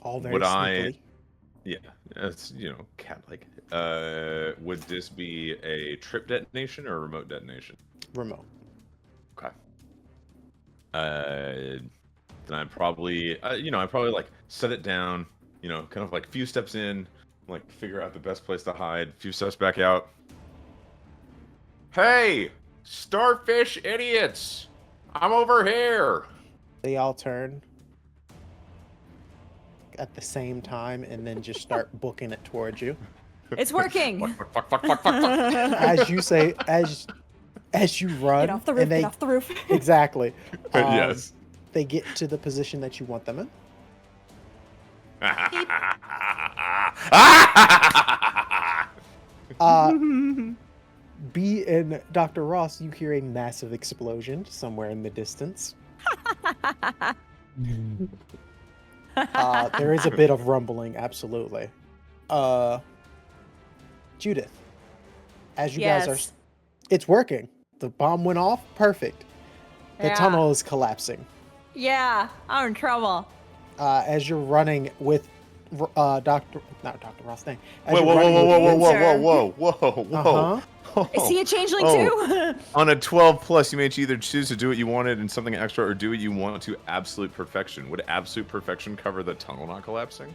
All very Would sneakily. Yeah, it's cat-like. Would this be a trip detonation or a remote detonation? Remote. Okay. Then I'd probably, like set it down. Kind of like a few steps in, like figure out the best place to hide. A few steps back out. Hey, starfish idiots! I'm over here. They all turn at the same time and then just start booking it towards you. It's working. Fuck. As you say, as you run, Get off the roof, and they, get off the roof. exactly. Yes. They get to the position that you want them in. B and Dr. Ross, you hear a massive explosion somewhere in the distance. There is a bit of rumbling, absolutely. Judith, as you guys are, it's working. The bomb went off, perfect. The tunnel is collapsing. Yeah, I'm in trouble. As you're running with not Dr. Ross, dang. As Whoa, you're running with whoa. Is he a changeling too? On a 12 plus, you may either choose to do what you wanted and something extra, or do what you want to absolute perfection. Would absolute perfection cover the tunnel not collapsing?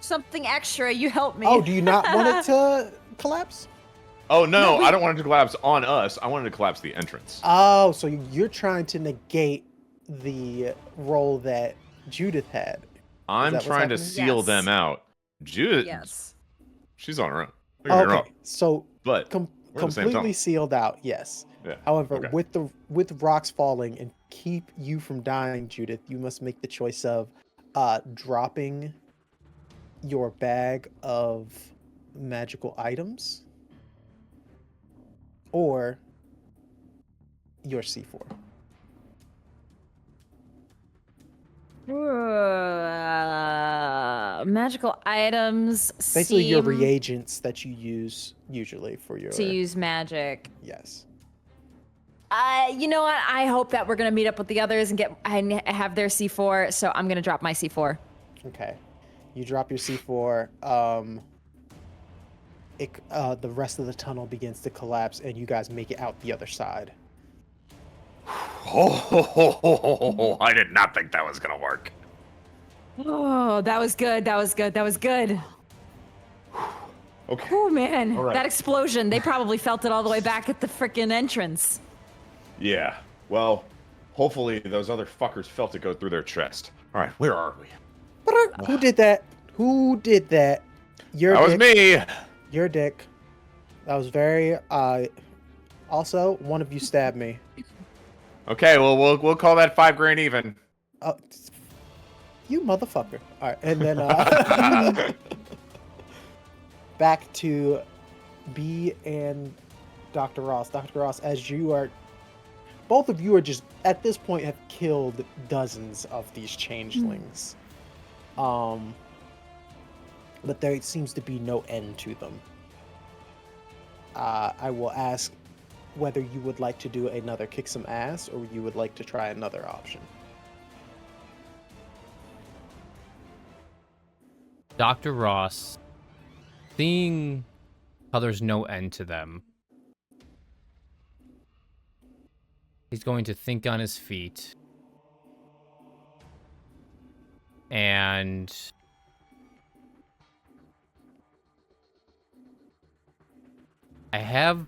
Something extra, you help me. Oh, do you not want it to collapse? Oh no, I don't want it to collapse on us. I wanted to collapse the entrance. Oh, so you're trying to negate the role that Judith had. I'm what's trying to happening? seal Yes. them out. Judith, Yes. she's on her own. Don't get me wrong. Okay, so But we're in the same completely tunnel. sealed out, yes. Yeah. However, okay. with rocks falling and keep you from dying, Judith, you must make the choice of dropping your bag of magical items or your C4. Magical items. Basically, your seem reagents that you use usually for your to use magic. yes. You know what? I hope that we're gonna meet up with the others and have their C4. So I'm gonna drop my C4. Okay, you drop your C4. The rest of the tunnel begins to collapse, and you guys make it out the other side. Oh, I did not think that was gonna work. Oh, that was good. That was good. That was good. Okay. Oh man, All right. that explosion. They probably felt it all the way back at the frickin' entrance. Yeah. Well, hopefully those other fuckers felt it go through their chest. All right, where are we? Who did that? Who did that? Your That was dick. me. Your dick. That was very. Also, one of you stabbed me. Okay, well we'll call that $5,000 even. You motherfucker. All right, and then back to B and Dr. Ross. Dr. Ross, as you are, both of you are just at this point have killed dozens of these changelings. But there seems to be no end to them. I will ask whether you would like to do another kick some ass or you would like to try another option. Dr. Ross, seeing how there's no end to them, he's going to think on his feet. And I have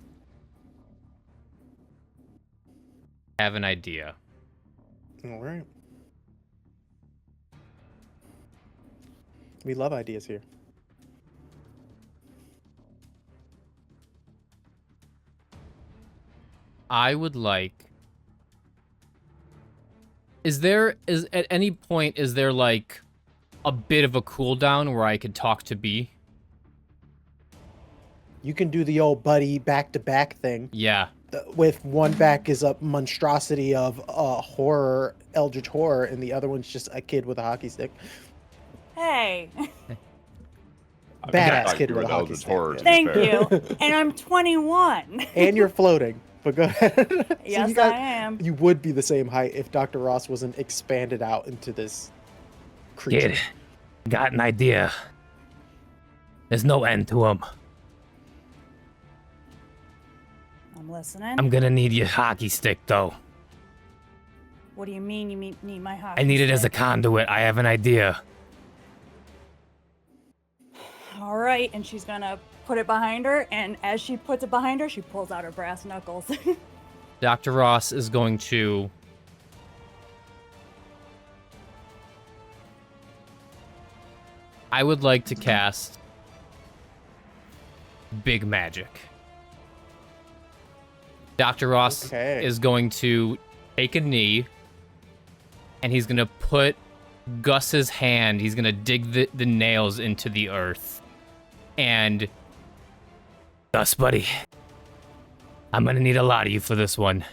an idea. All right. We love ideas here. I would like. Is at any point is there like a bit of a cooldown where I could talk to B? You can do the old buddy back-to-back thing. Yeah. With one back is a monstrosity of horror, eldritch horror, and the other one's just a kid with a hockey stick. Hey, Badass thought kid you with were a the hockey Eldritch stick. Horror, yeah. to be thank fair. you. And I'm 21. And you're floating. But go ahead. So Yes, you guys, I am. You would be the same height if Dr. Ross wasn't expanded out into this creature. Kid, got an idea. There's no end to him. I'm listening. I'm gonna need your hockey stick, though. What do you mean you need my hockey I need it as a stick? conduit. I have an idea. All right, and she's gonna put it behind her, and as she puts it behind her, she pulls out her brass knuckles. Dr. Ross is going to... I would like to cast Big Magic. Dr. Ross Okay. is going to take a knee, and he's going to put Gus's hand, he's going to dig the nails into the earth. And Gus, buddy, I'm going to need a lot of you for this one.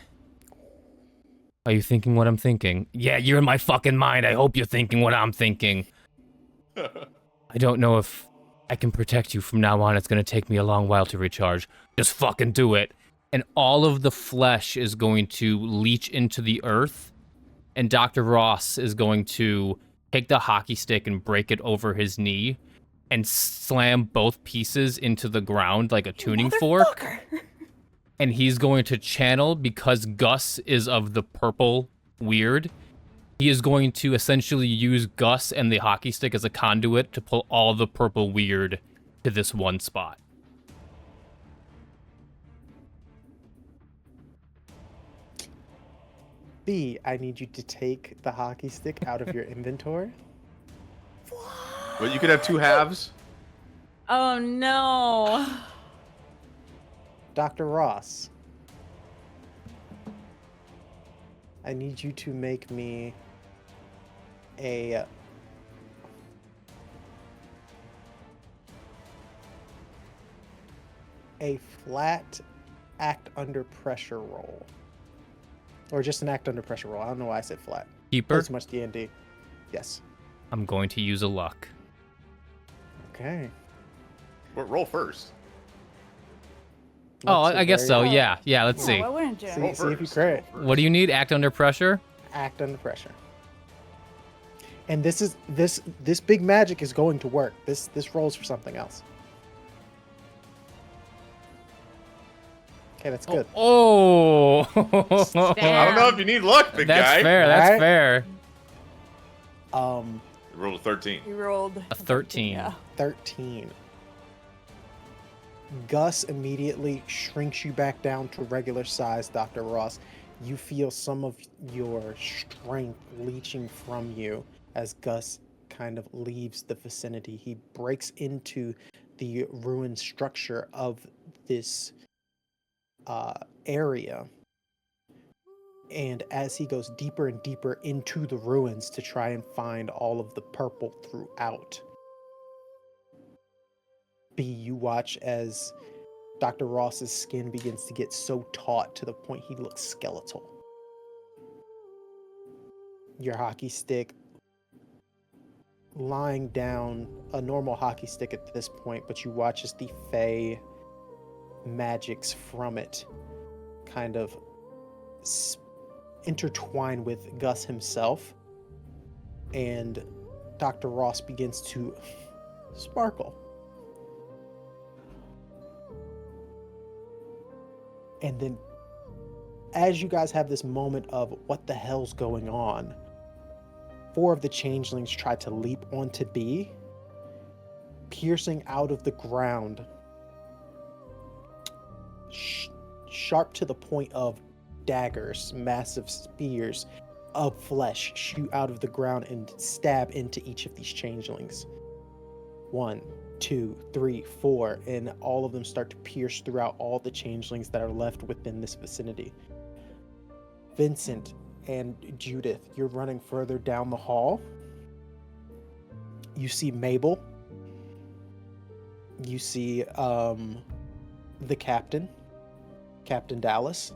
Are you thinking what I'm thinking? Yeah, you're in my fucking mind. I hope you're thinking what I'm thinking. I don't know if I can protect you from now on. It's going to take me a long while to recharge. Just fucking do it. And all of the flesh is going to leach into the earth. And Dr. Ross is going to take the hockey stick and break it over his knee and slam both pieces into the ground like a tuning fork. Motherfucker. And he's going to channel, because Gus is of the purple weird, he is going to essentially use Gus and the hockey stick as a conduit to pull all the purple weird to this one spot. B, I need you to take the hockey stick out of your inventory But you could have two halves. Oh no. Dr. Ross, I need you to make me a flat act under pressure roll. Or just an act under pressure roll. I don't know why I said flat. Keeper, Not so much D&D. Yes. I'm going to use a luck. Okay. But roll first. Oh, Luck's a I guess very- so. Yeah, let's Yeah, see. why wouldn't you? See, Roll see if you first, crit. roll first. What do you need? Act under pressure? Act under pressure. And this big magic is going to work. This rolls for something else. Okay, that's good. Oh. I don't know if you need luck, big That's guy. fair. That's Alright. fair. You rolled a 13. You rolled A 13. Yeah. 13. Gus immediately shrinks you back down to regular size, Dr. Ross. You feel some of your strength leaching from you as Gus kind of leaves the vicinity. He breaks into the ruined structure of this area. And as he goes deeper and deeper into the ruins to try and find all of the purple throughout, B, you watch as Dr. Ross's skin begins to get so taut to the point he looks skeletal. Your hockey stick lying down, a normal hockey stick at this point, but you watch as the fey magics from it kind of intertwine with Gus himself, and Dr. Ross begins to sparkle. And then, as you guys have this moment of what the hell's going on, 4 of the changelings try to leap onto B, piercing out of the ground, sharp to the point of daggers, massive spears of flesh shoot out of the ground and stab into each of these changelings. 1, 2, 3, 4, and all of them start to pierce throughout all the changelings that are left within this vicinity. Vincent and Judith, you're running further down the hall. You see Mabel. You see the captain, Captain Dallas.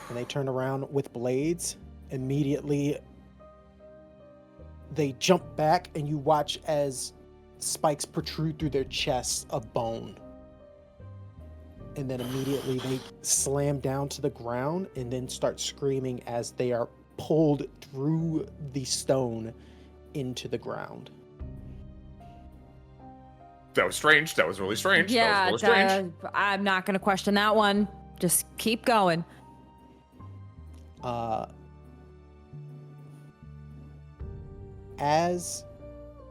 And they turn around with blades. Immediately, they jump back, and you watch as spikes protrude through their chests of bone. And then immediately they slam down to the ground and then start screaming as they are pulled through the stone into the ground. That was strange. That was really strange. Yeah, that was really strange. I'm not gonna question that one. Just keep going. As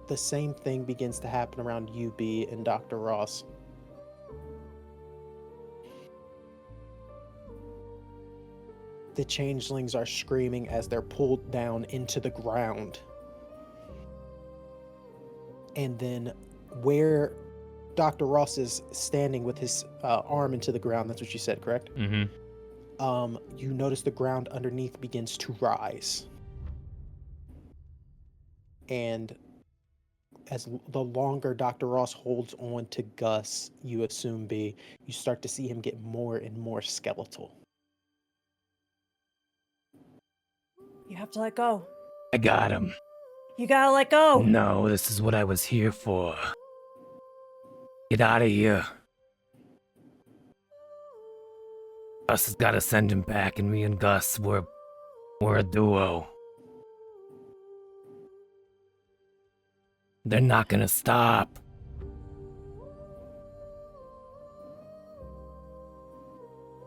the same thing begins to happen around UB and Dr. Ross, the changelings are screaming as they're pulled down into the ground. And then where Dr. Ross is standing with his arm into the ground, that's what you said, correct? Mm-hmm. You notice the ground underneath begins to rise. And as the longer Dr. Ross holds on to Gus, you assume B, you start to see him get more and more skeletal. You have to let go. I got him. You gotta let go. No, this is what I was here for. Get out of here. Gus has got to send him back, and me and Gus, we're a duo. They're not gonna stop.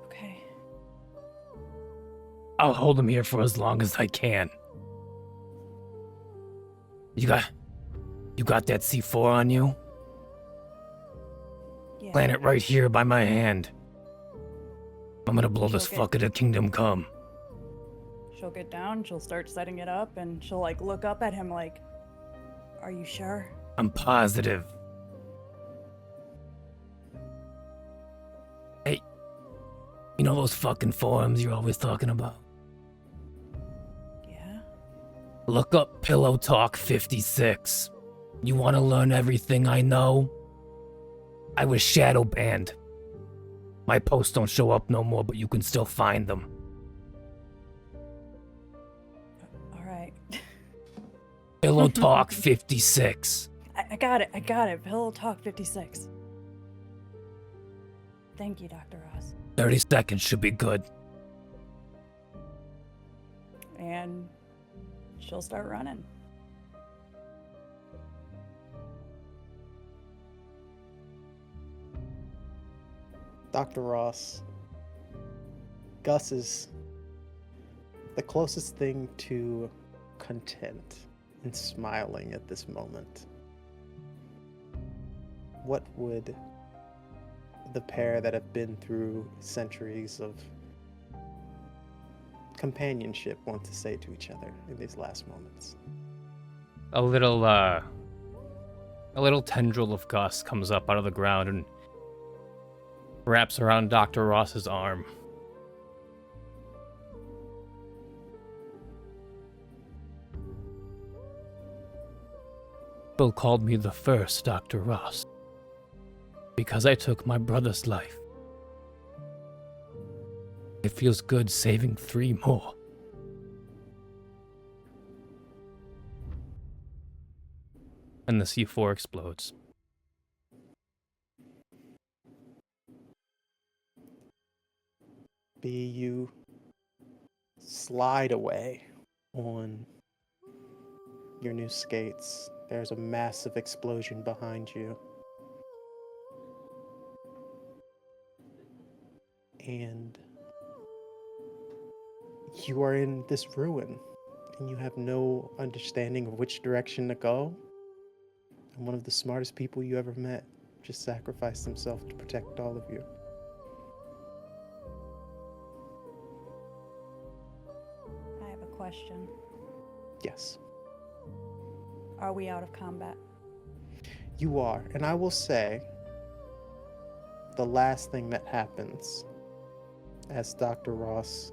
Okay. I'll hold him here for as long as I can. You got that C4 on you? Yeah. Plant it right here by my hand. I'm gonna blow this Okay. fucker to kingdom come. She'll get down, she'll start setting it up, and she'll like look up at him like, Are you sure? I'm positive. Hey, you know those fucking forums you're always talking about? Yeah. Look up Pillow Talk 56. You want to learn everything I know? I was shadow banned. My posts don't show up no more, but you can still find them. All right. Pillow Talk 56. I got it. I got it. Pillow Talk 56. Thank you, Dr. Ross. 30 seconds should be good. And she'll start running. Dr. Ross, Gus is the closest thing to content and smiling at this moment. What would the pair that have been through centuries of companionship want to say to each other in these last moments? A little tendril of Gus comes up out of the ground and wraps around Dr. Ross's arm. Bill called me the first Dr. Ross because I took my brother's life. It feels good saving 3 more. And the C4 explodes. You slide away on your new skates. There's a massive explosion behind you. And you are in this ruin, and you have no understanding of which direction to go. And one of the smartest people you ever met just sacrificed himself to protect all of you. Question. Yes. Are we out of combat? You are. And I will say, the last thing that happens as Dr. Ross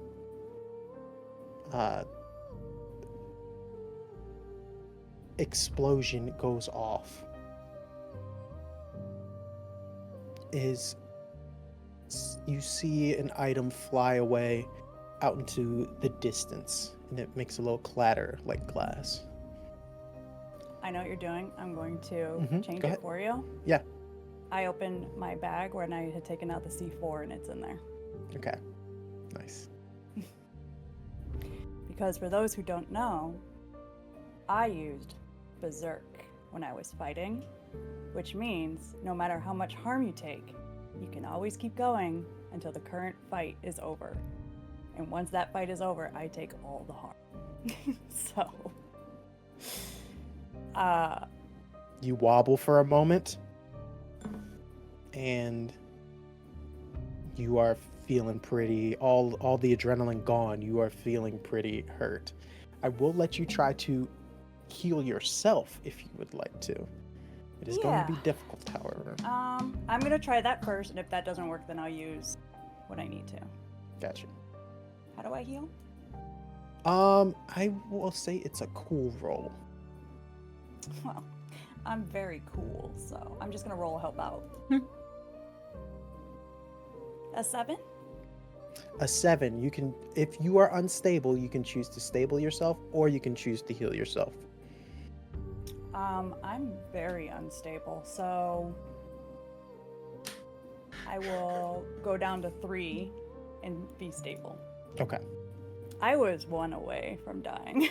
explosion goes off is you see an item fly away out into the distance, and it makes a little clatter like glass. I know what you're doing. I'm going to change Go it ahead. for you. Yeah. I opened my bag when I had taken out the C4, and it's in there. Okay. Nice. Because for those who don't know, I used Berserk when I was fighting, which means no matter how much harm you take, you can always keep going until the current fight is over. And once that fight is over, I take all the harm. So, you wobble for a moment, and you are feeling pretty, all the adrenaline gone, you are feeling pretty hurt. I will let you try to heal yourself if you would like to. It is going to be difficult, however. I'm gonna try that first, and if that doesn't work, then I'll use what I need to. Gotcha. How do I heal? I will say it's a cool roll. Well, I'm very cool, so I'm just gonna roll help out. A 7? A 7. You can, if you are unstable, you can choose to stable yourself, or you can choose to heal yourself. I'm very unstable, so I will go down to 3 and be stable. Okay. I was 1 away from dying.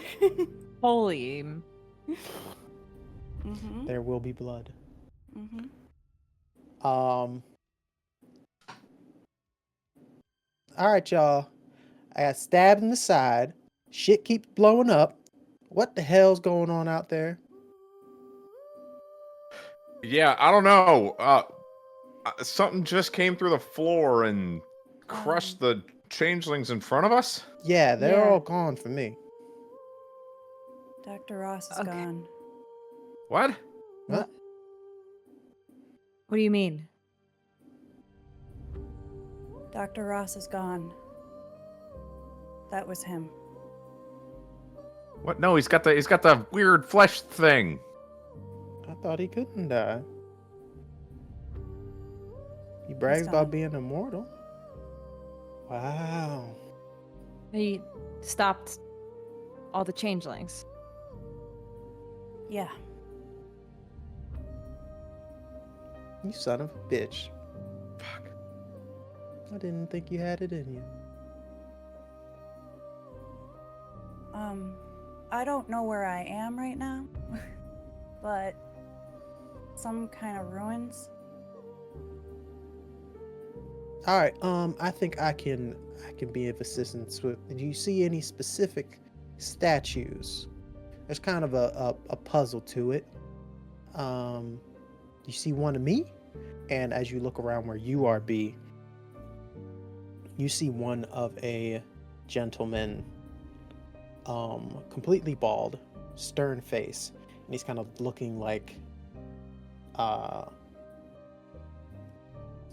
Holy. Mm-hmm. There will be blood. Mm-hmm. All right, y'all. I got stabbed in the side. Shit keeps blowing up. What the hell's going on out there? Yeah, I don't know. Something just came through the floor and crushed the changelings in front of us? Yeah, they're Yeah. all gone for me. Dr. Ross is Okay. gone. What? What? What do you mean? Dr. Ross is gone. That was him. What? No, he's got the weird flesh thing. I thought he couldn't die. He brags about gone. being immortal. Wow. He stopped all the changelings. Yeah. You son of a bitch. Fuck. I didn't think you had it in you. I don't know where I am right now, but some kind of ruins. All right. I think I can be of assistance with. Do you see any specific statues? There's kind of a puzzle to it. You see one of me, and as you look around where you are, B, you see one of a gentleman, completely bald, stern face, and he's kind of looking like,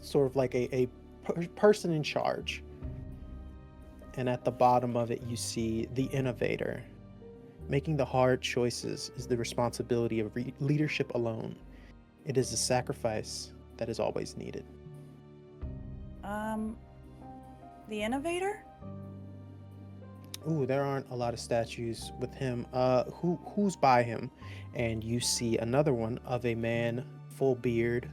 sort of like a person in charge. And at the bottom of it, you see the innovator. Making the hard choices is the responsibility of leadership alone. It is a sacrifice that is always needed. The innovator? Ooh, there aren't a lot of statues with him. Who's by him? And you see another one of a man, full beard,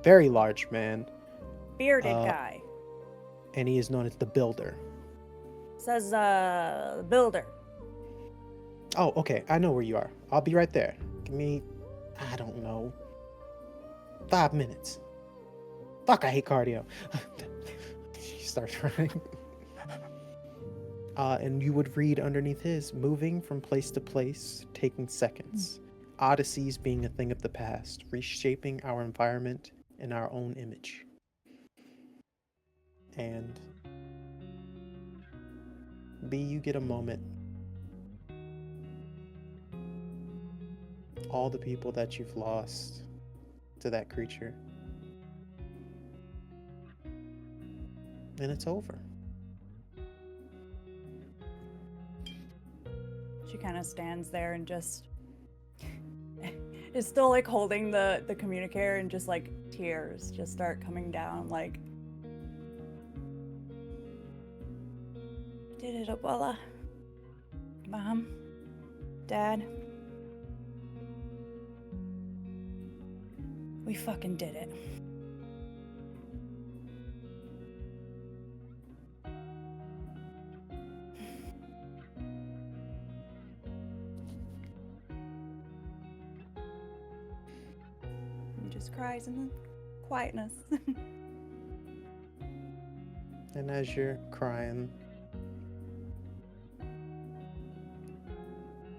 very large man, Bearded guy. and he is known as the Builder. Says, builder. Oh, okay, I know where you are. I'll be right there. Give me, I don't know, 5 minutes. Fuck, I hate cardio. She starts running. And you would read underneath his, moving from place to place, taking seconds. Odysseys being a thing of the past, reshaping our environment in our own image. And B, you get a moment. All the people that you've lost to that creature. And it's over. She kind of stands there and just is still like holding the communicator, and just like tears just start coming down, like, did it, Abuela? Mom? Dad? We fucking did it. And just cries in the quietness. And as you're crying,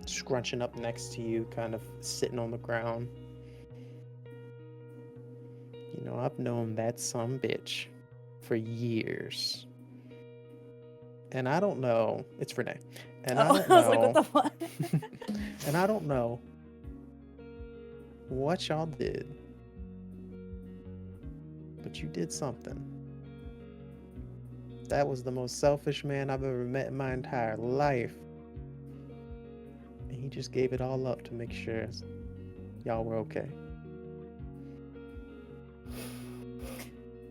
scrunching up next to you, kind of sitting on the ground. You know, I've known that sumbitch for years. And I don't know. It's Renee. And I don't know. I was like, what the fuck? And I don't know what y'all did. But you did something. That was the most selfish man I've ever met in my entire life. And he just gave it all up to make sure y'all were okay.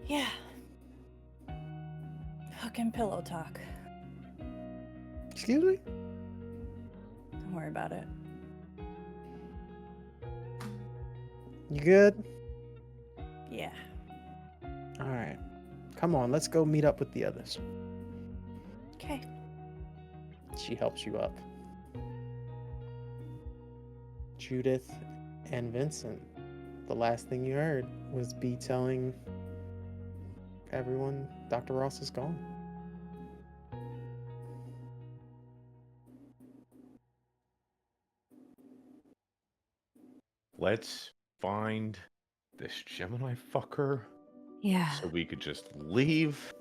Yeah. Fucking pillow talk. Excuse me? Don't worry about it. You good? Yeah. Alright. Come on, let's go meet up with the others. Okay. She helps you up. Judith and Vincent, the last thing you heard was B telling everyone Dr. Ross is gone. Let's find this Gemini fucker Yeah. so we could just leave.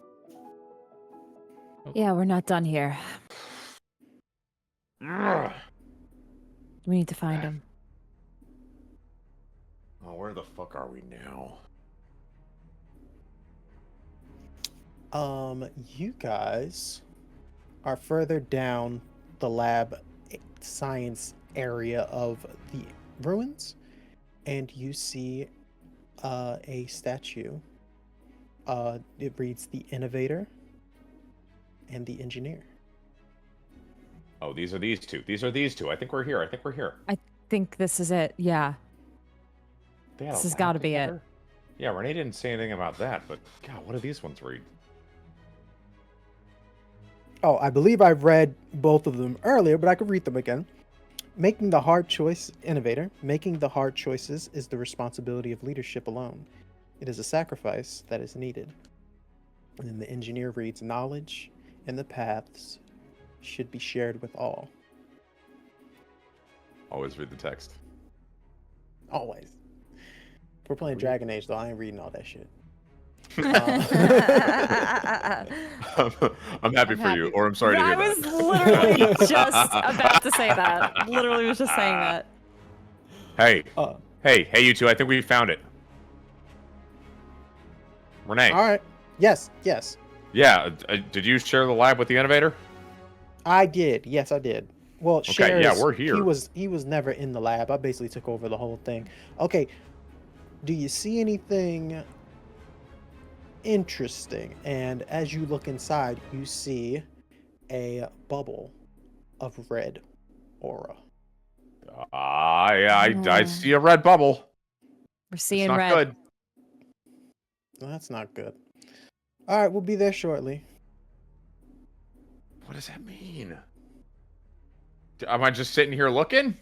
Yeah, we're not done here. Ugh. We need to find him. Oh, where the fuck are we now? You guys are further down the lab science area of the ruins, and you see a statue. It reads the innovator and the engineer. Oh, these are these two. These are these two. I think we're here. I think this is it. Yeah. They had a This has lab got to be it. together? Yeah, Renee didn't say anything about that, but God, what do these ones read? Oh, I believe I've read both of them earlier, but I could read them again. Making the hard choice, innovator. Making the hard choices is the responsibility of leadership alone. It is a sacrifice that is needed. And then the engineer reads, knowledge and the paths should be shared with all. Always read the text. Always. If we're playing Weird. Dragon Age, though, I ain't reading all that shit. I'm happy for you, or I'm sorry to hear I was that. literally just about to say that. Literally was just saying that. Hey, Uh, hey, you two, I think we found it. Renee. all right. Yes. Yeah, did you share the lab with the innovator? I did. Yes, I did. Well, Okay, yeah, we're here. He was never in the lab. I basically took over the whole thing. Okay. Do you see anything interesting? And as you look inside, you see a bubble of red aura. I see a red bubble. We're It's seeing not red. good. Well, that's not good. All right, we'll be there shortly. What does that mean? Am I just sitting here looking?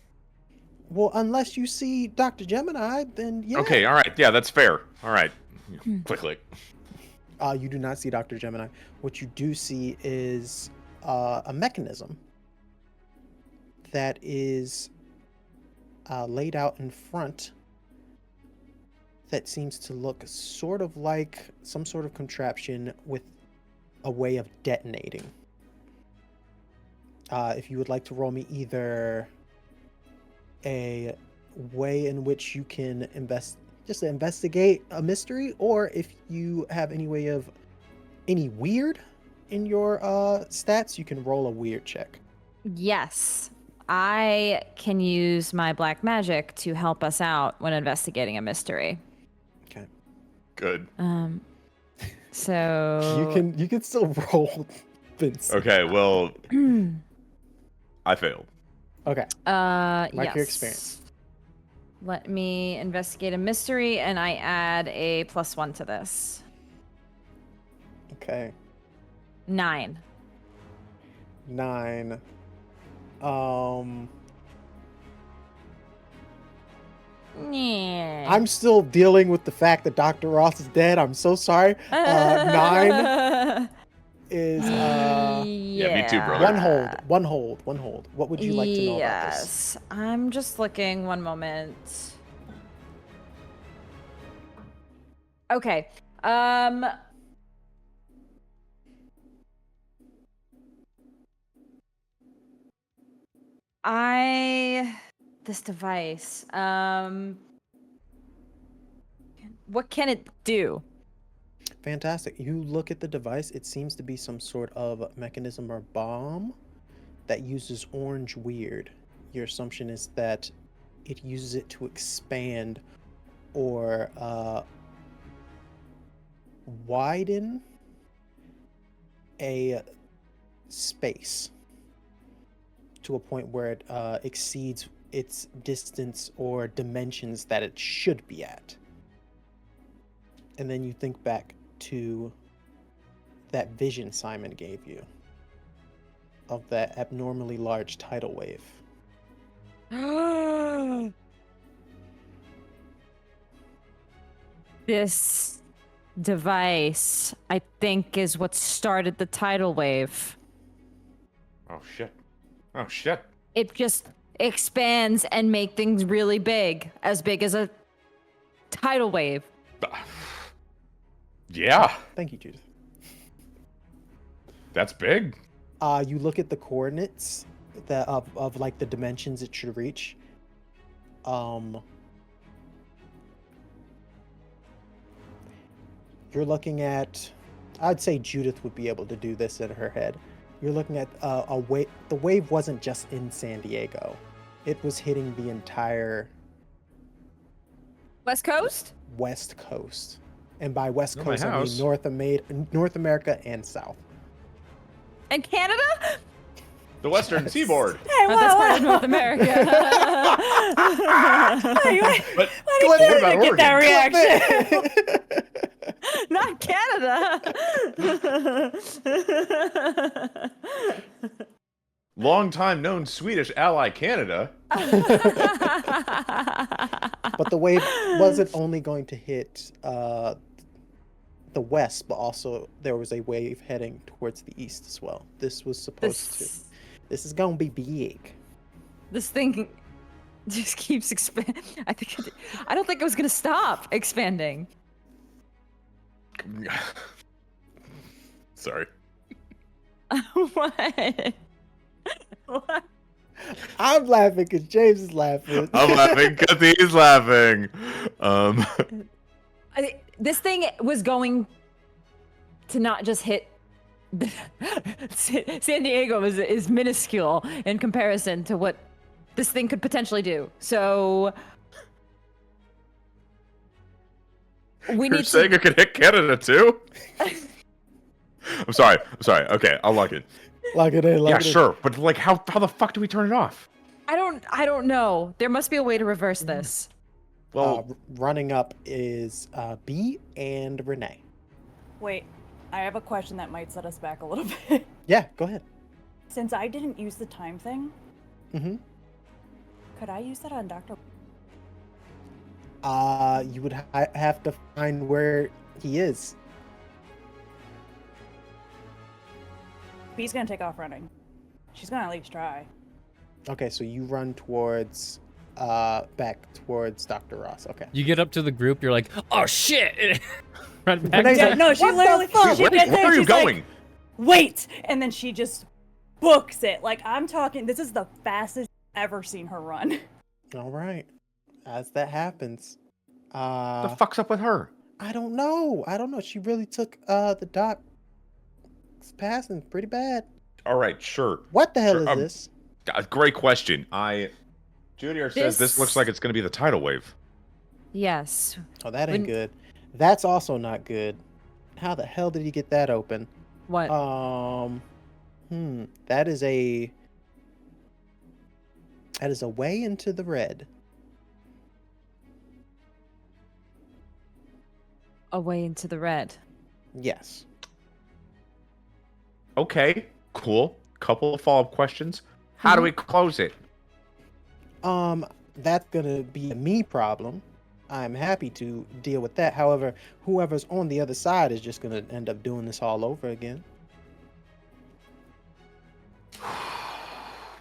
Well, unless you see Dr. Gemini, then yeah. Okay, all right. Yeah, that's fair. All right. Click. You do not see Dr. Gemini. What you do see is a mechanism that is laid out in front that seems to look sort of like some sort of contraption with a way of detonating. If you would like to roll me either a way in which you can investigate a mystery, or if you have any way of any weird in your stats, you can roll a weird check. Yes. I can use my black magic to help us out when investigating a mystery. Okay. Good. So You can still roll, Vincent. Okay, well, I failed. Okay. Like Like your experience. Let me investigate a mystery, and I add a +1 to this. Okay. 9. 9. Yeah. I'm still dealing with the fact that Dr. Ross is dead. I'm so sorry. 9 is yeah, me too, brother. one hold. What would you like to know about this? Yes, I'm just looking. One moment. Okay. This device. What can it do? Fantastic. You look at the device, it seems to be some sort of mechanism or bomb that uses orange weird. Your assumption is that it uses it to expand or widen a space to a point where it exceeds its distance or dimensions that it should be at. And then you think back to that vision Simon gave you of that abnormally large tidal wave. This device, I think, is what started the tidal wave. Oh shit. It just expands and make things really big as a tidal wave. Yeah, Thank you, Judith. that's big. You look at the coordinates of like the dimensions it should reach. You're looking at, I'd say Judith would be able to do this in her head. You're looking at a wave. The wave wasn't just in San Diego; it was hitting the entire West Coast? West Coast, and by West Not my Coast I mean house. North America and South. And Canada? The Western Seaboard. Hey, Oh, that's part of whoa, North America. But Why did what you about get that Oregon? reaction? Not Canada. Long-time known Swedish ally Canada. But the wave wasn't only going to hit the west, but also there was a wave heading towards the east as well. This was supposed to. This is gonna be big. This thing just keeps expanding. I don't think it was gonna stop expanding. Sorry. What? What? I'm laughing because James is laughing. I'm laughing because he's laughing. This thing was going to not just hit. San Diego is minuscule in comparison to what this thing could potentially do. So we You're need saying it could hit Canada too? I'm sorry. Okay, I'll lock it. Lock it in. Lock Yeah, it in. sure. But like, how the fuck do we turn it off? I don't know. There must be a way to reverse this. Well, Running up is B and Renee. Wait, I have a question that might set us back a little bit. Yeah, go ahead. Since I didn't use the time thing, Mm-hmm. could I use that on Dr. You would have to find where he is. B's gonna take off running. She's gonna at least try. Okay, so you run towards, back towards Dr. Ross. Okay. You get up to the group, you're like, oh shit! Run back. Renee's Yeah, like, no, she "What the literally. fuck?" She where gets there, are you she's like, going? Wait, and then she just books it. Like I'm talking. This is the fastest I've ever seen her run. All right. As that happens, the fuck's up with her? I don't know. She really took the doc passing pretty bad. All right, sure. What the hell Sure, is this? Great question. Junior says this looks like it's going to be the tidal wave. Yes. Oh, that ain't When- good. That's also not good. How the hell did he get that open? What? That is a way into the red. Away into the red. Yes. Okay, cool. Couple of follow-up questions. How do we close it? That's gonna be a me problem. I'm happy to deal with that. However, whoever's on the other side is just gonna end up doing this all over again.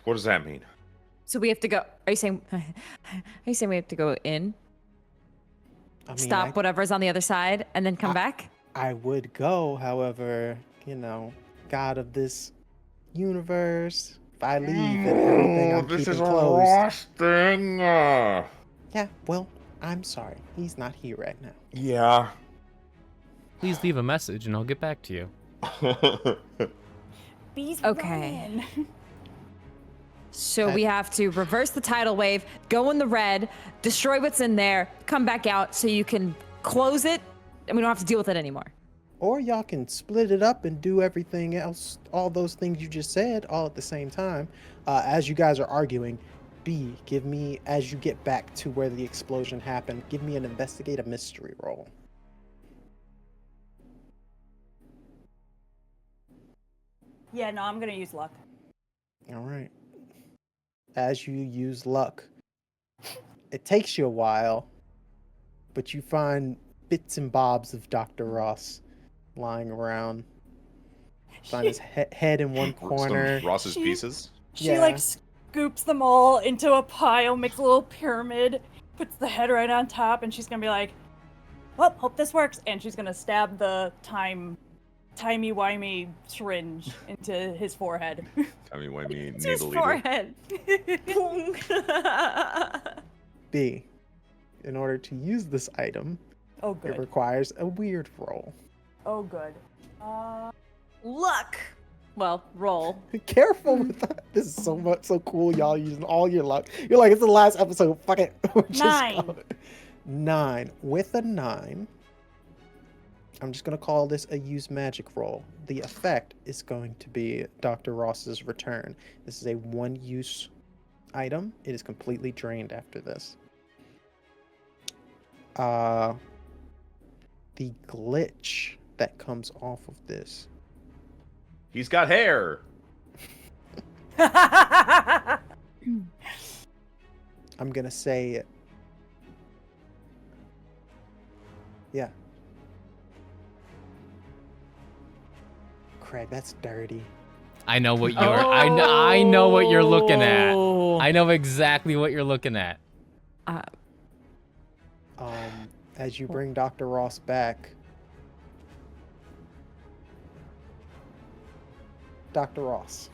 What does that mean? So we have to go. Are you saying? Are you saying we have to go in, I mean, stop whatever's on the other side, and then come back? I would go, however, God of this universe, if I leave and everything, I'm this keeping is a closed. lost thing. Yeah, well, I'm sorry. He's not here right now. Yeah. Please leave a message and I'll get back to you. B's Okay. running. So we have to reverse the tidal wave, go in the red, destroy what's in there, come back out so you can close it, and we don't have to deal with it anymore. Or y'all can split it up and do everything else, all those things you just said, all at the same time. As you guys are arguing, B, give me, as you get back to where the explosion happened, give me an investigate a mystery roll. Yeah, no, I'm gonna use luck. All right. As you use luck, it takes you a while, but you find bits and bobs of Dr. Ross lying around. Find his head in one corner. Some Ross's She- pieces. She Yeah. like scoops them all into a pile, makes a little pyramid, puts the head right on top, and she's gonna be like, "Well, hope this works." And she's gonna stab the time timey-wimey syringe into his forehead. Timey-wimey It's his needle leader. forehead. B. In order to use this item, Oh, it good. requires a weird roll. Oh, good. Luck. Well, roll. Careful with that. This is so cool, y'all using all your luck. You're like, it's the last episode. Fuck it. We're just 9. going. 9. With a 9, I'm just going to call this a use magic roll. The effect is going to be Dr. Ross's return. This is a one-use item. It is completely drained after this. The glitch that comes off of this. He's got hair. I'm gonna say, yeah. Craig, that's dirty. I know what you're. I know what you're looking at. Oh. I know exactly what you're looking at. As you bring Dr. Ross back, Dr. Ross,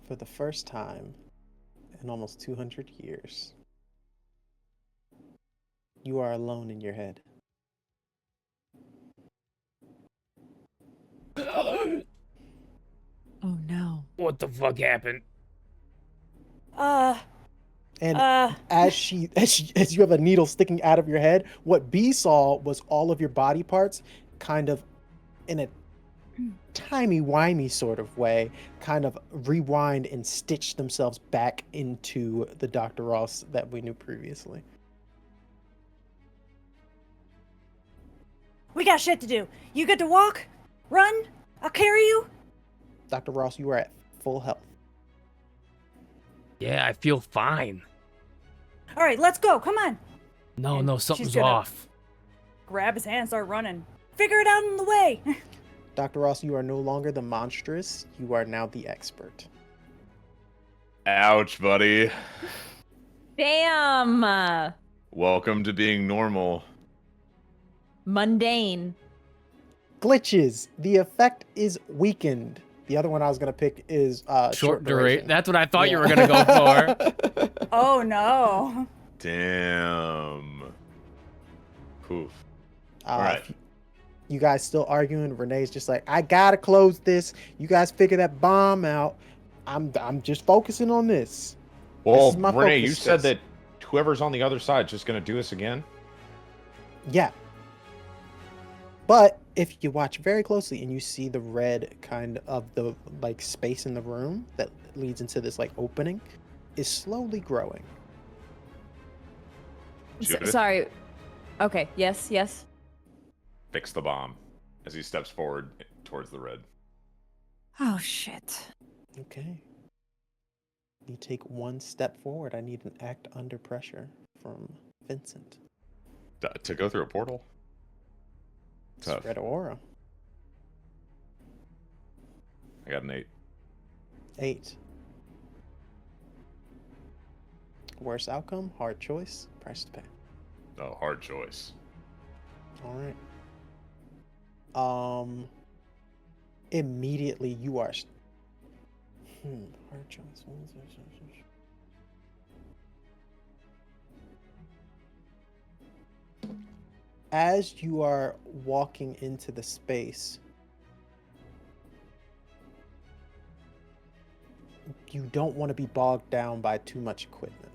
for the first time in almost 200 years, you are alone in your head. Oh no. What the fuck happened? And as you have a needle sticking out of your head, what B saw was all of your body parts kind of in a timey-wimey sort of way, kind of rewind and stitch themselves back into the Dr. Ross that we knew previously. We got shit to do. You good to walk? Run? I'll carry you? Dr. Ross, you are at full health. Yeah, I feel fine. All right, let's go. Come on. No, And something's she's gonna- off. Grab his hand, start running. Figure it out in the way. Dr. Ross, you are no longer the monstrous. You are now the expert. Ouch, buddy. Damn. Welcome to being normal. Mundane. Glitches. The effect is weakened. The other one I was going to pick is short duration. That's what I thought you were gonna go for. Oh, no. Damn. Poof. All right. You guys still arguing? Renee's just like, I gotta close this. You guys figure that bomb out. I'm just focusing on this. Well, is my Renee, focus, you said sis. that whoever's on the other side is just going to do this again? Yeah. But if you watch very closely and you see the red kind of the like space in the room that leads into this like opening is slowly growing. Judith? Sorry. Okay. Yes. Fix the bomb as he steps forward towards the red. Oh shit. Okay. You take one step forward. I need an act under pressure from Vincent. To go through a portal? Tough. Spread aura. I got an 8. 8. Worst outcome, hard choice, price to pay. Oh, hard choice. All right. Immediately you are. Hard choice. As you are walking into the space, you don't want to be bogged down by too much equipment.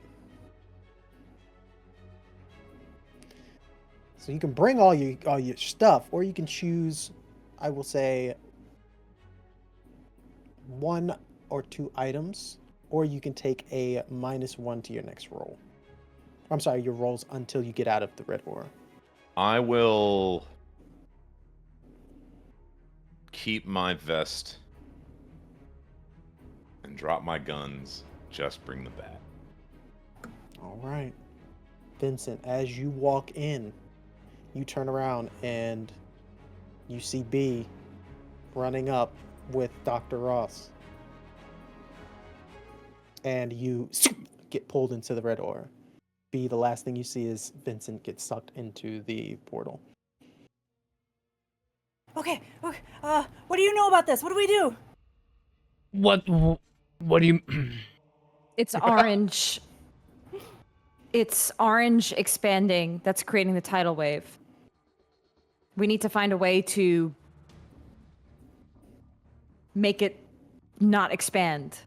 So you can bring all your stuff, or you can choose, I will say, 1 or 2 items, or you can take a -1 to your next roll. I'm sorry, your rolls until you get out of the red aura. I will keep my vest and drop my guns. Just bring the bat. All right. Vincent, as you walk in, you turn around and you see B running up with Dr. Ross. And you get pulled into the red aura. B, the last thing you see is Vincent get sucked into the portal. Okay. What do you know about this? What do we do? What do you... It's orange. It's orange expanding. That's creating the tidal wave. We need to find a way to make it not expand.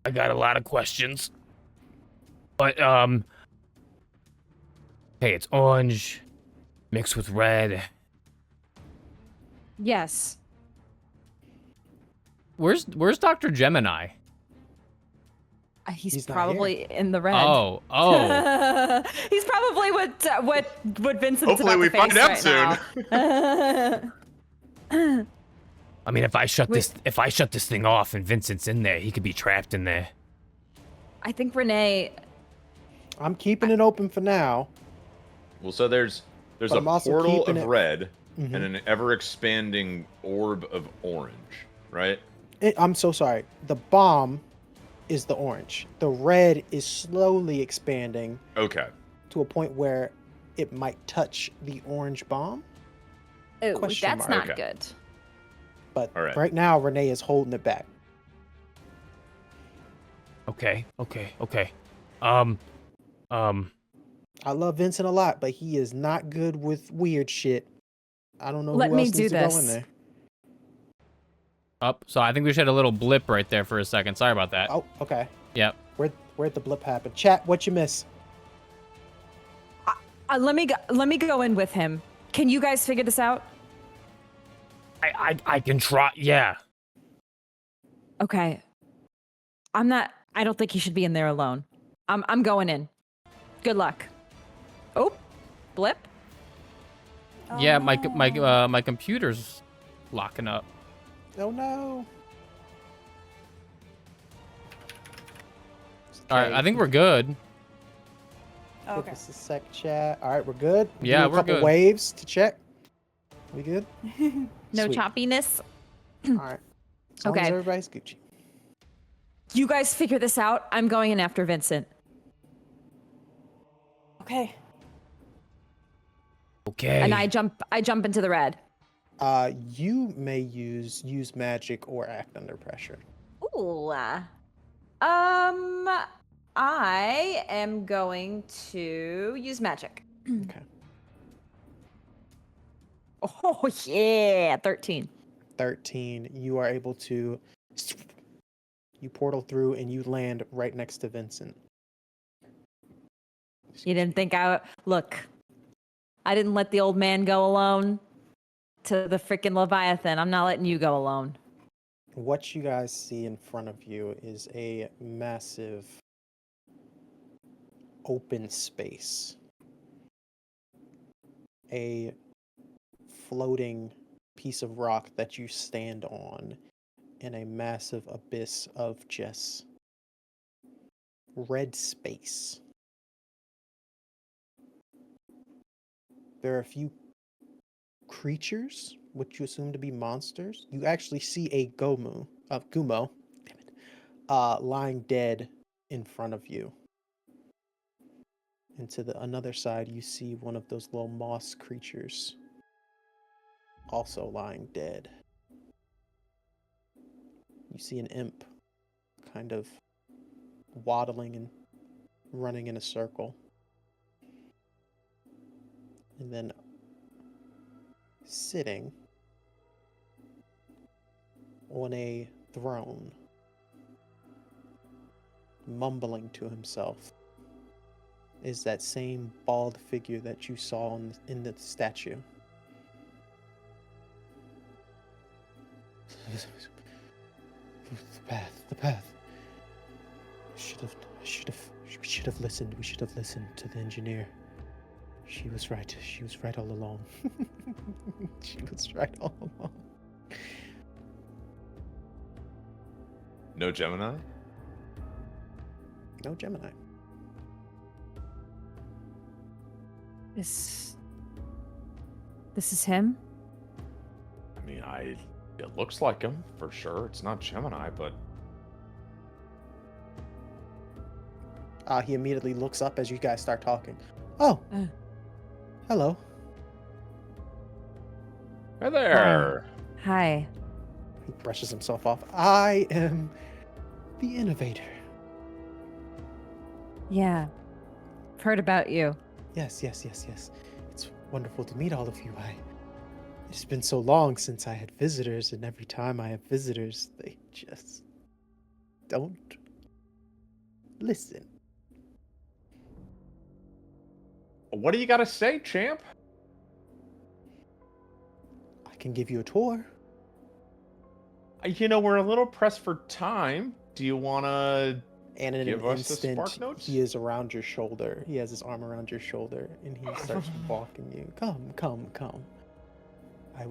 I got a lot of questions. But, hey, it's orange mixed with red. Yes. Where's Dr. Gemini? He's not here. In the red. Oh. He's probably what Vincent's Hopefully about we to find face out right now. I mean, if I shut this thing off and Vincent's in there, he could be trapped in there. I think Renee. I'm keeping it open for now. Well, so there's But a I'm also portal keeping of it- red Mhm. and an ever-expanding orb of orange, right? I'm so sorry. The bomb is the orange. The red is slowly expanding Okay. to a point where it might touch the orange bomb. Oh, Question that's mark. not Okay. good. But All right. right now, Renee is holding it back. Okay. I love Vincent a lot, but he is not good with weird shit. I don't know Let who me else do needs to go in this. there. So I think we should have a little blip right there for a second. Sorry about that. Oh, okay. Yep. Where'd the blip happen? Chat, what you miss? Let me go in with him. Can you guys figure this out? I can try. Yeah. Okay. I don't think he should be in there alone. I'm going in. Good luck. Oh, blip. Yeah. Oh. My computer's locking up. Oh no. All right. I think we're good. Give Okay. us a sec, chat. All right, we're good. Yeah, Do we're a couple good. waves to check. We good? No Sweet. choppiness. All right. As long as Okay. everybody's Gucci. You guys figure this out. I'm going in after Vincent. Okay. Okay. And I jump into the red. You may use magic or act under pressure. Ooh. I am going to use magic. Okay. Oh yeah, 13. 13. You are able to. You portal through and you land right next to Vincent. You didn't think look. I didn't let the old man go alone to the freaking Leviathan. I'm not letting you go alone. What you guys see in front of you is a massive open space. A floating piece of rock that you stand on in a massive abyss of just red space. There are a few creatures, which you assume to be monsters. You actually see a Gumo, damn it, lying dead in front of you. And to the another side, you see one of those little moss creatures, also lying dead. You see an imp, kind of waddling and running in a circle. And then sitting on a throne, mumbling to himself, is that same bald figure that you saw in the statue. The path. We should have listened. We should have listened to the engineer. She was right. She was right all along. She was right all along. No Gemini? No Gemini. This is him? I mean, it looks like him for sure. It's not Gemini, but He immediately looks up as you guys start talking. Oh, hello. Hey there. Hi. He brushes himself off. I am the innovator. Yeah. I've heard about you. Yes. It's wonderful to meet all of you. It's been so long since I had visitors, and every time I have visitors, they just don't listen. What do you got to say, champ? I can give you a tour. You know, we're a little pressed for time. Do you want to And in give an us the instant, spark notes? he is around your shoulder. He has his arm around your shoulder, and he starts walking you. Come. I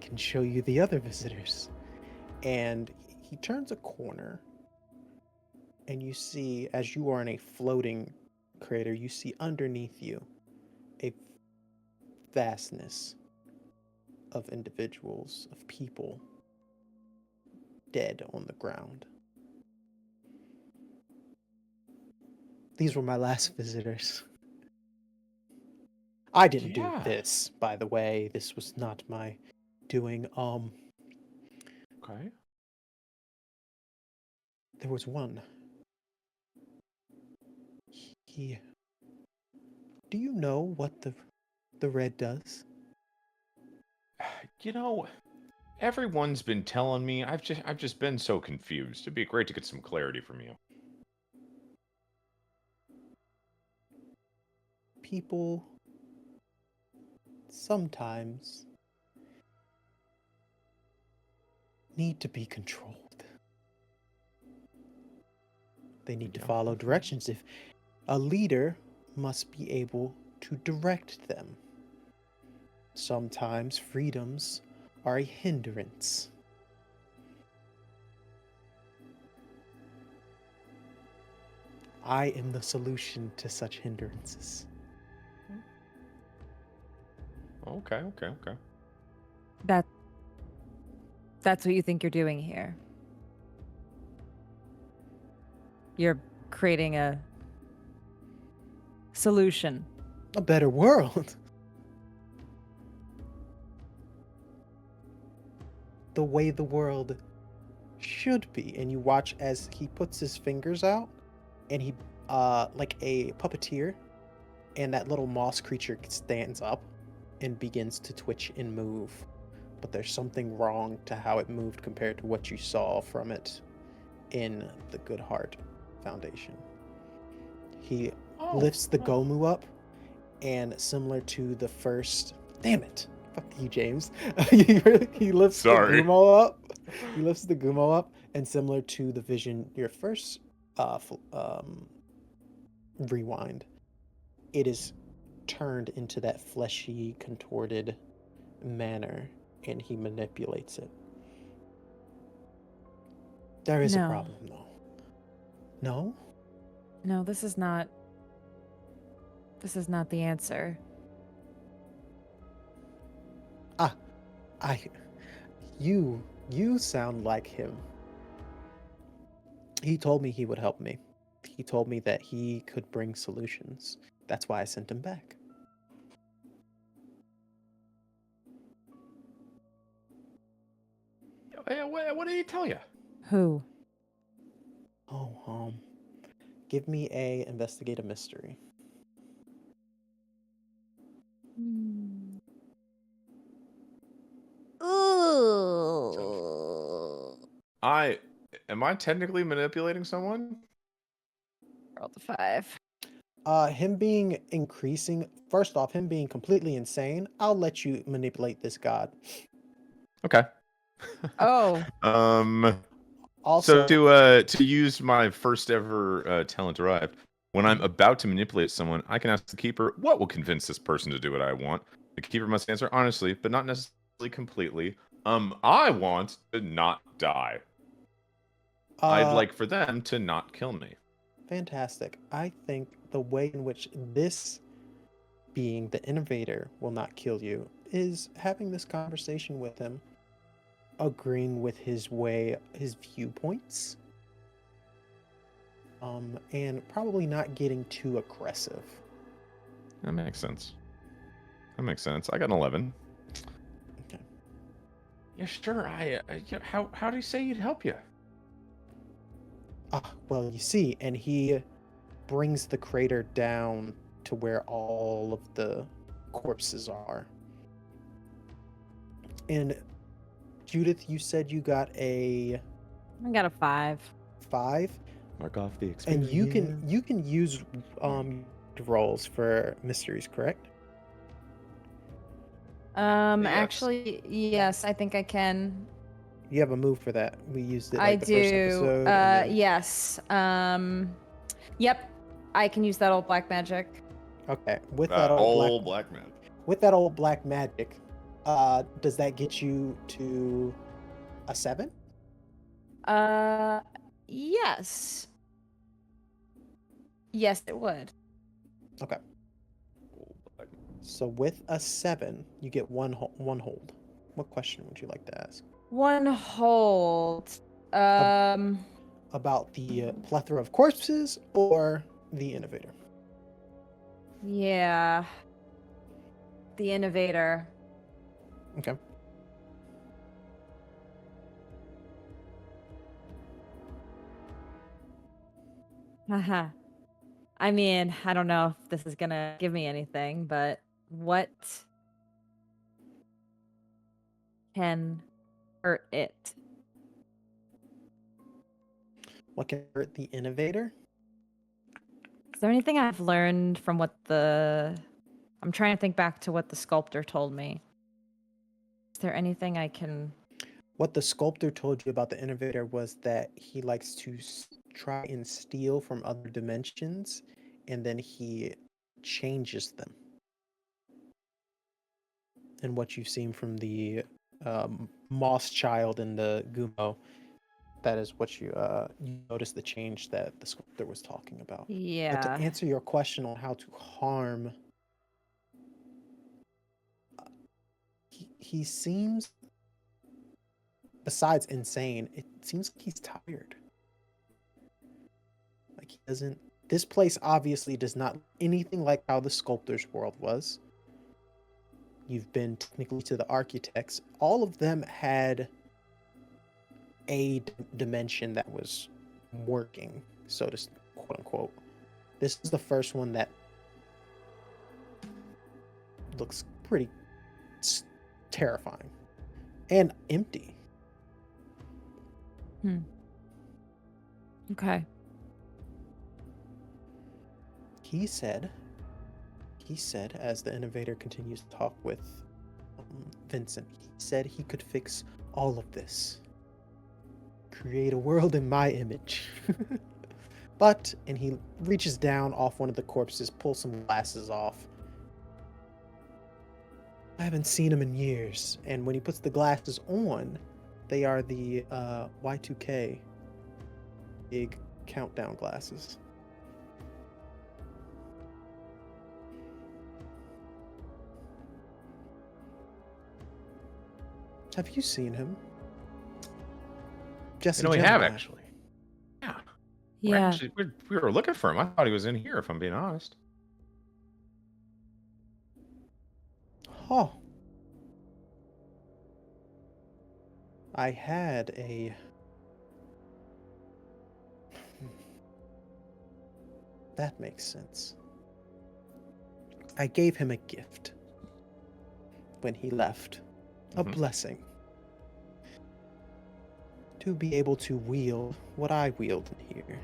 can show you the other visitors. And he turns a corner, and you see, as you are in a floating crater, you see underneath you a vastness of individuals, of people, dead on the ground. These were my last visitors. I didn't do this, by the way. This was not my doing. Okay. There was one. He. Do you know what the red does? You know, everyone's been telling me. I've just been so confused. It'd be great to get some clarity from you. People sometimes need to be controlled. They need to follow directions. If a leader must be able to direct them. Sometimes freedoms are a hindrance. I am the solution to such hindrances. Okay. That's what you think you're doing here. You're creating a solution. A better world. The way the world should be. And you watch as he puts his fingers out, and he, like a puppeteer, and that little moss creature stands up and begins to twitch and move. But there's something wrong to how it moved compared to what you saw from it in the Good Heart Foundation. He lifts the Gomu up, and similar to the first... Damn it! Fuck you, James. He lifts the Gumo up. He lifts the Gumo up, and similar to the vision, your first rewind, it is turned into that fleshy, contorted manner, and he manipulates it. There is a problem, though. No? No, this is not the answer. You sound like him. He told me he would help me. He told me that he could bring solutions. That's why I sent him back. What did he tell you? Who? Give me a investigate a mystery. Ooh. Am I technically manipulating someone? Roll the 5. Him being first off, him being completely insane, I'll let you manipulate this god. Okay. Oh. Also, so to use my first ever talent derived, when I'm about to manipulate someone, I can ask the keeper, what will convince this person to do what I want? The keeper must answer honestly, but not necessarily completely. I want to not die. I'd like for them to not kill me. Fantastic. I think the way in which this being the innovator will not kill you is having this conversation with him, agreeing with his viewpoints, and probably not getting too aggressive. That makes sense. That makes sense. I got an 11. Okay. Yeah, sure. How do you say he'd help you? Well, you see, and he brings the crater down to where all of the corpses are. And Judith, you said you got a I got a 5. 5, Mark off the and experience. you can use rolls for mysteries, correct? Yes. Actually, yes, I think I can. You have a move for that. We used it I like the first do. episode. and then- Yes. Yep. I can use that old black magic. Okay, with That that old old black man. with that old black magic, does that get you to a 7? Yes. Yes, it would. Okay. Old black man. So with a 7, you get one hold. What question would you like to ask? One hold. About the plethora of corpses or the innovator? Yeah. The innovator. Okay. Haha. I mean, I don't know if this is gonna give me anything, but what can hurt it? What can hurt the innovator? Is there anything I've learned from what the... I'm trying to think back to what the sculptor told me. Is there anything I can... What the sculptor told you about the innovator was that he likes to try and steal from other dimensions, and then he changes them. And what you've seen from the Moss Child and the Gumo, that is what you notice the change that the sculptor was talking about. But to Yeah. answer your question on how to harm, he seems, besides insane, it seems like he's tired. Like he doesn't. This place obviously does not look anything like how the sculptor's world was. You've been technically to the architects. All of them had a dimension that was working, so to quote unquote. This is the first one that looks pretty terrifying and empty. Okay. He said, as the innovator continues to talk with Vincent, he said he could fix all of this. Create a world in my image. But, and he reaches down off one of the corpses, pulls some glasses off. I haven't seen him in years. And when he puts the glasses on, they are the Y2K big countdown glasses. Have you seen him? Jesse, We have Gemini. actually. Yeah. Yeah. We were looking for him. I thought he was in here, if I'm being honest. Huh. I had a... That makes sense. I gave him a gift when he left. A Mhm. blessing. To be able to wield what I wield in here.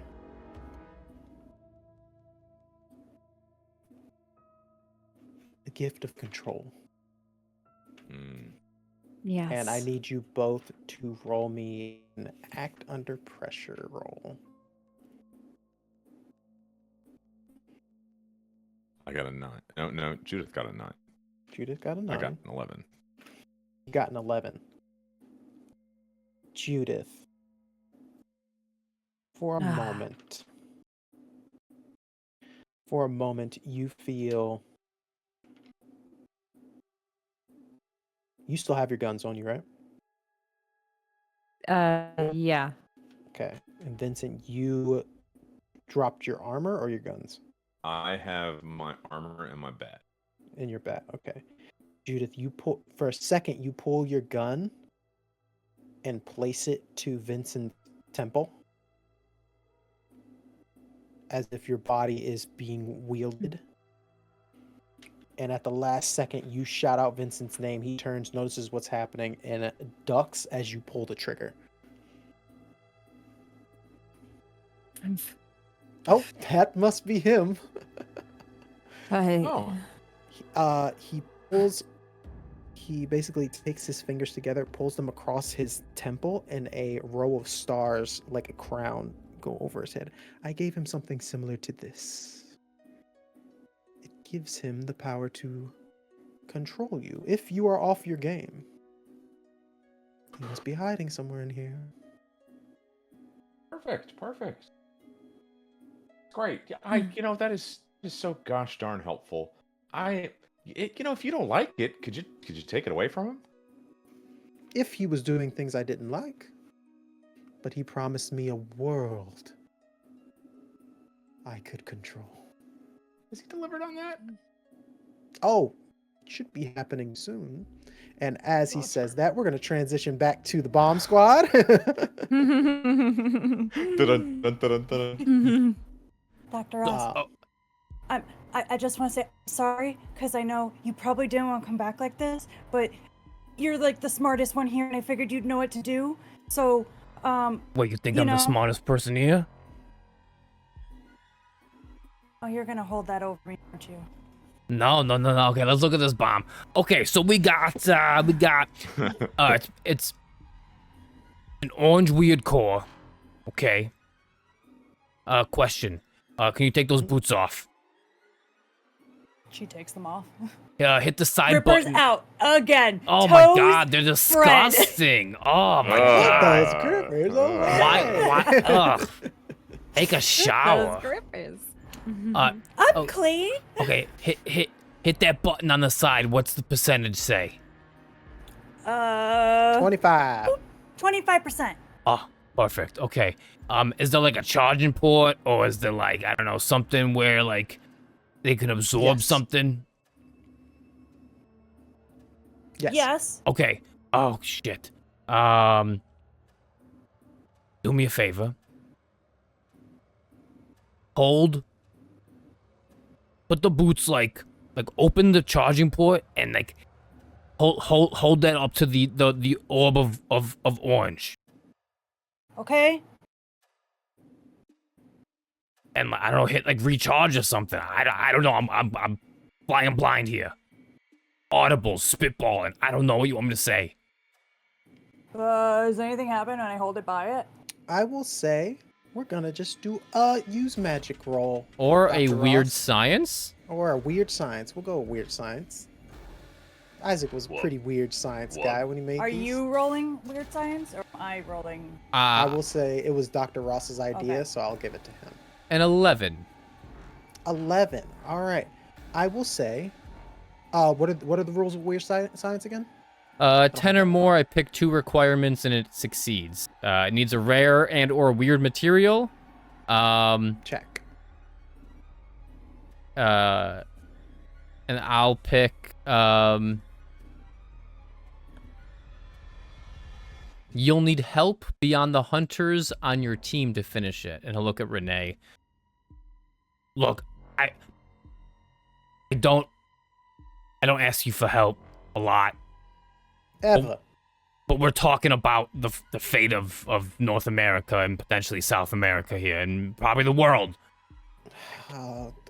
The gift of control. Mm. Yes. And I need you both to roll me an act under pressure roll. I got a 9. No, Judith got a 9. Judith got a 9. I got an 11. You got an 11. Judith. For a moment. For a moment, you feel... You still have your guns on you, right? Yeah. Okay. And Vincent, you dropped your armor or your guns? I have my armor and my bat. In your bat, okay. Judith, you pull for a second. You pull your gun and place it to Vincent's temple, as if your body is being wielded. And at the last second, you shout out Vincent's name. He turns, notices what's happening, and ducks as you pull the trigger. Oh, that must be him. Oh. He basically takes his fingers together, pulls them across his temple, and a row of stars, like a crown, go over his head. I gave him something similar to this. It gives him the power to control you if you are off your game. He must be hiding somewhere in here. Perfect. Great. That is so gosh darn helpful. If you don't like it, could you take it away from him? If he was doing things I didn't like. But he promised me a world I could control. Has he delivered on that? Oh, it should be happening soon. And as he says that, we're going to transition back to the bomb squad. Dr. Ross, I just want to say sorry, because I know you probably didn't want to come back like this, but you're like the smartest one here, and I figured you'd know what to do. So, What, you think I'm the smartest person here? Oh, you're going to hold that over me, aren't you? No. Okay, let's look at this bomb. Okay, so we got, it's an orange weird core. Okay. Question. Can you take those boots off? She takes them off. Hit the side Rippers button. out again. Oh Toes my god, they're spread. disgusting. Oh my Those god. grippers, Why? Ugh. Take a shower. Grippers. I'm clean. Okay, hit that button on the side. What's the percentage say? 25. 25%. Oh, perfect. Okay. Is there like a charging port, or is there like, I don't know, something where like they can absorb Yes. something? Yes. Okay. Oh shit. Do me a favor. Put the boots like open the charging port and like hold that up to the orb of orange. Okay. And I don't know, hit like recharge or something. I don't know. I'm flying blind here. Audible, spitballing. I don't know what you want me to say. Does anything happen when I hold it by it? I will say we're gonna just do a use magic roll. Or a Dr. weird Ross. science. Or a weird science. We'll go with weird science. Isaac was a pretty weird science guy when he made Are these. you rolling weird science, or am I rolling? I will say it was Dr. Ross's idea, Okay. so I'll give it to him. An 11. 11. All right. I will say, what are the rules of weird science again? 10 or more, I pick 2 requirements and it succeeds. It needs a rare and or weird material. Check. And I'll pick, you'll need help beyond the hunters on your team to finish it. And he'll look at Renee. Look, I don't ask you for help a lot. Ever. But we're talking about the fate of North America and potentially South America here, and probably the world.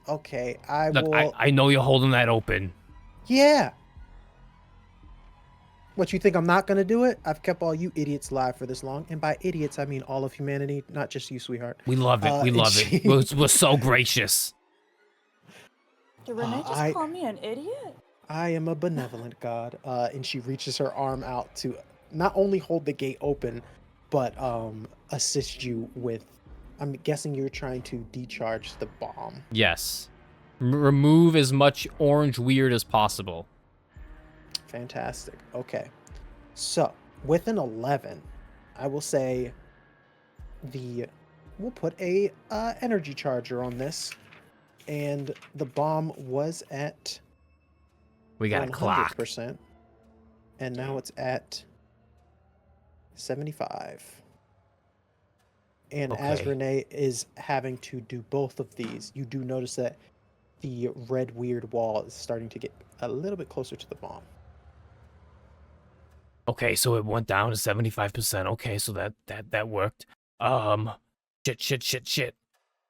Okay. I Look, will. I know you're holding that open. Yeah. What, you think I'm not gonna do it? I've kept all you idiots live for this long, and by idiots I mean all of humanity, not just you, sweetheart. We love it. We and love it. We're so gracious. Did Renee just call me an idiot? I am a benevolent god. And she reaches her arm out to not only hold the gate open, but assist you with. I'm guessing you're trying to decharge the bomb. Yes. Remove as much orange weird as possible. Fantastic. Okay. So, with an 11, I will say the we'll put a energy charger on this, and the bomb was at We got a clock. 100%, and now it's at 75. And as Okay. Renee is having to do both of these, you do notice that the red weird wall is starting to get a little bit closer to the bomb. Okay, so it went down to 75%. Okay, so that worked. Shit.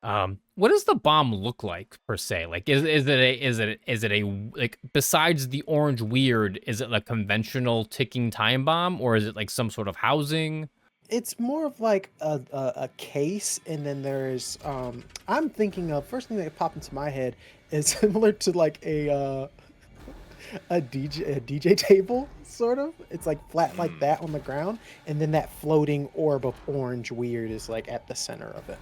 What does the bomb look like per se? Like, is it a like, besides the orange weird, is it like conventional ticking time bomb, or is it like some sort of housing? It's more of like a case, and then there's I'm thinking of, first thing that popped into my head is similar to like a DJ table, sort of. It's like flat like that on the ground, and then that floating orb of orange weird is like at the center of it.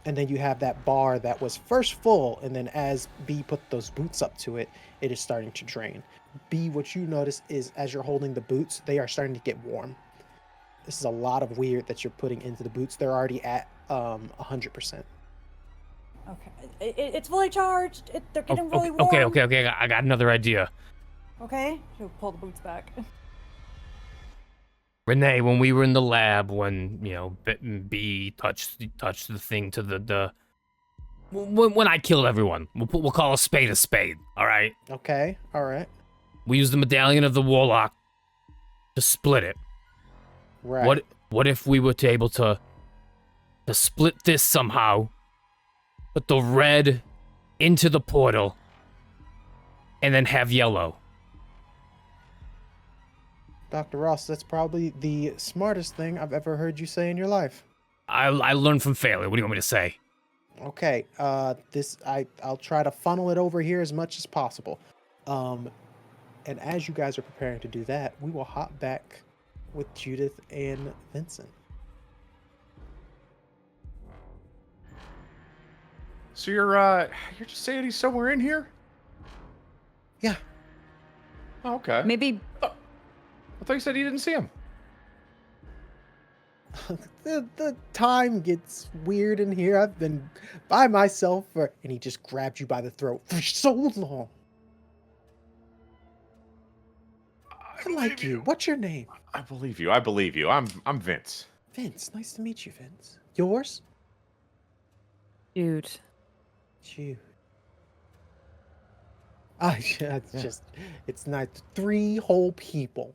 And then you have that bar that was first full, and then as B put those boots up to it, it is starting to drain. B, what you notice is as you're holding the boots, they are starting to get warm. This is a lot of weird that you're putting into the boots. They're already at 100%. Okay, it's fully charged. They're getting really warm. Okay. I got another idea. Okay, she'll pull the boots back. Renee, when we were in the lab, when B touched the thing to the when I killed everyone, we'll call a spade. All right. Okay. All right. We used the medallion of the warlock to split it. Right. What if we were able to split this somehow, put the red into the portal, and then have yellow? Dr. Ross, that's probably the smartest thing I've ever heard you say in your life. I learned from failure. What do you want me to say? Okay. I'll try to funnel it over here as much as possible. And as you guys are preparing to do that, we will hop back with Judith and Vincent. So you're just saying he's somewhere in here? Yeah. Oh, okay. Maybe I thought you said you didn't see him. The time gets weird in here. I've been by myself and he just grabbed you by the throat for so long. I like you. What's your name? I believe you. I'm Vince. Vince. Nice to meet you, Vince. Yours? dude. Jude. It's nice. 3 whole people.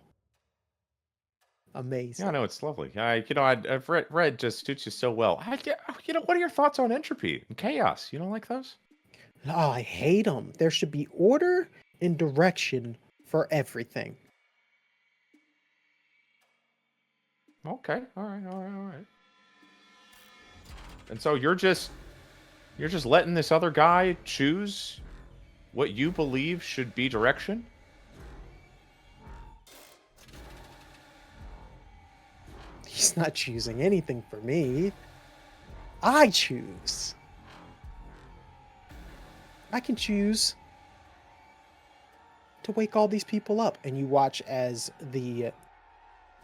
Amazing. Yeah, I know, it's lovely. I've read just suits you so well. What are your thoughts on entropy and chaos? You don't like those? Oh, I hate them. There should be order and direction for everything. Okay, all right. And so you're just letting this other guy choose what you believe should be direction? He's not choosing anything for me. I choose. I can choose to wake all these people up. And you watch as the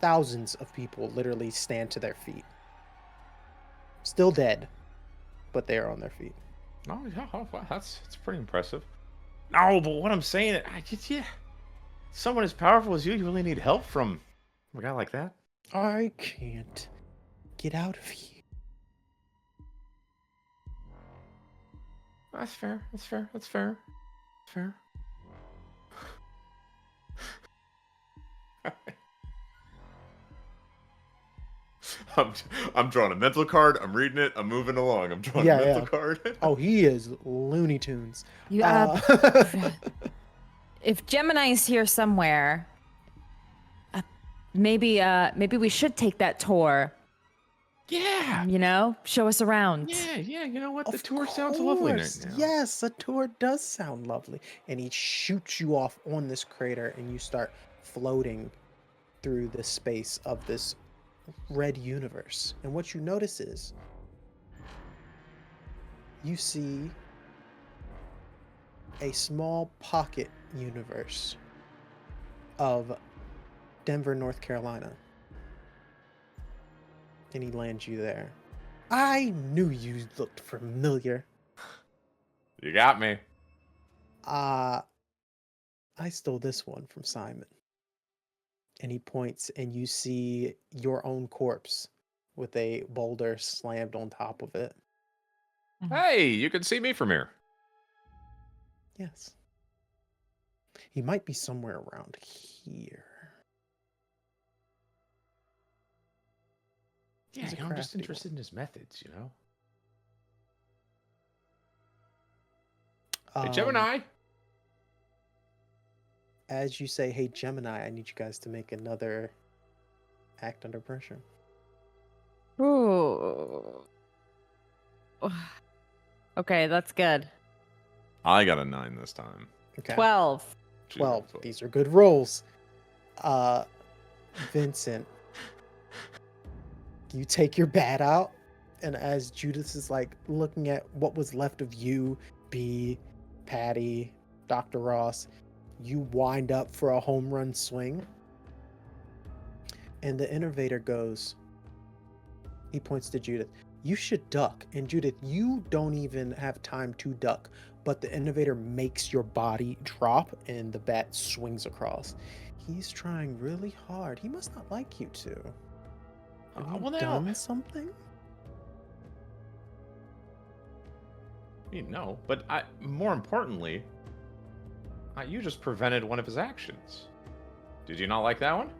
thousands of people literally stand to their feet. Still dead, but they are on their feet. Oh, yeah, wow, that's pretty impressive. No, but what I'm saying, someone as powerful as you really need help from a guy like that. I can't get out of here. That's fair. I'm drawing a mental card. I'm reading it. I'm moving along. I'm drawing a mental card. Oh, he is Looney Tunes. You, if Gemini's here somewhere, maybe we should take that tour. Yeah. Show us around. Yeah. You know what? The Of tour sounds lovely right course. now. Yes, the tour does sound lovely. And he shoots you off on this crater, and you start floating through the space of this red universe. And what you notice is you see a small pocket universe of Denver, North Carolina. And he lands you there. I knew you looked familiar. You got me. I stole this one from Simon. And he points, and you see your own corpse with a boulder slammed on top of it. Hey, you can see me from here. Yes. He might be somewhere around here. Yeah, He's a I'm just crafty interested in his methods, you know? Hey, one. Gemini! As you say, hey, Gemini, I need you guys to make another act under pressure. Ooh. Okay, that's good. I got a 9 this time. Okay. 12. 12. These are good rolls. Vincent, you take your bat out, and as Judith is like looking at what was left of you, B, Patty, Dr. Ross, you wind up for a home run swing. And the innovator goes, he points to Judith, you should duck. And Judith, you don't even have time to duck, but the innovator makes your body drop and the bat swings across. He's trying really hard. He must not like you two. Have you well, now- done something? I mean, no, but more importantly, you just prevented one of his actions. Did you not like that one?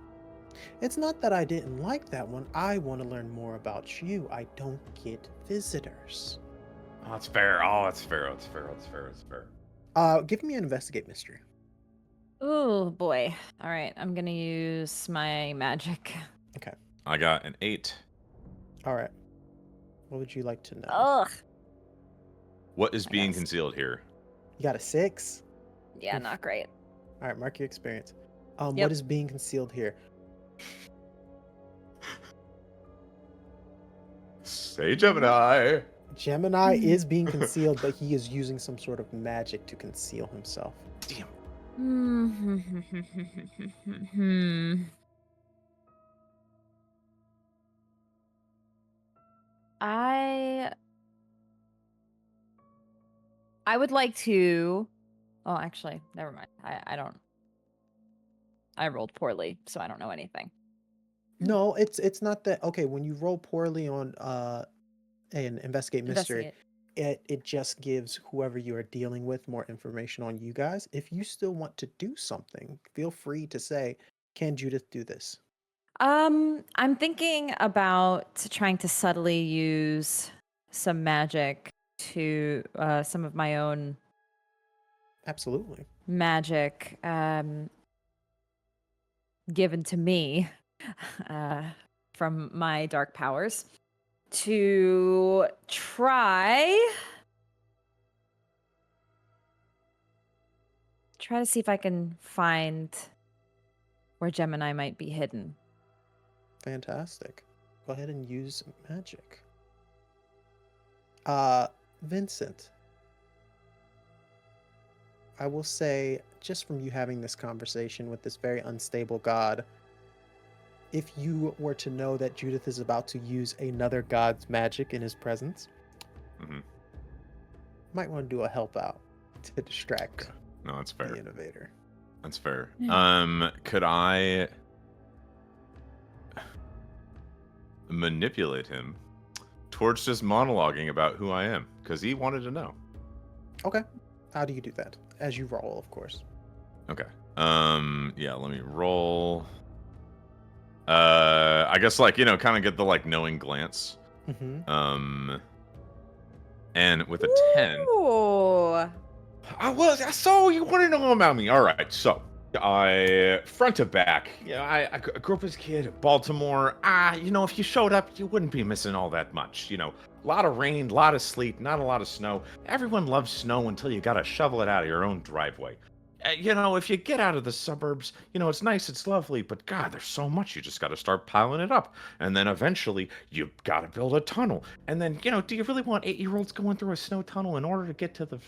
It's not that I didn't like that one. I want to learn more about you. I don't get visitors. Oh, that's fair. Oh, that's fair. That's fair. That's fair. That's fair. Give me an investigate mystery. Oh boy. All right, I'm gonna use my magic. I got an 8. All right. What would you like to know? Ugh. What is being Yes. concealed here? You got a 6? Yeah, Oof. not great. All right, mark your experience. Yep. What is being concealed here? Say Gemini. Gemini is being concealed, but he is using some sort of magic to conceal himself. Damn. I would like to. Oh, actually, never mind. I don't. I rolled poorly, so I don't know anything. No, it's not that. Okay, when you roll poorly on an investigate mystery, Investigate. it just gives whoever you are dealing with more information on you guys. If you still want to do something, feel free to say, "Can Judith do this?" I'm thinking about trying to subtly use some magic to some of my own Absolutely. magic given to me from my dark powers to try to see if I can find where Gemini might be hidden. Fantastic. Go ahead and use magic. Vincent, I will say, just from you having this conversation with this very unstable god, if you were to know that Judith is about to use another god's magic in his presence, might want to do a help out to distract No, that's the fair. innovator. That's fair. Yeah. Could I manipulate him towards just monologuing about who I am? Because he wanted to know. Okay. How do you do that? As you roll, of course. Okay. Yeah, let me roll. I guess kind of get the knowing glance. Mm-hmm. And with a 10. Ooh. So you want to know about me? All right. So I front to back. I grew up as a kid in Baltimore. If you showed up, you wouldn't be missing all that much. A lot of rain, a lot of sleet, not a lot of snow. Everyone loves snow until you gotta shovel it out of your own driveway. If you get out of the suburbs, it's nice, it's lovely, but God, there's so much. You just gotta start piling it up, and then eventually you gotta build a tunnel. And then, do you really want 8-year-olds going through a snow tunnel in order to get to the?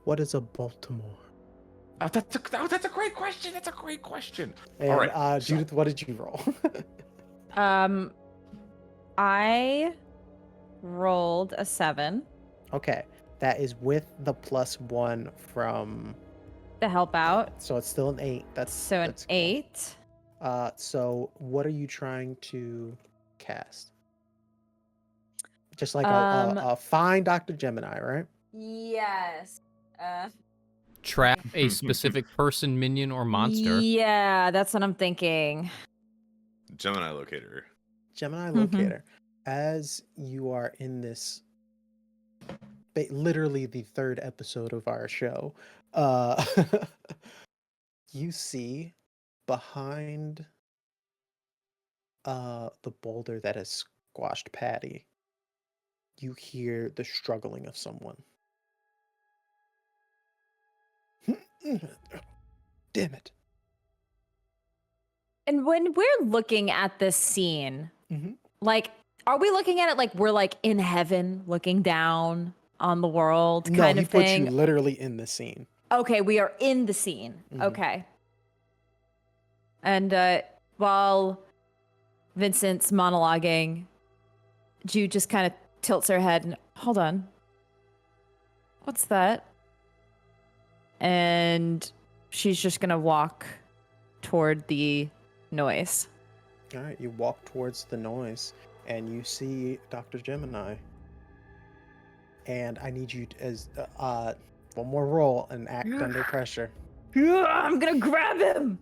What is a Baltimore? That's a great question. That's a great question. And, All right, Judith, what did you roll? I rolled a 7. Okay, that is with the +1 from. To help out. So it's still an 8. That's So an that's cool. 8. So what are you trying to cast? Just like a fine Dr. Gemini, right? Yes. Trap a specific person, minion, or monster. Yeah, that's what I'm thinking. Gemini locator. Gemini Mhm. locator. As you are in this, literally the 3rd episode of our show, you see behind the boulder that has squashed Patty, you hear the struggling of someone. Damn it. And when we're looking at this scene, Mhm. like, are we looking at it like we're like in heaven looking down on the world No, kind he of put thing? you literally in the scene. Okay, we are in the scene. Mhm. Okay. And while Vincent's monologuing, Jude just kind of tilts her head and, hold on. What's that? And she's just going to walk toward the noise. All right, you walk towards the noise and you see Dr. Gemini. And I need you to, as one more roll and act under pressure. I'm going to grab him.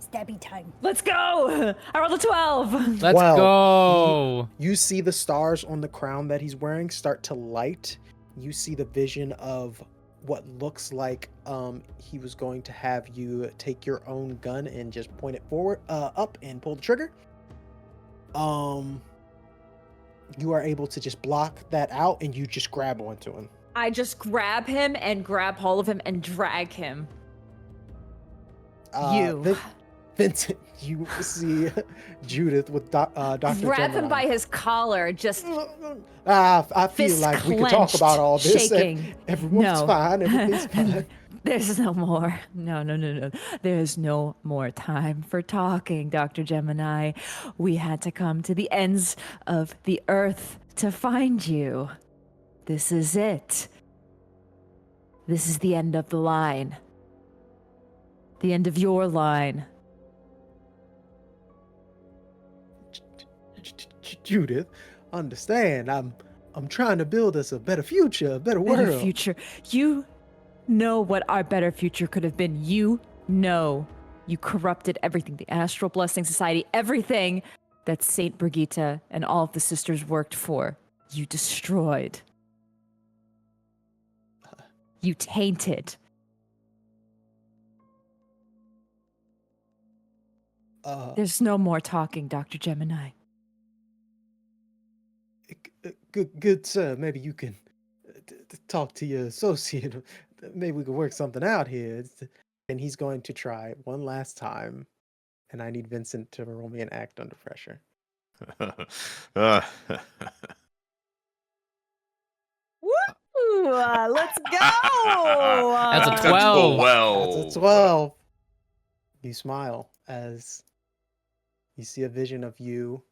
Stabby time. Let's go. I rolled a 12. Let's Well, go. You see the stars on the crown that he's wearing start to light. You see the vision of what looks like he was going to have you take your own gun and just point it forward, up, and pull the trigger. You are able to just block that out, and you just grab onto him. I just grab him and grab hold of him and drag him. Vincent, you see Judith with Dr. Grab Gemini. him by his collar, just I feel fists like we could talk clenched, about all this. shaking. Everyone's No. fine. Everything's fine. There's no more. No. There's no more time for talking, Dr. Gemini. We had to come to the ends of the earth to find you. This is it. This is the end of the line. The end of your line. Judith, understand. I'm trying to build us a better future, a better world. Better future. You know what our better future could have been. You know you corrupted everything. The Astral Blessing Society, everything that Saint Brigitte and all of the sisters worked for. You destroyed. You tainted. There's no more talking, Dr. Gemini. Good sir, maybe you can talk to your associate. Maybe we can work something out here. And he's going to try one last time. And I need Vincent to roll me an act under pressure. Woo! Let's go! That's a That's 12. That's a 12. You smile as you see a vision of you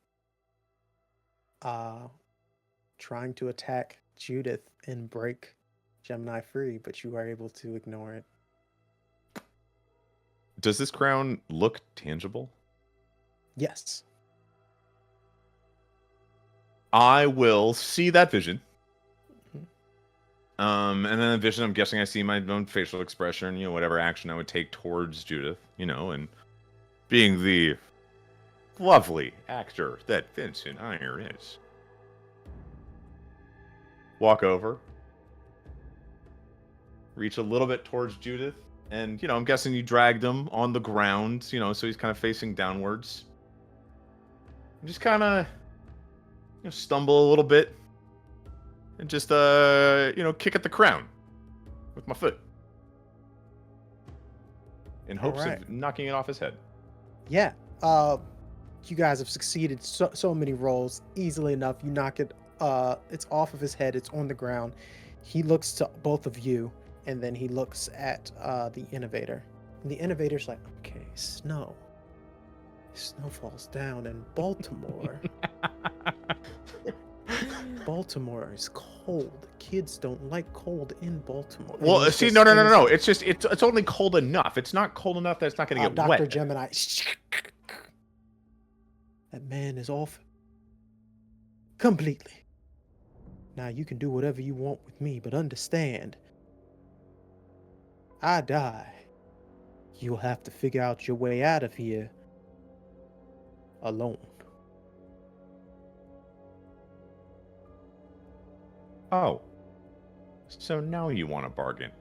trying to attack Judith and break Gemini free, but you are able to ignore it. Does this crown look tangible? Yes. I will see that vision. Mhm. And then the vision, I'm guessing I see my own facial expression, whatever action I would take towards Judith, and being the lovely actor that Vincent Iyer is. Walk over, reach a little bit towards Judith, and, I'm guessing you dragged him on the ground, so he's kind of facing downwards. Just kind of, stumble a little bit, and just, kick at the crown with my foot. In hopes Alright. of knocking it off his head. Yeah. You guys have succeeded so many rolls easily enough. You knock it. It's off of his head. It's on the ground. He looks to both of you, and then he looks at the innovator. And the innovator's like, okay, snow falls down in Baltimore. Baltimore is cold. Kids don't like cold in Baltimore. And Well, he's see, just- no. and he's- It's just it's only cold enough. It's not cold enough that it's not going to get Dr. wet. Gemini. That man is off completely. Now you can do whatever you want with me, but understand, I die. You'll have to figure out your way out of here alone. Oh, so now you want a bargain?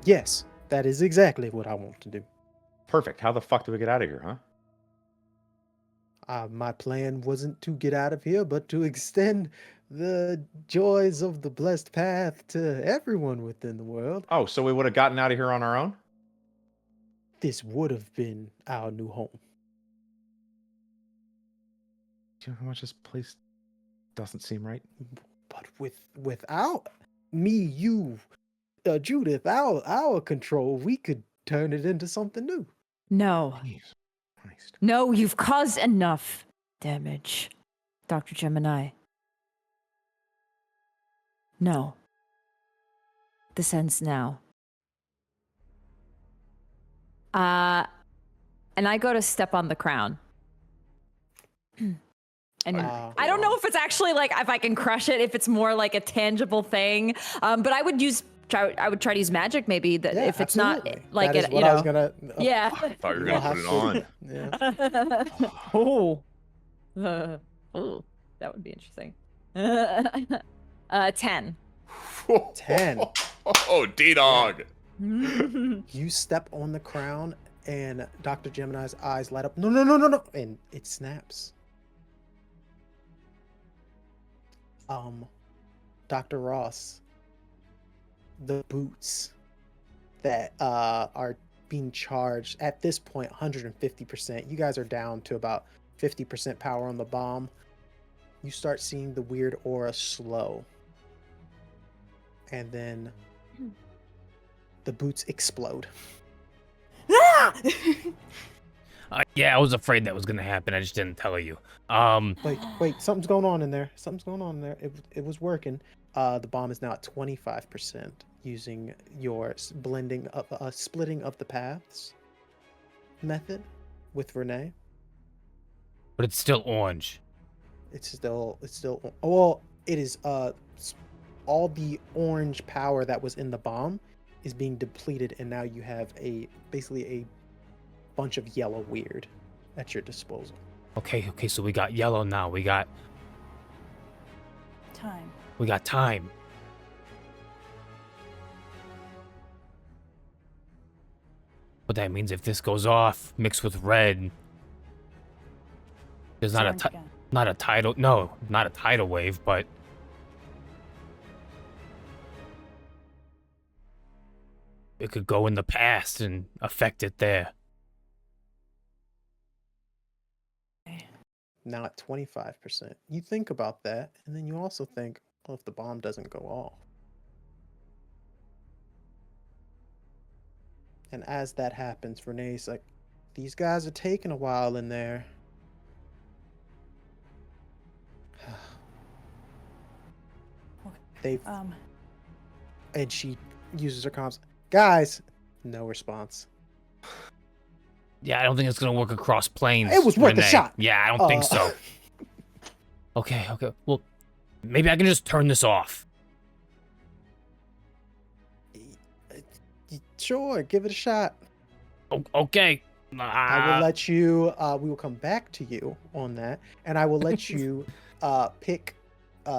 Yes, that is exactly what I want to do. Perfect. How the fuck do we get out of here, huh? My plan wasn't to get out of here, but to extend the joys of the blessed path to everyone within the world. Oh, so we would have gotten out of here on our own? This would have been our new home. Do you know how much this place doesn't seem right? But without me, you, Judith, our control, we could turn it into something new. No. Jeez Christ. No, you've caused enough damage, Dr. Gemini. No. This ends now. And I go to step on the crown. And I don't know if it's actually like if I can crush it, if it's more like a tangible thing. But I would try to use magic maybe that Yeah, if it's absolutely. not like That is it, what you I was know. gonna. Yeah. I thought you were We'll going to have put it to- on. Yeah. Oh. Oh, that would be interesting. 10. 10. Oh, D-Dog. You step on the crown, and Dr. Gemini's eyes light up. No, no, no, no, no! And it snaps. Dr. Ross, the boots that are being charged at this point 150%. You guys are down to about 50% power on the bomb. You start seeing the weird aura slow. And then the boots explode. Ah! Yeah, I was afraid that was gonna happen. I just didn't tell you. Wait, something's going on in there. Something's going on in there. It was working. The bomb is now at 25% using your splitting of the paths method with Renee. But it's still orange. It's still well, it is all the orange power that was in the bomb is being depleted, and now you have basically a bunch of yellow weird at your disposal. Okay, so we got yellow now. We got time. But that means if this goes off mixed with red, there's not a tidal wave, but it could go in the past and affect it there. Now at 25%. You think about that, and then you also think, well, if the bomb doesn't go off. And as that happens, Renee's like, these guys are taking a while in there. They've and she uses her comms. Guys, no response. Yeah, I don't think it's gonna work across planes. It was worth a Renee. shot. Yeah, I don't think so. Okay. Well, maybe I can just turn this off. Sure, give it a shot. Okay. I will let you. We will come back to you on that, and I will let you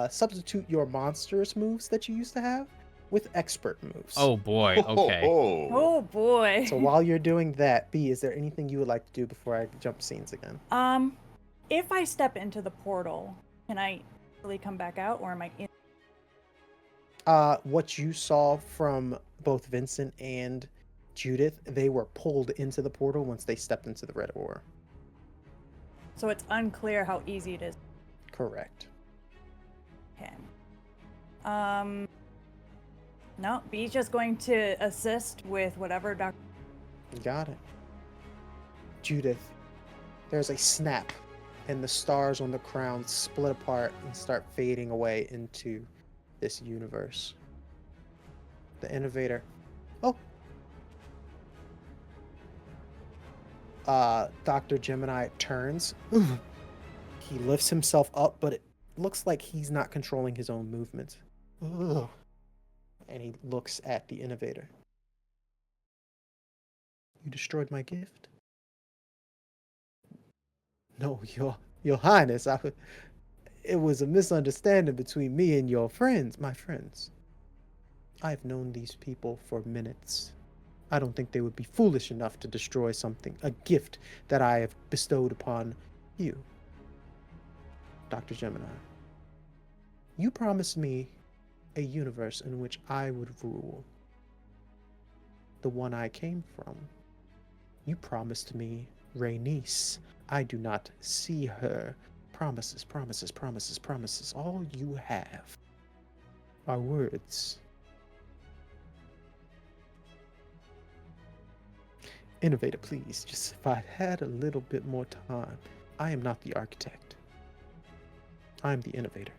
substitute your monstrous moves that you used to have with expert moves. Oh boy. Okay. Oh boy. So while you're doing that, B, is there anything you would like to do before I jump scenes again? If I step into the portal, can I really come back out, or am I in? What you saw from both Vincent and Judith, they were pulled into the portal once they stepped into the red aura. So it's unclear how easy it is. Correct. Okay. No, B's just going to assist with whatever Dr. You got it. Judith, there's a snap and the stars on the crown split apart and start fading away into this universe. The innovator. Oh. Dr. Gemini turns. He lifts himself up, but it looks like he's not controlling his own movements. Ugh. And he looks at the innovator. You destroyed my gift? No, your highness, it was a misunderstanding between me and your friends, my friends. I've known these people for minutes. I don't think they would be foolish enough to destroy something, a gift that I have bestowed upon you. Dr. Gemini, you promised me a universe in which I would rule. The one I came from. You promised me Rhaenys. I do not see her. Promises, promises, promises, promises. All you have are words. Innovator, please, just if I had a little bit more time. I am not the architect. I am the innovator.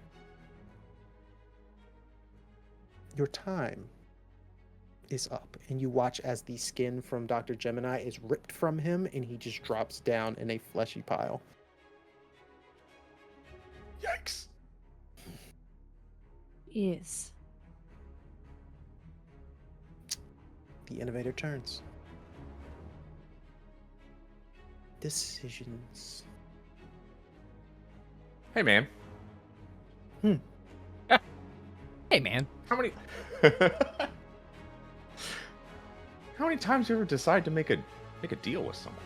Your time is up, and you watch as the skin from Dr. Gemini is ripped from him, and he just drops down in a fleshy pile. Yikes! Yes. The innovator turns. Decisions. Hey, man. Hey, man. How many? How many times do you ever decide to make a deal with someone?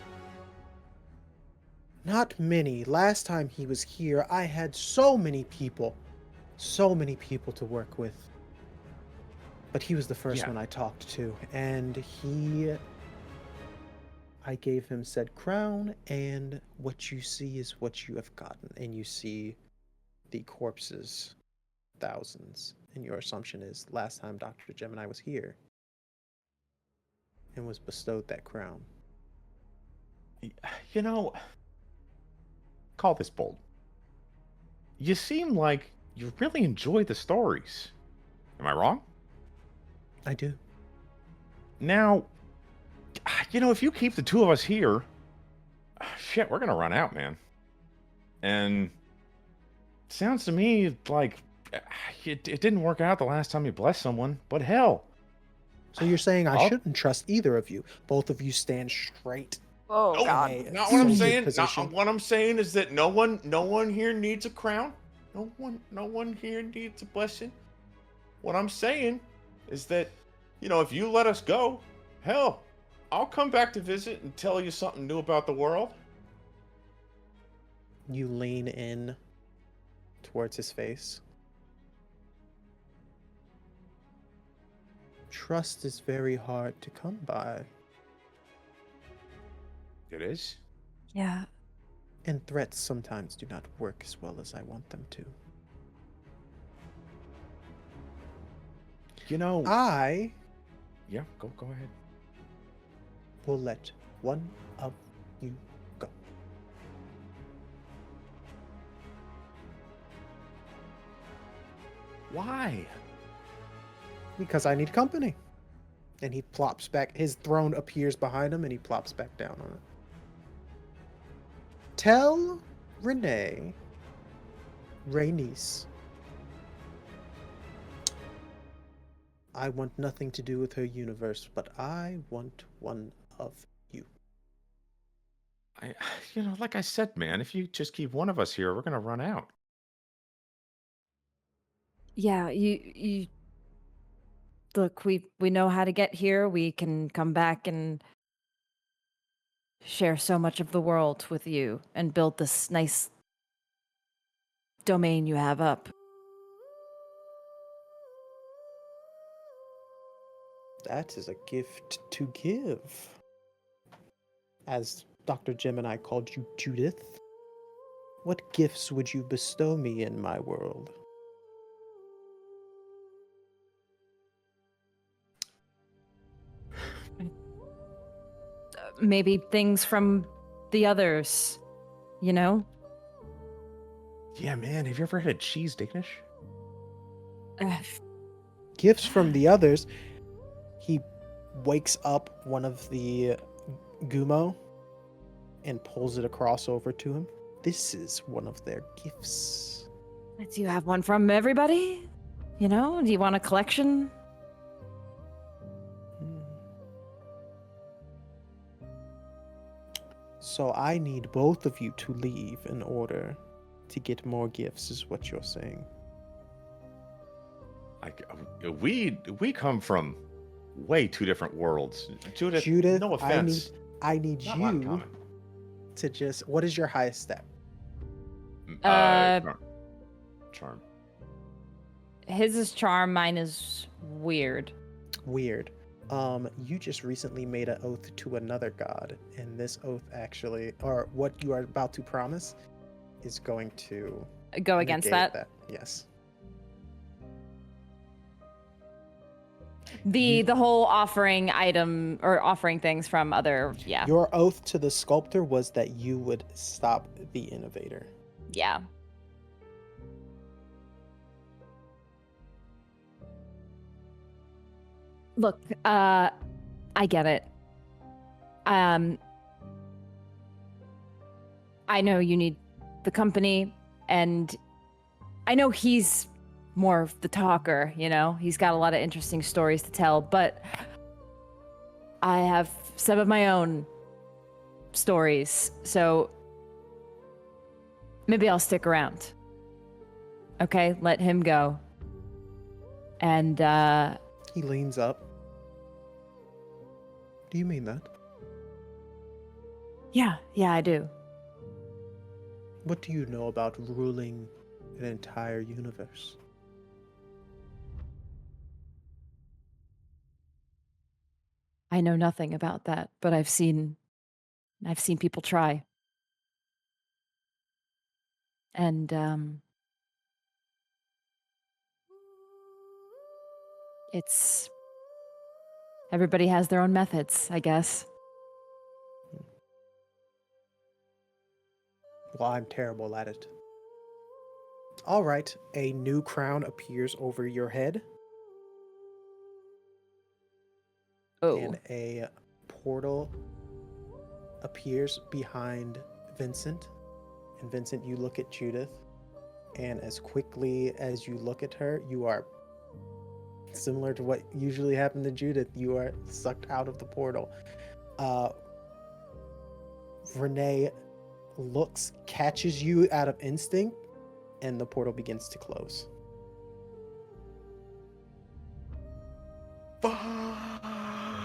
Not many. Last time he was here, I had so many people to work with. But he was the first one I talked to, and I gave him said crown, and what you see is what you have gotten, and you see the corpses, thousands, and your assumption is last time Dr. Gemini was here and was bestowed that crown. You know, call this bold. You seem like you really enjoy the stories. Am I wrong? I do. Now, if you keep the two of us here, shit, we're gonna run out, man. And it sounds to me like it didn't work out the last time you blessed someone, but hell. So you're saying I shouldn't trust either of you? Both of you stand straight. Oh, God. Not what I'm saying. What I'm saying is that no one here needs a crown. No one here needs a blessing. What I'm saying is that, if you let us go, hell, I'll come back to visit and tell you something new about the world. You lean in towards his face. Trust is very hard to come by. It is? Yeah. And threats sometimes do not work as well as I want them to. I Yeah, go ahead. will let one of you go. Why? Because I need company. And he plops back. His throne appears behind him, and he plops back down on it. Tell Rhaenys, I want nothing to do with her universe, but I want one of you. Like I said, man, if you just keep one of us here, we're gonna run out. Yeah, you look, we know how to get here. We can come back and share so much of the world with you and build this nice domain you have up. That is a gift to give. As Dr. Gemini called you Judith, what gifts would you bestow me in my world? Maybe things from the others, Yeah, man. Have you ever had cheese Danish? Gifts from the others. He wakes up one of the Gumo and pulls it across over to him. This is one of their gifts. Do you have one from everybody? You know, do you want a collection? So I need both of you to leave in order to get more gifts, is what you're saying. We come from way two different worlds. Judith, no I offense. need Not a lot in you common. to just. What is your highest step? Charm. His is charm, mine is weird. Weird. You just recently made an oath to another god, and this oath actually, or what you are about to promise, is going to Go against negate that. Yes. The whole offering item or offering things from other, yeah. Your oath to the sculptor was that you would stop the innovator. Yeah. Look, I get it. I know you need the company, and I know he's more of the talker, you know? He's got a lot of interesting stories to tell, but I have some of my own stories, so maybe I'll stick around. Okay, let him go. And, He leans up. Do you mean that? yeah, I do. What do you know about ruling an entire universe? I know nothing about that, but I've seen people try. And it's everybody has their own methods, I guess. Well, I'm terrible at it. All right, a new crown appears over your head, Oh, and a portal appears behind Vincent. And Vincent, you look at Judith, and as quickly as you look at her, you are similar to what usually happened to Judith. You are sucked out of the portal. Renee catches you out of instinct, and the portal begins to close.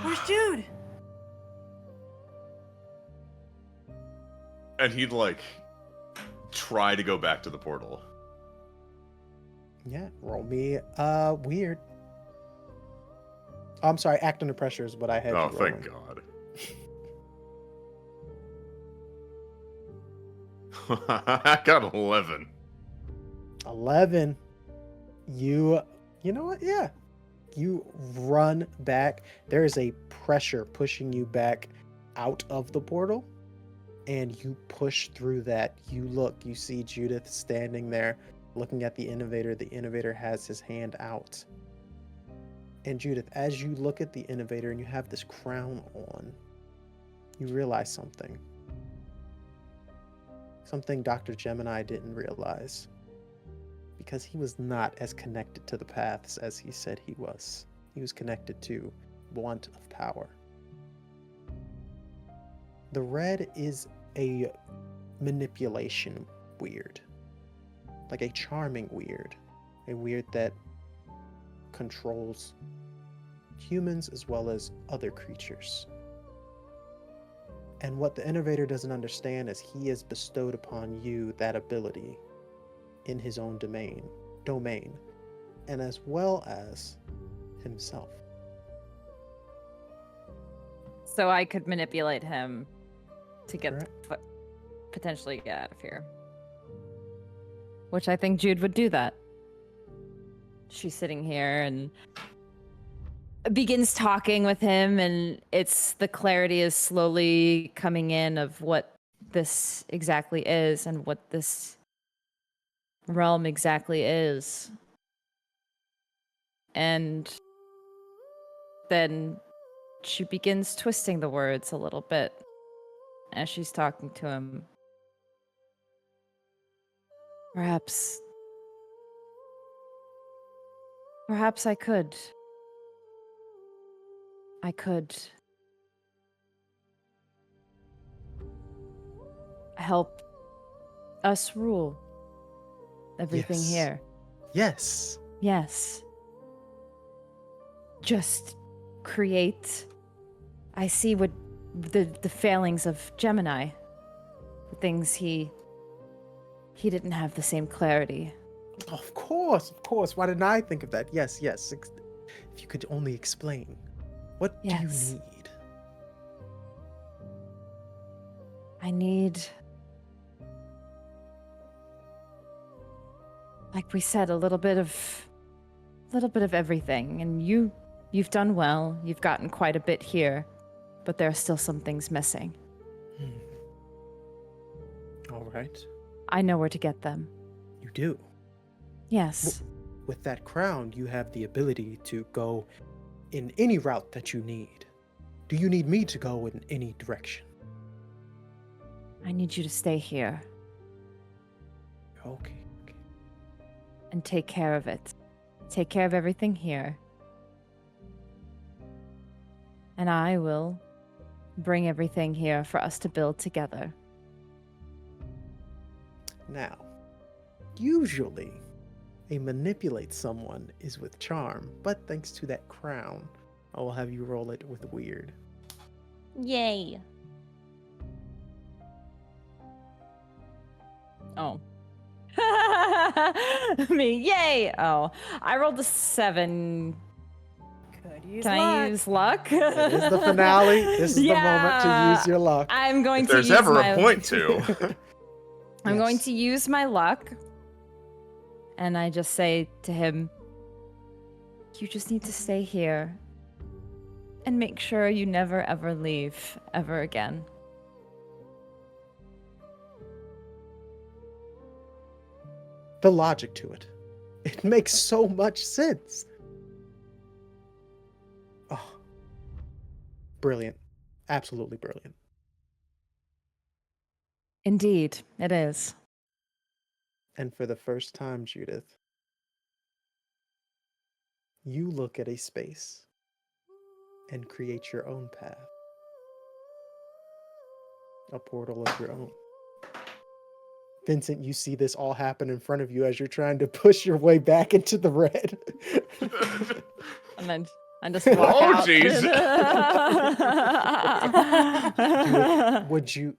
Where's Jude? And he'd like try to go back to the portal. Yeah, roll me weird. I'm sorry, act under pressure is what I had. Oh, you thank rolling. God. I got 11. 11. You know what? Yeah. You run back. There is a pressure pushing you back out of the portal, and you push through that. You see Judith standing there looking at the innovator. The innovator has his hand out. And Judith, as you look at the innovator and you have this crown on, you realize something. Something Dr. Gemini didn't realize. Because he was not as connected to the paths as he said he was. He was connected to want of power. The red is a manipulation weird. Like a charming weird. A weird that controls humans as well as other creatures. And what the innovator doesn't understand is he has bestowed upon you that ability in his own domain, and as well as himself. so I could manipulate him to get Correct. potentially get out of here. Which I think Jude would do that. She's sitting here and begins talking with him, and the clarity is slowly coming in of what this exactly is and what this realm exactly is. And then she begins twisting the words a little bit as she's talking to him. Perhaps I could. I could help us rule everything Yes. here. Yes. Yes. Just create. I see what the failings of Gemini. The things he didn't have the same clarity. Of course. Why didn't I think of that? Yes. If you could only explain. What Yes. do you need? I need, like we said, a little bit of everything. And you've done well. You've gotten quite a bit here, but there are still some things missing. All right. I know where to get them. You do. Yes. With that crown, you have the ability to go in any route that you need. Do you need me to go in any direction? I need you to stay here Okay. and take care of it. Take care of everything here. And I will bring everything here for us to build together. Now, usually, a manipulate someone is with charm, but thanks to that crown, I will have you roll it with weird. Yay. Oh. Me, yay! Oh, I rolled a 7. Could use Can luck. I use luck? It is the finale. This is the moment to use your luck. I'm going If to there's use ever my... a point to. I'm going Yes. to use my luck. And I just say to him, you just need to stay here and make sure you never ever leave ever again. The logic to it. It makes so much sense. Oh. Brilliant. Absolutely brilliant. Indeed, it is. And for the first time, Judith, you look at a space and create your own path. A portal of your own. Vincent, you see this all happen in front of you as you're trying to push your way back into the red. And then I just walk Oh, out.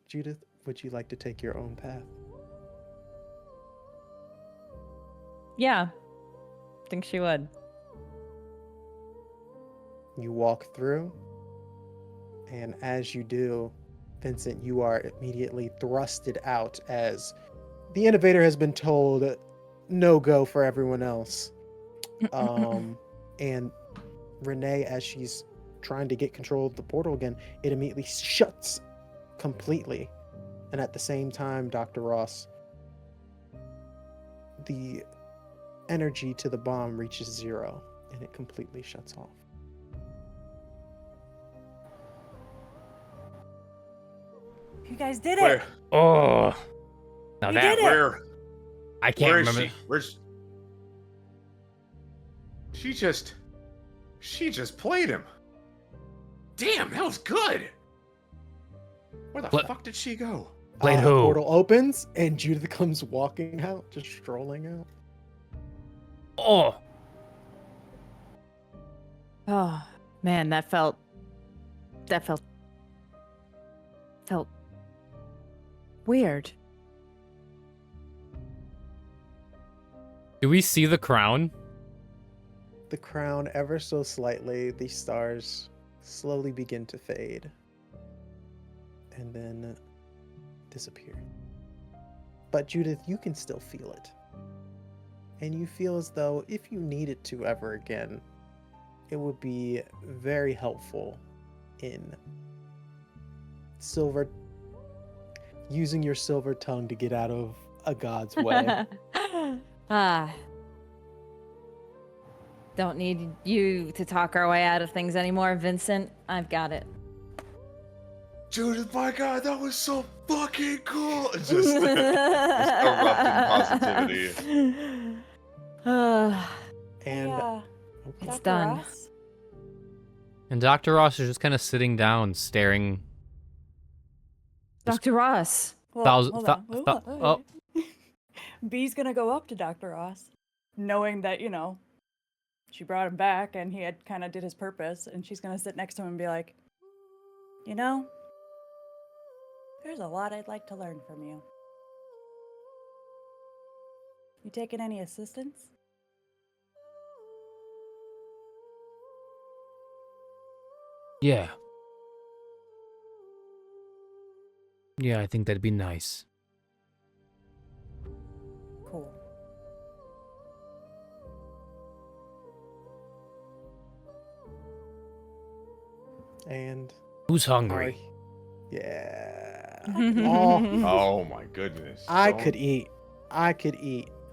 Judith, would you like to take your own path? Yeah, I think she would. You walk through, and as you do, Vincent, you are immediately thrusted out as the innovator has been told no go for everyone else. And Renee, as she's trying to get control of the portal again, it immediately shuts completely. And at the same time, Dr. Ross, the energy to the bomb reaches 0 and it completely shuts off. You guys did it. Where? Oh. Now You that did it. Where? I can't Where is remember. she? Where's? She just played him. Damn, that was good. Where the What? fuck did she go? Played The who? portal opens and Judith comes walking out, just strolling out. Oh. Oh, man, that felt weird. Do we see the crown? The crown, ever so slightly, the stars slowly begin to fade and then disappear. But Judith, you can still feel it. And you feel as though if you need it to ever again, it would be very helpful in using your silver tongue to get out of a god's way. Don't need you to talk our way out of things anymore, Vincent. I've got it. Judith, my God, that was so fucking cool. It's just erupting positivity. And It's Dr. done. Ross? And Dr. Ross is just kind of sitting down, staring. Dr. Ross. Well, Thousand- hold thou- on, hold thou- on, oh. okay. B's gonna go up to Dr. Ross, knowing that, she brought him back and he had kind of did his purpose, and she's gonna sit next to him and be like, there's a lot I'd like to learn from you. You taking any assistance? Yeah. Yeah, I think that'd be nice. Cool. and Who's hungry? yeah. Oh. Oh my goodness. I Don't- could eat.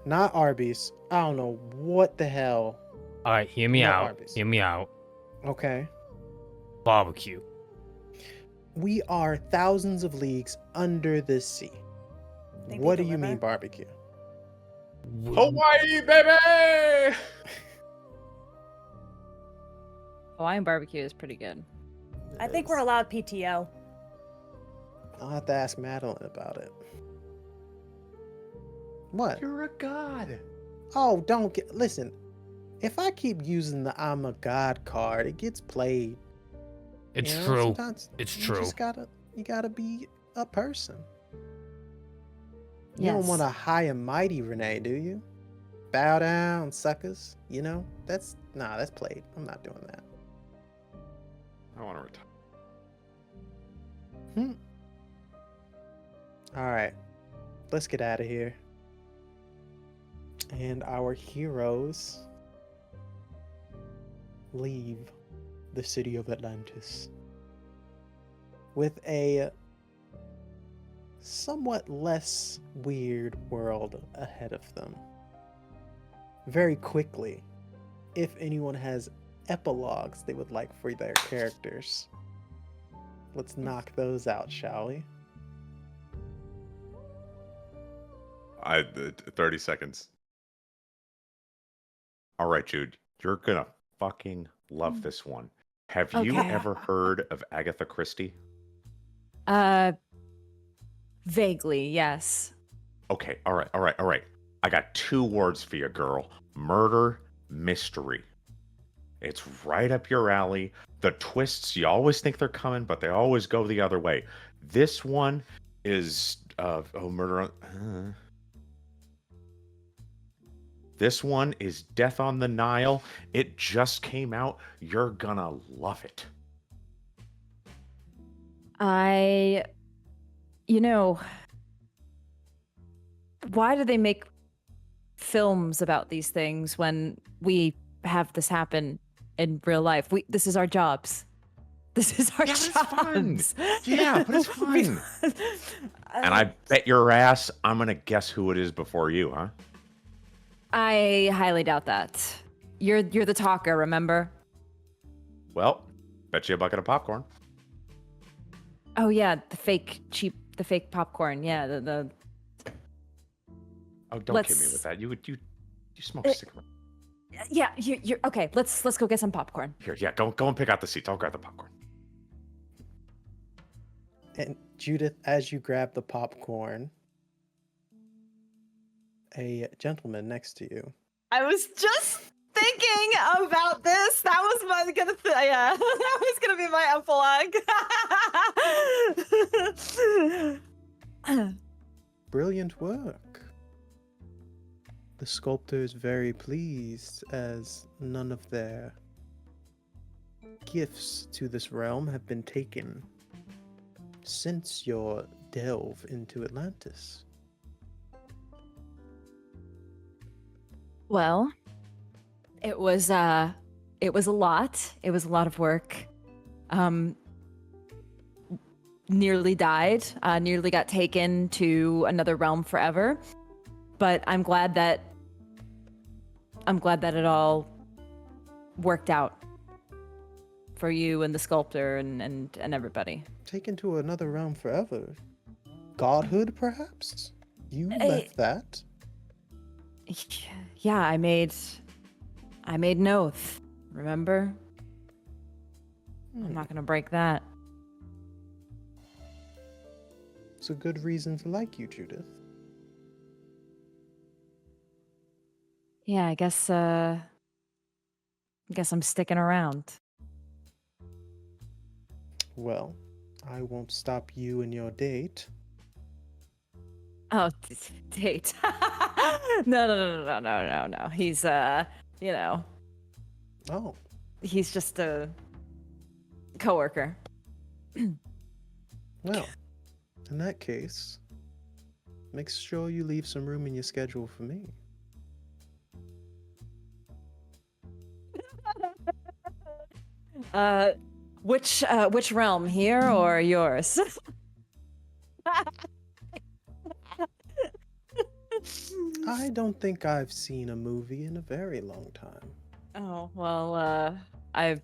Not Arby's. I don't know what the hell. All right, hear me No out. Arby's. Hear me out. Okay. Barbecue. We are thousands of leagues under the sea. Think What they do you mean deliver? barbecue? Hawaii, baby! Hawaiian barbecue is pretty good. I think we're allowed PTO. I'll have to ask Madeline about it. What? You're a god. Oh, don't get. Listen, if I keep using the I'm a god card, it gets played. It's you know? true. Sometimes It's you true. Just you gotta be a person. You Yes. don't want a high and mighty Renee, do you? Bow down, suckers. That's played. I'm not doing that. I want to retire. All right, let's get out of here. And our heroes leave the city of Atlantis with a somewhat less weird world ahead of them. Very quickly, if anyone has epilogues they would like for their characters, let's knock those out, shall we? 30 seconds. All right, Jude, you're gonna fucking love this one. Have you Okay. ever heard of Agatha Christie? Vaguely, yes. Okay, all right. I got 2 words for you, girl. Murder mystery. It's right up your alley. The twists, you always think they're coming, but they always go the other way. This one is murder on... This one is Death on the Nile. It just came out. You're gonna love it. Why do they make films about these things when we have this happen in real life? This is our jobs. This is our Yeah, but it's fun. jobs. Yeah, but it's fun. And I bet your ass I'm gonna guess who it is before you, huh? I highly doubt that. You're the talker, remember? Well, bet you a bucket of popcorn. Oh yeah, the fake popcorn. Yeah, the Oh, don't kid me Let's- with that. You smoke a cigarette. yeah. You're okay. Let's go get some popcorn. Here, yeah, go and pick out the seats. I'll grab the popcorn. And Judith, as you grab the popcorn, a gentleman next to you. I was just thinking about this. That was that was gonna be my epilogue. Brilliant work. The sculptor is very pleased as none of their gifts to this realm have been taken since your delve into Atlantis. Well, it was a lot. It was a lot of work. Nearly died. Nearly got taken to another realm forever. but I'm glad that it all worked out for you and the sculptor and everybody. Taken to another realm forever. Godhood, perhaps? You left that? Yeah, I made an oath. Remember? I'm not gonna break that. It's a good reason to like you, Judith. Yeah, I guess I'm sticking around. Well, I won't stop you and your date. Oh, date. No. He's Oh, he's just a coworker. well, in that case, make sure you leave some room in your schedule for me. Which realm, here or yours? I don't think I've seen a movie in a very long time. Oh, well, I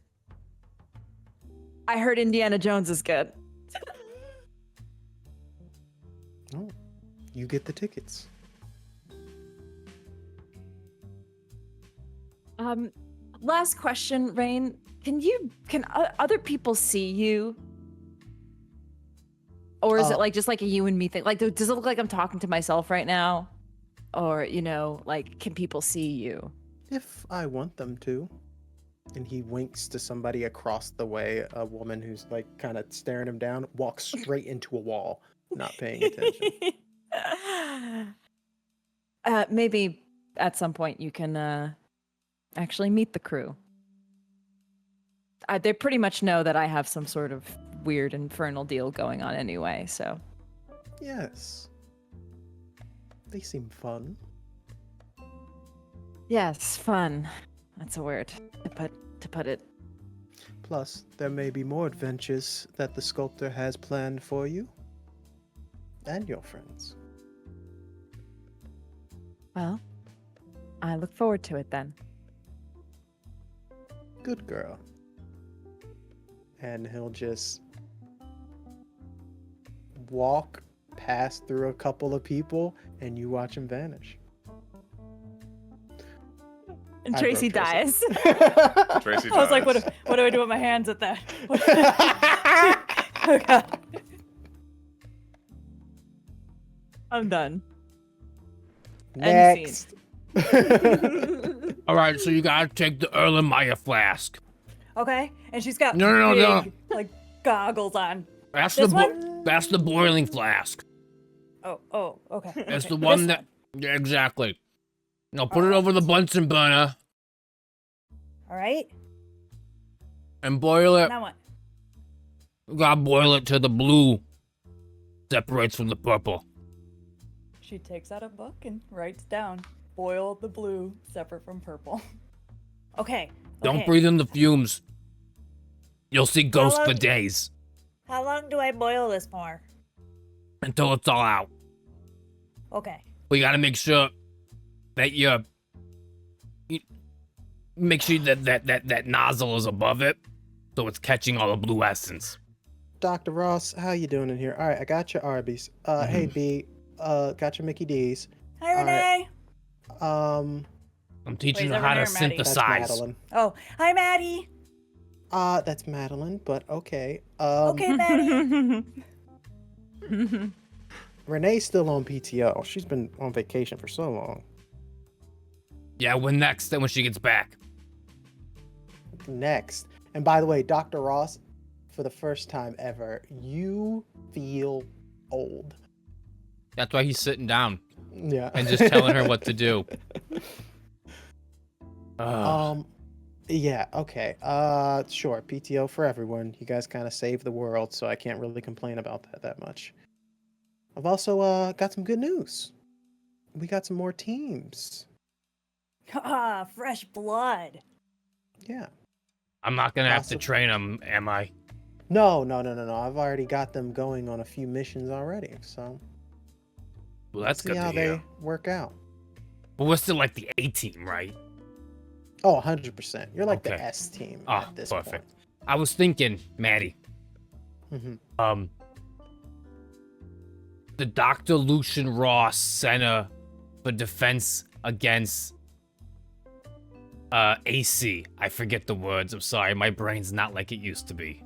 heard Indiana Jones is good. Oh, you get the tickets. Last question, Rain. Can other people see you? Or is it like just like a you and me thing? Like, does it look like I'm talking to myself right now? Or, like, can people see you? If I want them to. And he winks to somebody across the way, a woman who's like kind of staring him down, walks straight into a wall, not paying attention. Maybe at some point you can actually meet the crew. They pretty much know that I have some sort of weird infernal deal going on anyway, so. Yes. They seem fun. Yes, fun. That's a word to put it. Plus, there may be more adventures that the sculptor has planned for you. And your friends. Well, I look forward to it then. Good girl. And he'll just walk past through a couple of people and you watch him vanish. And I Tracy broke dies. Tracy I was like, dies. what do I do with my hands at that? Oh, God. I'm done. End Next. All right, so you gotta take the Erlenmeyer flask. Okay, and she's got No. big, like goggles on. That's This that's the boiling flask. Oh, okay. That's okay. the one This that yeah, exactly. Now put it over the Bunsen burner All right. and boil it. Now what? You gotta boil it till the blue separates from the purple. She takes out a book and writes down, boil the blue separate from purple. Okay. Don't breathe in the fumes. You'll see ghosts for long- days How long do I boil this for? until it's all out. Okay. We gotta make sure that you make sure that nozzle is above it, so it's catching all the blue essence. Dr. Ross, how you doing in here? All right, I got your Arby's. Hey, B, got your Mickey D's. Hi, Renee. I'm teaching Wait, you is how that to Renee or Maddie? That's synthesize. Madeline. Oh, hi, Maddie. That's Madeline, but okay. Okay, Maddie. Renee's still on PTO. She's been on vacation for so long. Yeah, when she gets back. Next. And by the way, Dr. Ross, for the first time ever, you feel old. That's why he's sitting down Yeah. and just telling her what to do. Yeah, okay. Sure, PTO for everyone. You guys kind of saved the world, so I can't really complain about that much. I've also got some good news. We got some more teams. Ah, fresh blood. Yeah. I'm not gonna have to Awesome. train him, am I? No. I've already got them going on a few missions already, so Well, that's see good how to hear. they work out. But we're still like the A team, right? Oh, 100%. You're like the Okay. S team Ah, at this perfect. I was thinking, Maddie, point. Mm-hmm. the Dr. Lucian Ross Center for Defense Against AC. I forget the words. I'm sorry. My brain's not like it used to be.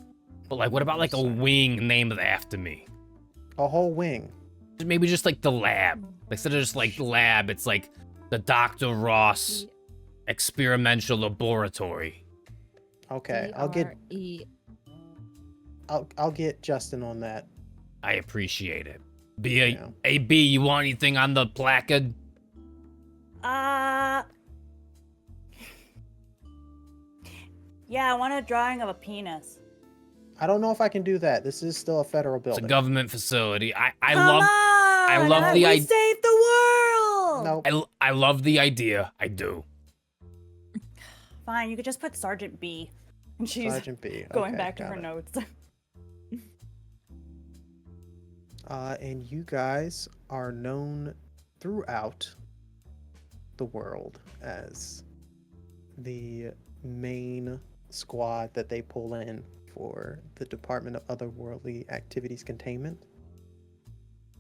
But like, what about like a wing named after me? A whole wing. Maybe just like the lab. Instead of just like lab, it's like the Dr. Ross Experimental Laboratory. Okay, I'll get Justin on that. I appreciate it. Yeah. AB, you want anything on the placard? Yeah, I want a drawing of a penis. I don't know if I can do that. This is still a federal It's building. a government facility. I Come love on! love the We idea. saved the world! Nope. I love the idea. I do. Fine, you could just put Sergeant B. And she's Sergeant B. going Okay, back to got her it. notes. And you guys are known throughout the world as the main squad that they pull in for the Department of Otherworldly Activities Containment.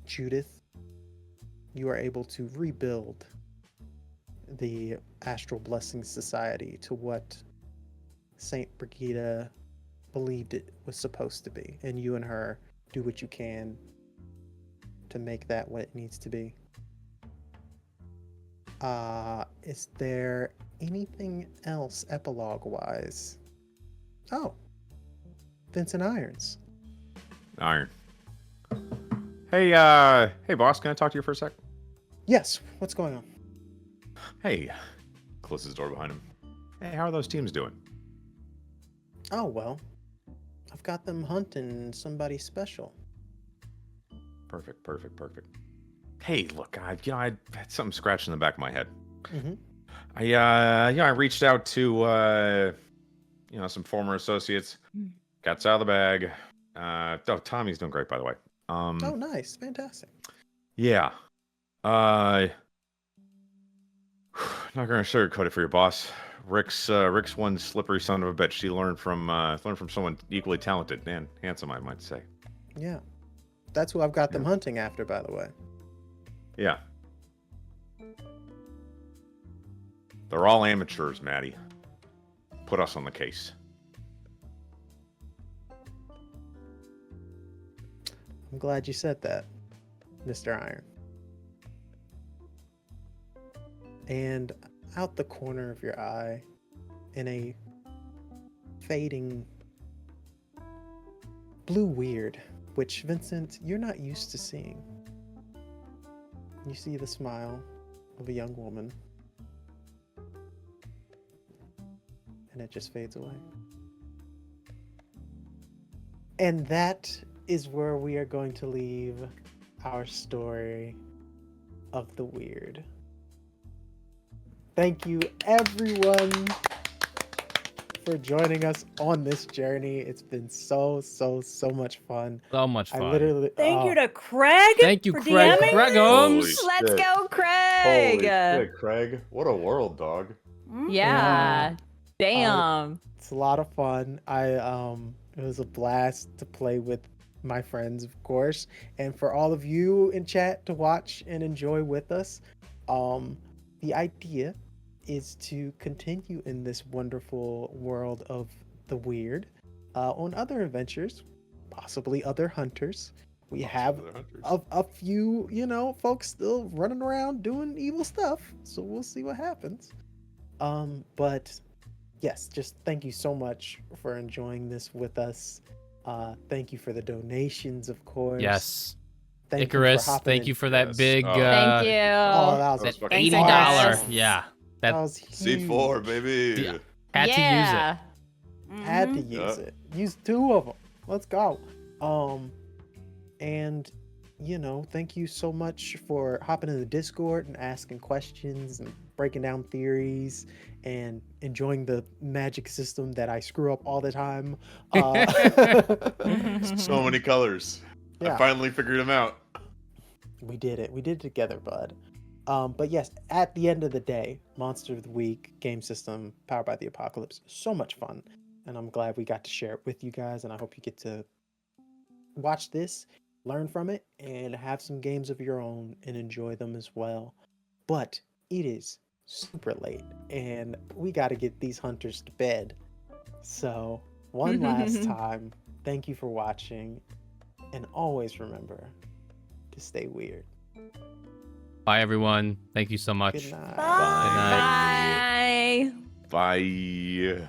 Judith, you are able to rebuild the Astral Blessing Society to what Saint Brigida believed it was supposed to be, and you and her do what you can to make that what it needs to be. Is there anything else epilogue wise? Oh, Vincent Irons. Iron. Hey, hey, boss, can I talk to you for a sec? Yes, what's going on? Hey. Closes the door behind him. Hey, how are those teams doing? Oh, well, I've got them hunting somebody special. Perfect, perfect, perfect. Hey, look, I had something scratched in the back of my head. Mm-hmm. I reached out to, some former associates. Cat's out of the bag. Tommy's doing great, by the way. Oh, nice. Fantastic. Yeah. Not gonna sugarcoat it for your boss. Rick's one slippery son of a bitch. She learned from someone equally talented and handsome, I might say. Yeah. That's who I've got them hunting after, by the way. Yeah. They're all amateurs, Maddie. Put us on the case. I'm glad you said that, Mr. Iron. And out the corner of your eye, in a fading blue weird, which, Vincent, you're not used to seeing. You see the smile of a young woman, and it just fades away. And that is where we are going to leave our story of the weird. Thank you, everyone, for joining us on this journey. It's been so much fun. So much fun. I literally Thank you to Craig. Thank you, for Craig. DMing. Craiggumz. Let's go, Craig. Craig. What a world, dog. Yeah. Damn. It's a lot of fun. It was a blast to play with my friends, of course, and for all of you in chat to watch and enjoy with us. The idea is to continue in this wonderful world of the weird on other adventures, possibly other hunters. We have a few, folks still running around doing evil stuff, so we'll see what happens. But yes, just thank you so much for enjoying this with us. Thank you for the donations, of course. Yes. Thank Icarus, you for thank you for that Yes. big Thank you. Oh, that was that fucking $80. Icarus. Yeah. that was huge. C4, baby. Yeah. Had Yeah. Had to Mhm. use it. Use 2 of them. Let's go. And thank you so much for hopping in the Discord and asking questions and breaking down theories and enjoying the magic system that I screw up all the time. So many colors. Yeah. I finally figured them out. We did it. We did it together, bud. But yes, at the end of the day, Monster of the Week game system powered by the Apocalypse, so much fun, and I'm glad we got to share it with you guys. And I hope you get to watch this, learn from it, and have some games of your own and enjoy them as well. But it is super late, and we got to get these hunters to bed. So one last time, thank you for watching, and always remember to stay weird. Bye, everyone. Thank you so much. Good night. Bye. Bye. Bye.